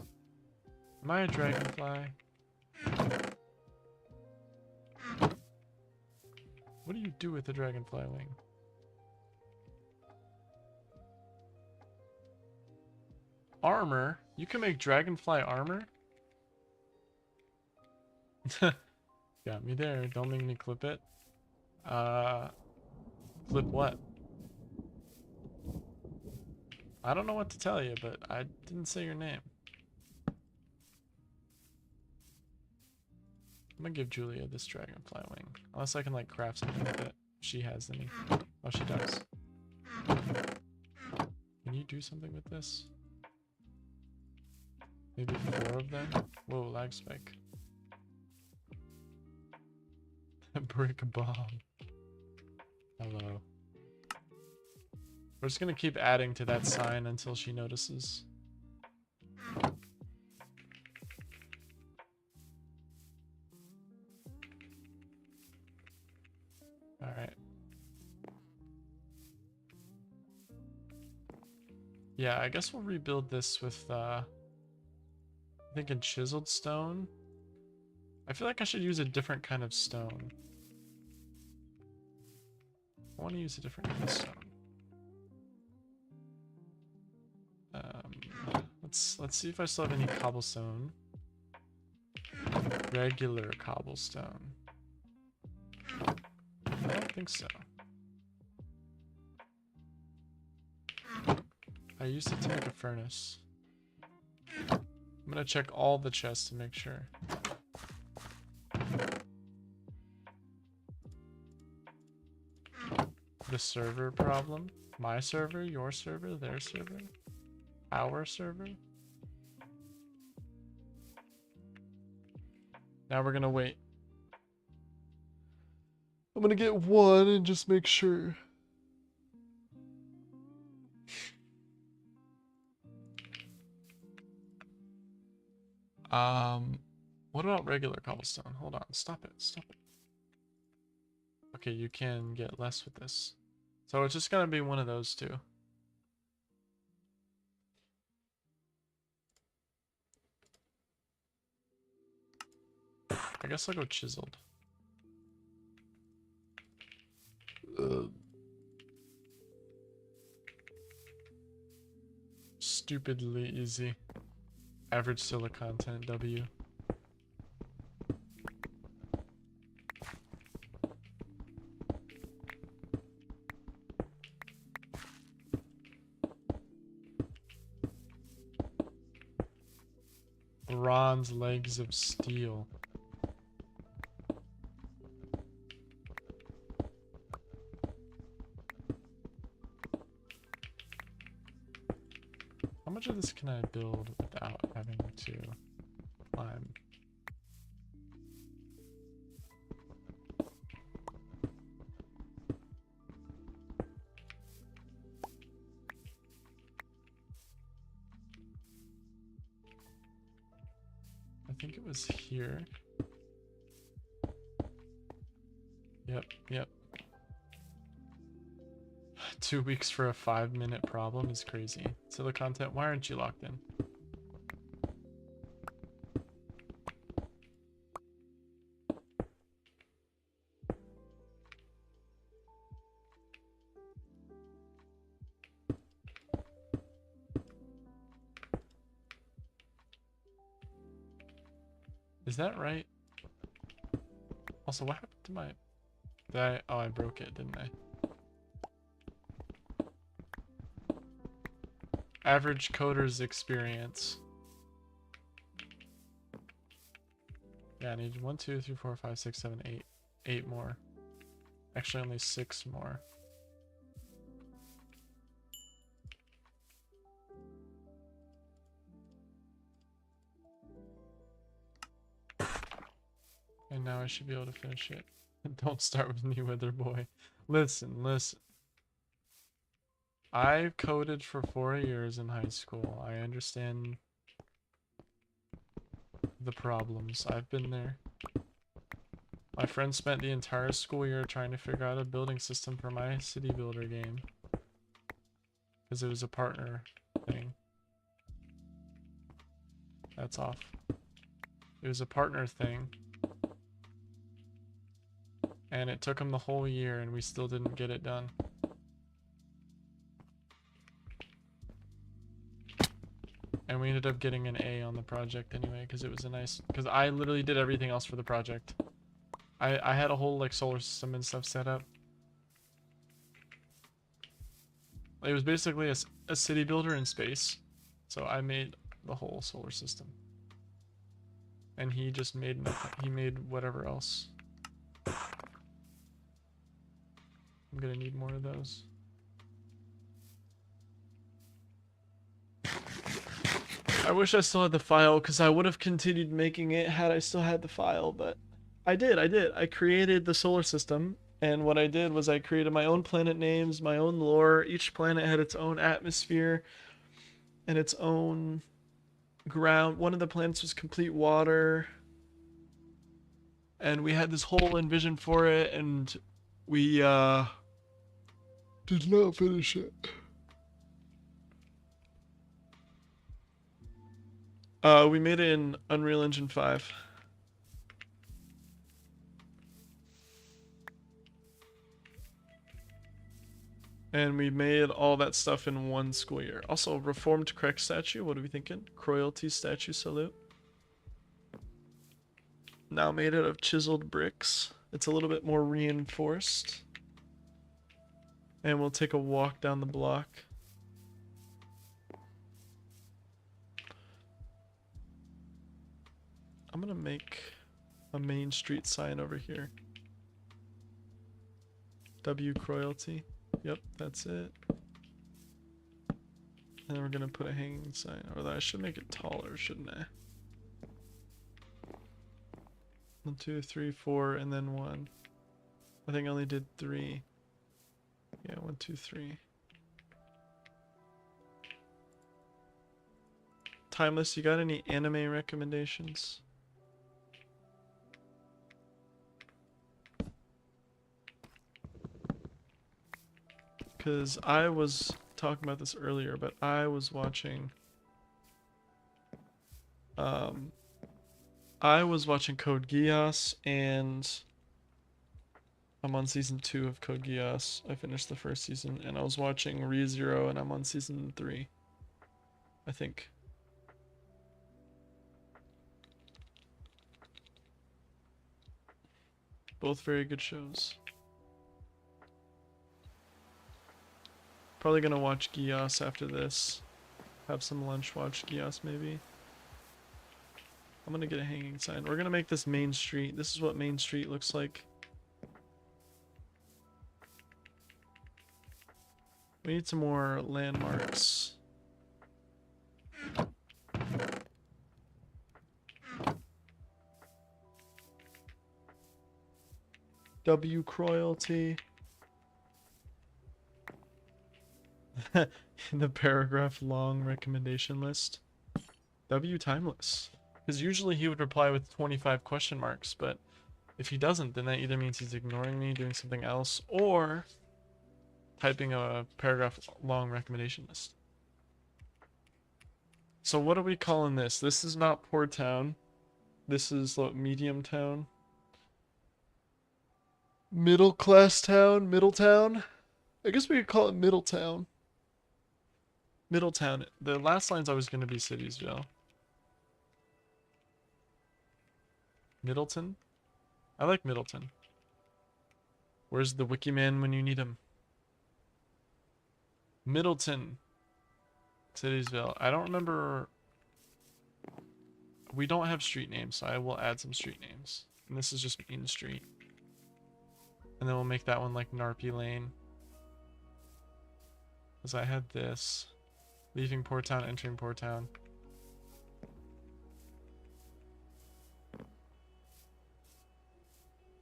Am I a dragonfly? What do you do with the dragonfly wing? Armor? You can make dragonfly armor? Got me there. Don't make me clip it. Clip what? I don't know what to tell you, but I didn't say your name. I'm gonna give Julia this dragonfly wing. Unless I can like craft something with it. She has any. Oh, she does. Can you do something with this? Maybe 4 of them? Whoa, lag spike. Brick bomb. Hello. We're just gonna keep adding to that sign until she notices. Alright. Yeah, I guess we'll rebuild this with, I think in chiseled stone. I feel like I should use a different kind of stone. I want to use a different kind of stone. Let's see if I still have any cobblestone. Regular cobblestone. I don't think so. I used it to make a furnace. I'm gonna check all the chests to make sure. The server problem? My server? Your server? Their server? Our server? Now we're gonna wait. I'm gonna get one and just make sure. What about regular cobblestone? Hold on, stop it, stop it. Okay, you can get less with this. So it's just gonna be one of those two. I guess I'll go chiseled. Stupidly easy. Average Scylla content, W. Bronze legs of steel. How much of this can I build without having to climb? I think it was here. Yep. 2 weeks for a 5-minute problem is crazy. Scylla content, why aren't you locked in? Is that right? Also, what happened to my... Oh, I broke it, didn't I? Average coder's experience. Yeah, I need 1, 2, 3, 4, 5, 6, 7, 8. 8 more. Actually, only 6 more. And now I should be able to finish it. Don't start with me, Wither Boy. Listen. I coded for 4 years in high school. I understand the problems. I've been there. My friend spent the entire school year trying to figure out a building system for my city builder game. Because it was a partner thing. That's off. It was a partner thing. And it took him the whole year and we still didn't get it done. And we ended up getting an A on the project anyway, because it was a nice... Because I literally did everything else for the project. I had a whole, like, solar system and stuff set up. It was basically a city builder in space. So I made the whole solar system. And he just made nothing. He made whatever else. I'm gonna need more of those. I wish I still had the file, because I would have continued making it had I still had the file, but I did. I created the solar system, and what I did was I created my own planet names, my own lore. Each planet had its own atmosphere and its own ground. One of the planets was complete water, and we had this whole envision for it, and we did not finish it. We made it in Unreal Engine 5. And we made all that stuff in one school year. Also, Reformed Correct statue. What are we thinking? Croyalty statue salute. Now made out of chiseled bricks. It's a little bit more reinforced. And we'll take a walk down the block. I'm gonna make a main street sign over here. W Croyalty. Yep, that's it. And then we're gonna put a hanging sign. Although I should make it taller, shouldn't I? 1, 2, 3, 4, and then 1. I think I only did 3. Yeah, 1, 2, 3. Timeless, you got any anime recommendations? Because I was talking about this earlier, but I was watching Code Geass, and I'm on season 2 of Code Geass. I finished the first season, and I was watching ReZero, and I'm on season 3, I think. Both very good shows. Probably gonna watch Geass after this. Have some lunch, watch Geass maybe. I'm gonna get a hanging sign. We're gonna make this Main Street. This is what Main Street looks like. We need some more landmarks. W Croyalty. In the paragraph long recommendation list. W Timeless. Because usually he would reply with 25 question marks, but if he doesn't, then that either means he's ignoring me, doing something else, or typing a paragraph long recommendation list. So what are we calling this? This is not Poor Town. This is Medium Town. Middle Class Town? Middletown? I guess we could call it Middletown. Middletown. The last line's always going to be Citiesville. Middleton? I like Middleton. Where's the wiki man when you need him? Middleton. Citiesville. I don't remember. We don't have street names, so I will add some street names. And this is just Main Street. And then we'll make that one like Narpy Lane. Because I had this. Leaving Poor Town, entering Poor Town.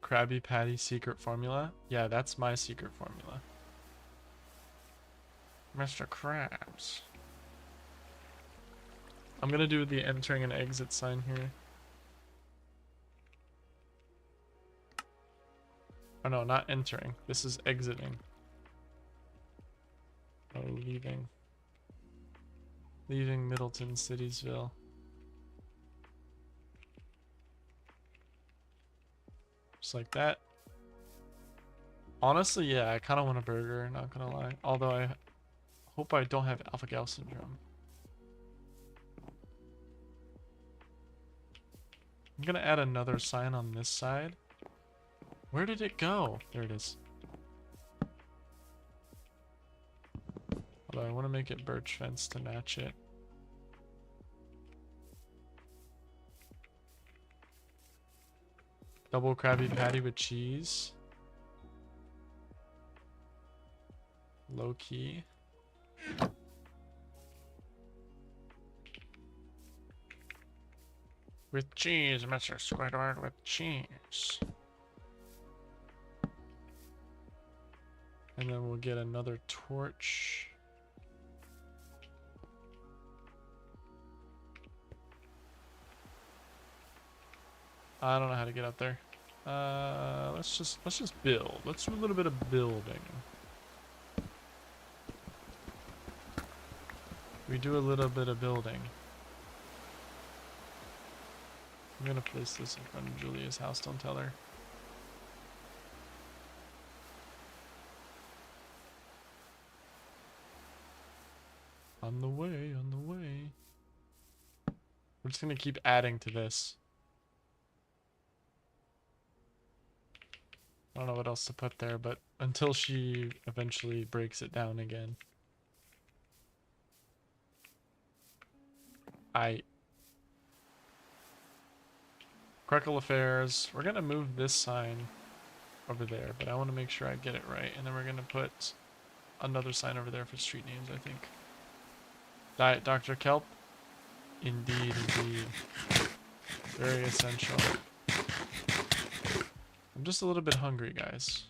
Krabby Patty secret formula? Yeah, that's my secret formula. Mr. Krabs. I'm gonna do the entering and exit sign here. Oh no, not entering. This is exiting. Oh, leaving. Leaving Middleton, Citiesville. Just like that. Honestly, yeah, I kind of want a burger, not gonna lie. Although I hope I don't have alpha-gal syndrome. I'm gonna add another sign on this side. Where did it go? There it is. Although I want to make it birch fence to match it. Double Krabby Patty with cheese. Low key. With cheese, Mr. Squidward, with cheese. And then we'll get another torch. I don't know how to get up there. Let's just build. Let's do a little bit of building. We do a little bit of building. I'm gonna place this in front of Julia's house, don't tell her. On the way, on the way. We're just gonna keep adding to this. I don't know what else to put there, but until she eventually breaks it down again. Crackle Affairs. We're gonna move this sign over there, but I want to make sure I get it right. And then we're gonna put another sign over there for street names, I think. Diet Dr. Kelp. Indeed, indeed. Very essential. I'm just a little bit hungry, guys.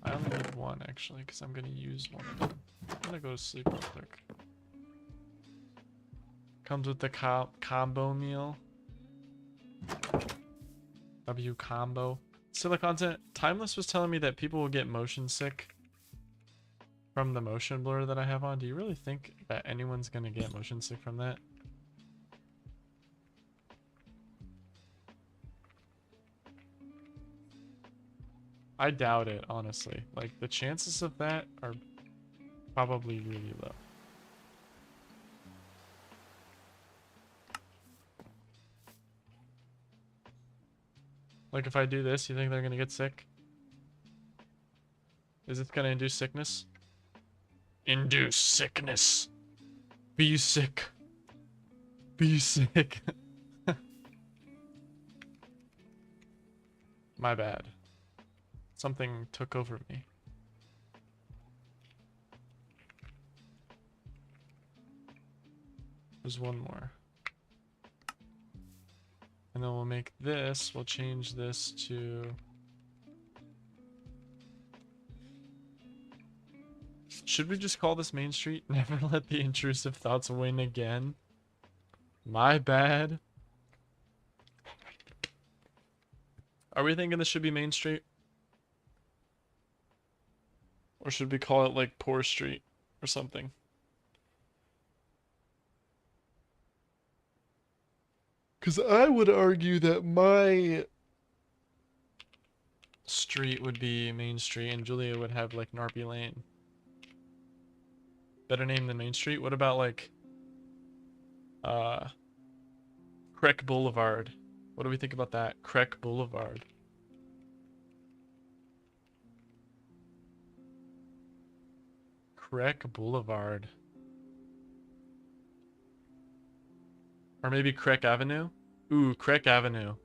I only need one, actually, because I'm going to use one of them. I'm going to go to sleep real quick. Comes with the combo meal. W combo. Silicontent. Timeless was telling me that people will get motion sick from the motion blur that I have on. Do you really think that anyone's going to get motion sick from that? I doubt it, honestly. Like, the chances of that are probably really low. Like, if I do this, you think they're gonna get sick? Is it gonna induce sickness? Induce sickness. Be sick. Be sick. My bad. Something took over me. There's one more. And then we'll make this, we'll change this to... Should we just call this Main Street? Never let the intrusive thoughts win again. My bad. Are we thinking this should be Main Street? Or should we call it like Poor Street or something? Because I would argue that my street would be Main Street and Julia would have like Narby Lane. Better name than Main Street? What about like Creek Boulevard? What do we think about that? Creek Boulevard. Creek Boulevard. Or maybe Creek Avenue? Ooh, Creek Avenue.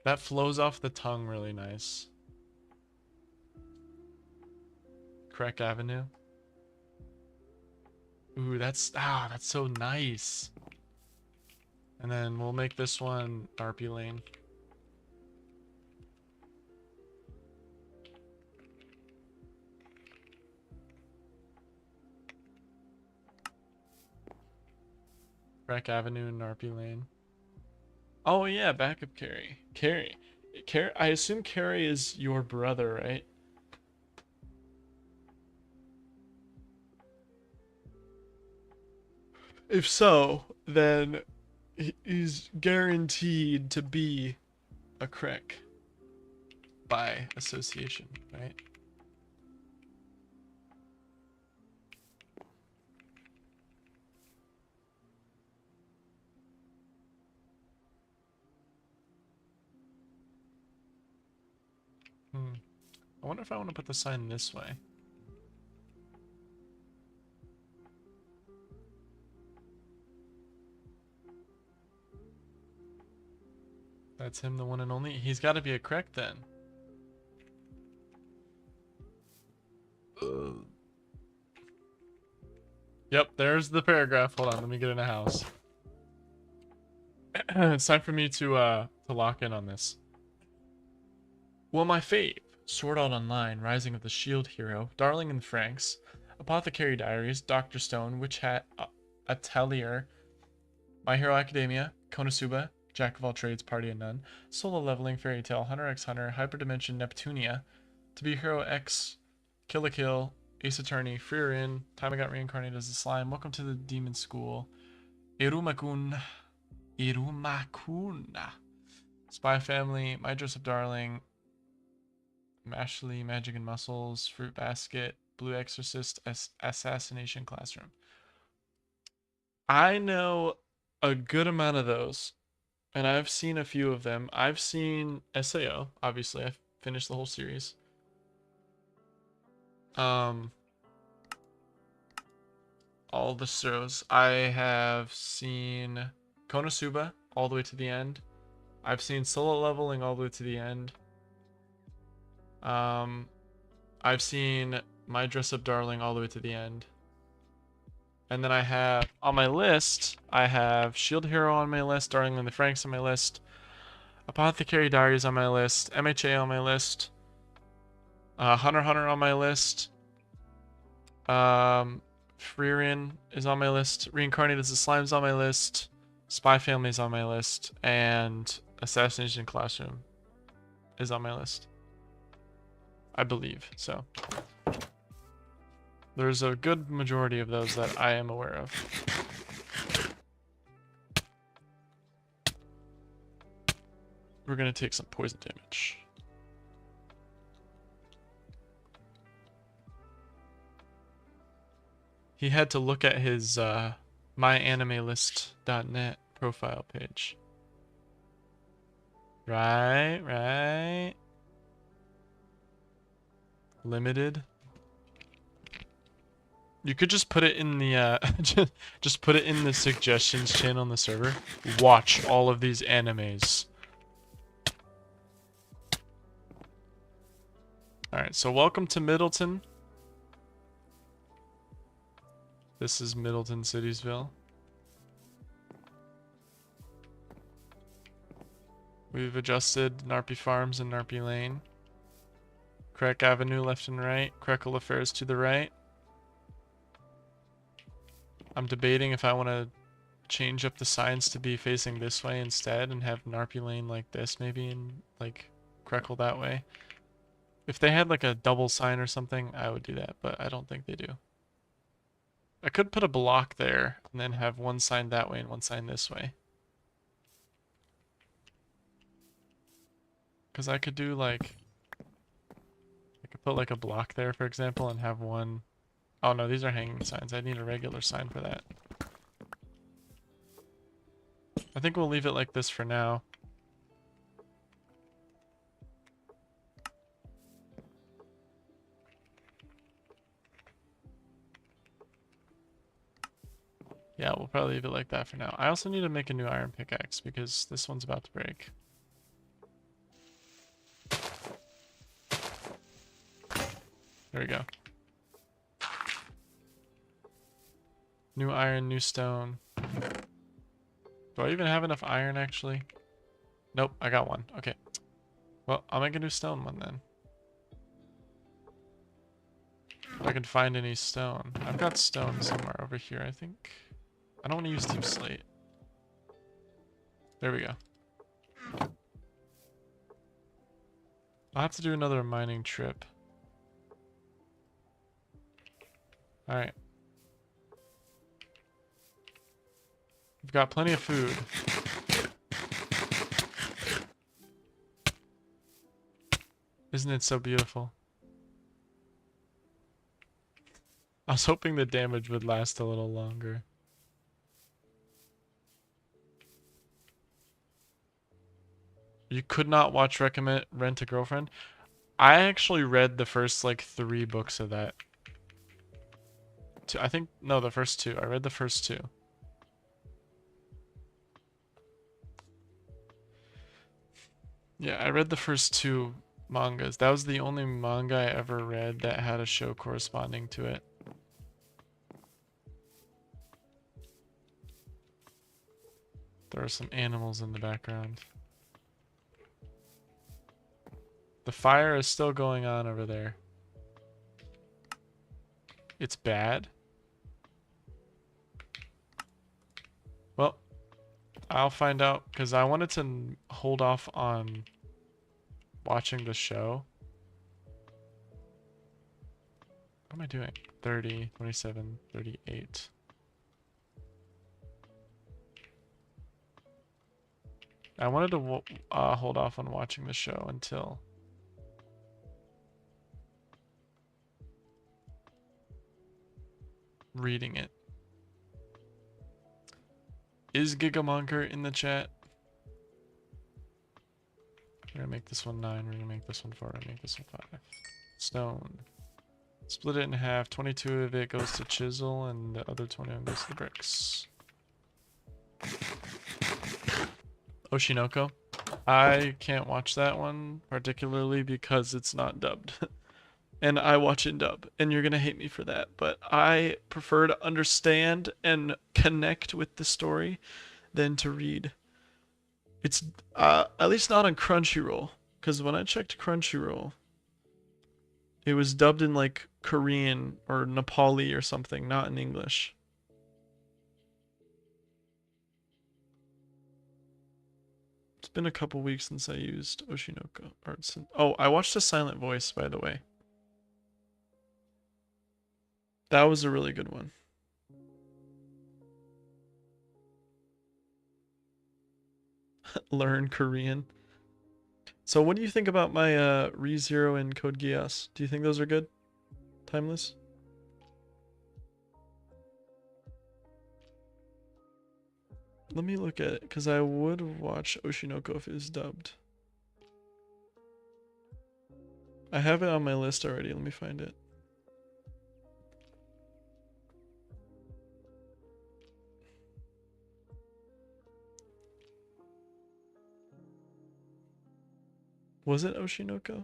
That flows off the tongue really nice. Creek Avenue. Ooh, that's so nice. And then we'll make this one Narby Lane. Creek Avenue and Narby Lane. Oh yeah, backup Carrie. Carrie. I assume Carrie is your brother, right? If so, then he's guaranteed to be a Crick by association, right? I wonder if I want to put the sign this way. That's him, the one and only. He's got to be a Crick then. Yep, there's the paragraph. Hold on, let me get in a house. It's time for me to lock in on this. Well, my fave, Sword Art Online, Rising of the Shield Hero, Darling in the Franxx, Apothecary Diaries, Dr. Stone, Witch Hat, Atelier, My Hero Academia, Konosuba, Jack of All Trades, Party of None, Solo Leveling, Fairy Tail, Hunter x Hunter, Hyperdimension, Neptunia, To Be Hero X, Kill la Kill, Ace Attorney, Frieren, Time I Got Reincarnated as a Slime, Welcome to the Demon School, Irumakun, Spy Family, My Joseph Darling, Mashley, Magic and Muscles, Fruit Basket, Blue Exorcist, Assassination Classroom. I know a good amount of those, and I've seen a few of them. I've seen SAO, obviously. I've finished the whole series. All the shows. I have seen Konosuba all the way to the end. I've seen Solo Leveling all the way to the end. I've seen My Dress Up Darling all the way to the end. And then I have, on my list, I have Shield Hero on my list, Darling in the Franxx on my list, Apothecary Diaries on my list, MHA on my list, Hunter x Hunter on my list, Frieren is on my list, Reincarnated as the Slime's on my list, Spy Family's on my list, and Assassination Classroom is on my list. I believe, so. There's a good majority of those that I am aware of. We're gonna take some poison damage. He had to look at his myanimelist.net profile page. Right. Limited. You could just put it in the just put it in the suggestions channel on the server. Watch all of these animes. Alright, so welcome to Middleton. This is Middleton Citiesville. We've adjusted Narpy Farms and Narpy Lane. Crack Avenue left and right. Crackle Affairs to the right. I'm debating if I want to change up the signs to be facing this way instead and have Narpy Lane like this maybe and like Crackle that way. If they had like a double sign or something, I would do that, but I don't think they do. I could put a block there and then have one sign that way and one sign this way. Because I could do like... I could put like a block there, for example, and have one... Oh no, these are hanging signs. I need a regular sign for that. I think we'll leave it like this for now. Yeah, we'll probably leave it like that for now. I also need to make a new iron pickaxe because this one's about to break. There we go. New iron, new stone. Do I even have enough iron, actually? Nope, I got one. Okay. Well, I'll make a new stone one then. If I can find any stone. I've got stone somewhere over here, I think. I don't want to use deep slate. There we go. I'll have to do another mining trip. Alright. We've got plenty of food. Isn't it so beautiful? I was hoping the damage would last a little longer. You could not watch Recommend Rent a Girlfriend? I actually read the first like 3 books of that. I think, no, the first 2. I read the first 2. Yeah, I read the first 2 mangas. That was the only manga I ever read that had a show corresponding to it. There are some animals in the background. The fire is still going on over there. It's bad. Well, I'll find out because I wanted to hold off on watching the show. What am I doing? 30, 27, 38. I wanted to hold off on watching the show until reading it. Is Gigamonker in the chat? We're gonna make this one 9, we're gonna make this one 4, we're gonna make this one 5. Stone. Split it in half, 22 of it goes to chisel, and the other 21 goes to the bricks. Oshinoko. I can't watch that one, particularly because it's not dubbed. And I watch it dub, and you're gonna hate me for that, but I prefer to understand and connect with the story than to read. It's at least not on Crunchyroll, because when I checked Crunchyroll, it was dubbed in like Korean or Nepali or something, not in English. It's been a couple weeks since I used Oshinoko Arts. Oh, I watched A Silent Voice, by the way. That was a really good one. Learn Korean. So what do you think about my ReZero and Code Geass? Do you think those are good? Timeless? Let me look at it, because I would watch Oshinoko if it was dubbed. I have it on my list already. Let me find it. Was it Oshinoko?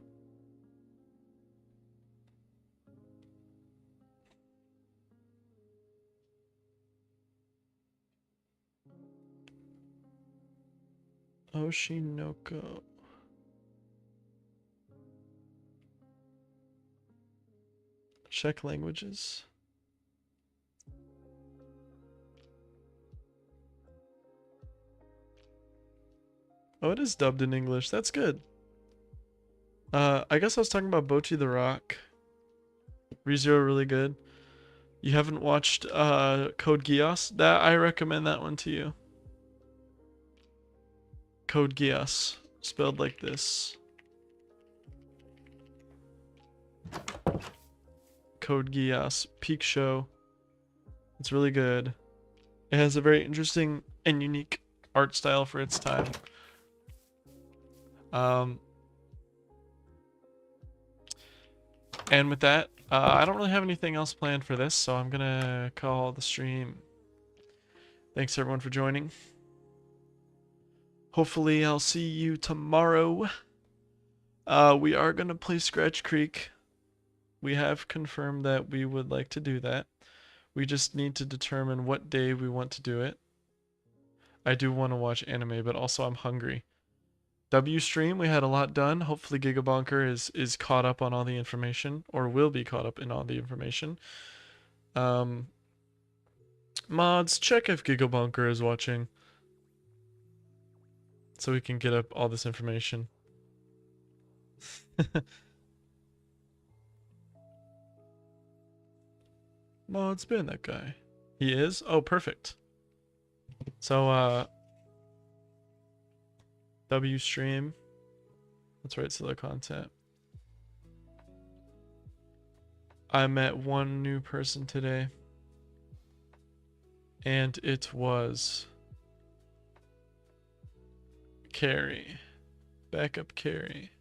Oshinoko. Check languages. Oh, it is dubbed in English. That's good. I guess I was talking about Bocchi the Rock. ReZero really good. You haven't watched Code Geass? That I recommend that one to you. Code Geass, spelled like this. Code Geass, peak show. It's really good. It has a very interesting and unique art style for its time. And with that, I don't really have anything else planned for this, so I'm gonna call the stream. Thanks everyone for joining. Hopefully I'll see you tomorrow. We are gonna play Scratch Creek. We have confirmed that we would like to do that. We just need to determine what day we want to do it. I do want to watch anime, but also I'm hungry. W stream, we had a lot done. Hopefully Gigabonker is caught up on all the information, or will be caught up in all the information. Mods, check if Gigabonker is watching, so we can get up all this information. Mod's been that guy. He is? Oh, perfect. So, W stream. Let's write solo content. I met one new person today. And it was Carrie. Backup Carrie.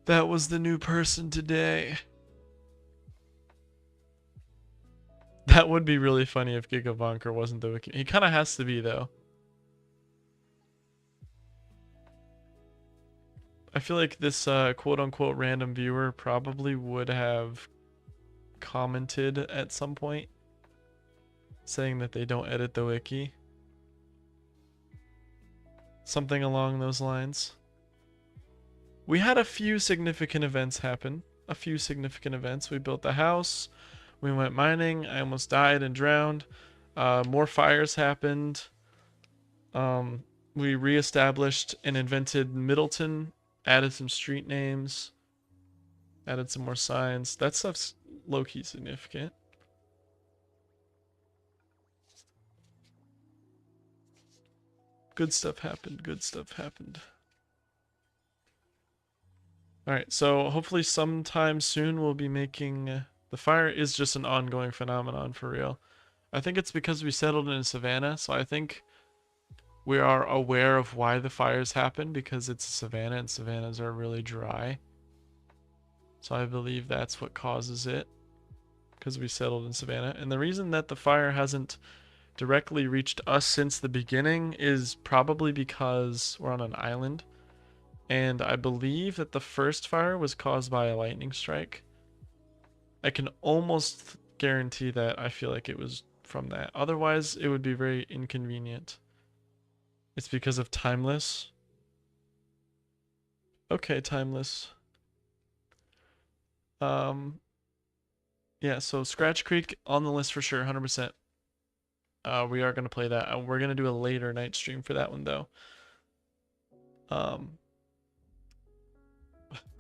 That was the new person today. That would be really funny if Gigabonker wasn't the wiki. He kind of has to be, though. I feel like this quote-unquote random viewer probably would have commented at some point saying that they don't edit the wiki. Something along those lines. We had a few significant events happen. We built the house. We went mining. I almost died and drowned. More fires happened. We reestablished and invented Middleton. Added some street names. Added some more signs. That stuff's low-key significant. Good stuff happened. Good stuff happened. Alright, so hopefully sometime soon we'll be making The fire is just an ongoing phenomenon for real. I think it's because we settled in Savannah, so I think we are aware of why the fires happen because it's a savanna and savannas are really dry. So I believe that's what causes it because we settled in Savannah. And the reason that the fire hasn't directly reached us since the beginning is probably because we're on an island. And I believe that the first fire was caused by a lightning strike. I can almost guarantee that. I feel like it was from that. Otherwise, it would be very inconvenient. It's because of Timeless. Okay, Timeless. Yeah, so Scratch Creek on the list for sure, 100%. We are going to play that. We're going to do a later night stream for that one, though.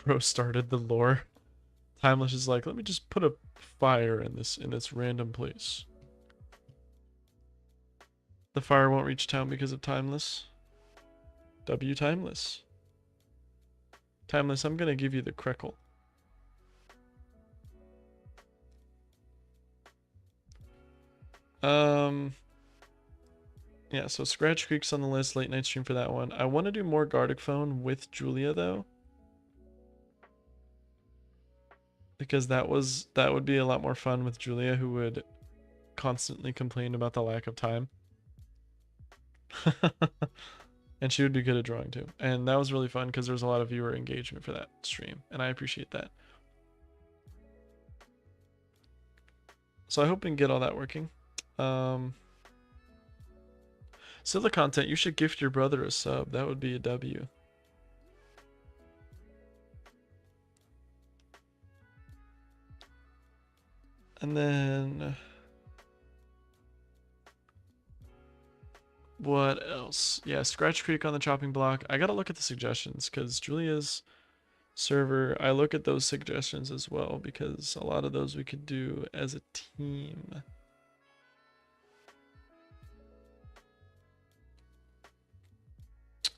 Bro started the lore. Timeless is like, let me just put a fire in this random place. The fire won't reach town because of Timeless. W Timeless. Timeless, I'm gonna give you the Krekel. Yeah, so Scratch Creek's on the list, late night stream for that one. I want to do more Gartic Phone with Julia though. Because that would be a lot more fun with Julia, who would constantly complain about the lack of time. And she would be good at drawing too. And that was really fun because there was a lot of viewer engagement for that stream, and I appreciate that. So I hope we can get all that working. Scylla content, you should gift your brother a sub. That would be a W. And then what else? Yeah, Scratch Creek on the chopping block. I gotta look at the suggestions because Julia's server, I look at those suggestions as well because a lot of those we could do as a team.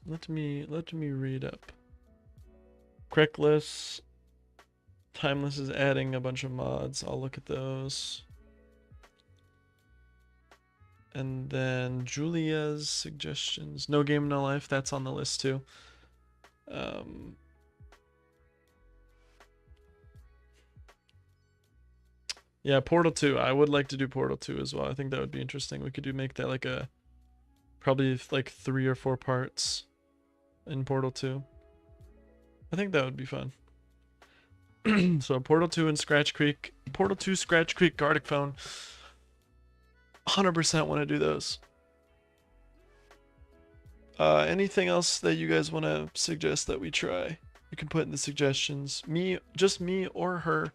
Let me read up. Crackless. Timeless is adding a bunch of mods. I'll look at those. And then Julia's suggestions. No Game, No Life. That's on the list too. Yeah, Portal 2. I would like to do Portal 2 as well. I think that would be interesting. We could make that like a probably like 3 or 4 parts in Portal 2. I think that would be fun. So Portal 2 and Scratch Creek. Portal 2, Scratch Creek, Gartic Phone. 100% want to do those. Anything else that you guys want to suggest that we try? You can put in the suggestions. Just me or her.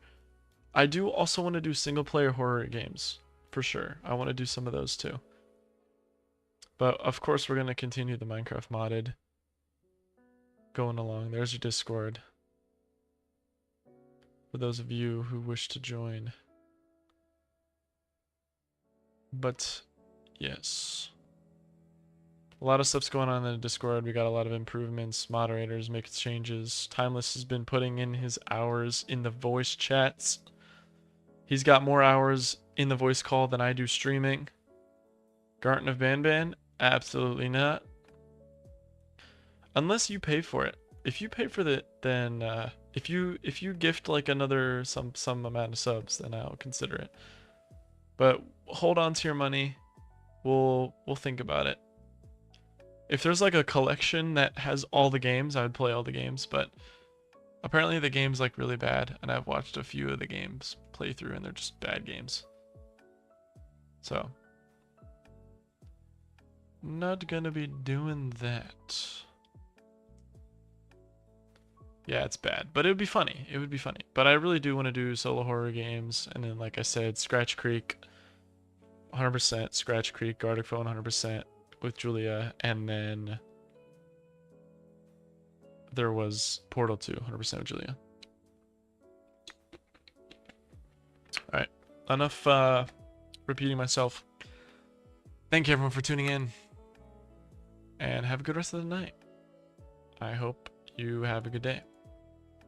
I do also want to do single player horror games. For sure. I want to do some of those too. But of course we're going to continue the Minecraft modded. Going along. There's your Discord. For those of you who wish to join. But yes, a lot of stuff's going on in the Discord. We got a lot of improvements, moderators making changes. Timeless has been putting in his hours in the voice chats. He's got more hours in the voice call than I do streaming. Garten of Banban? Absolutely not. Unless you pay for it. If you pay for it, then if you gift like another some amount of subs, then I'll consider it. But hold on to your money. We'll think about it. If there's like a collection that has all the games, I would play all the games, but apparently the game's like really bad, and I've watched a few of the games play through and they're just bad games. So not gonna be doing that. Yeah, it's bad, but it would be funny. It would be funny. But I really do want to do solo horror games, and then like I said, Scratch Creek 100%, Scratch Creek, Gartic Phone 100% with Julia, and then there was Portal 2 100% with Julia. Alright, enough repeating myself. Thank you everyone for tuning in, and have a good rest of the night. I hope you have a good day.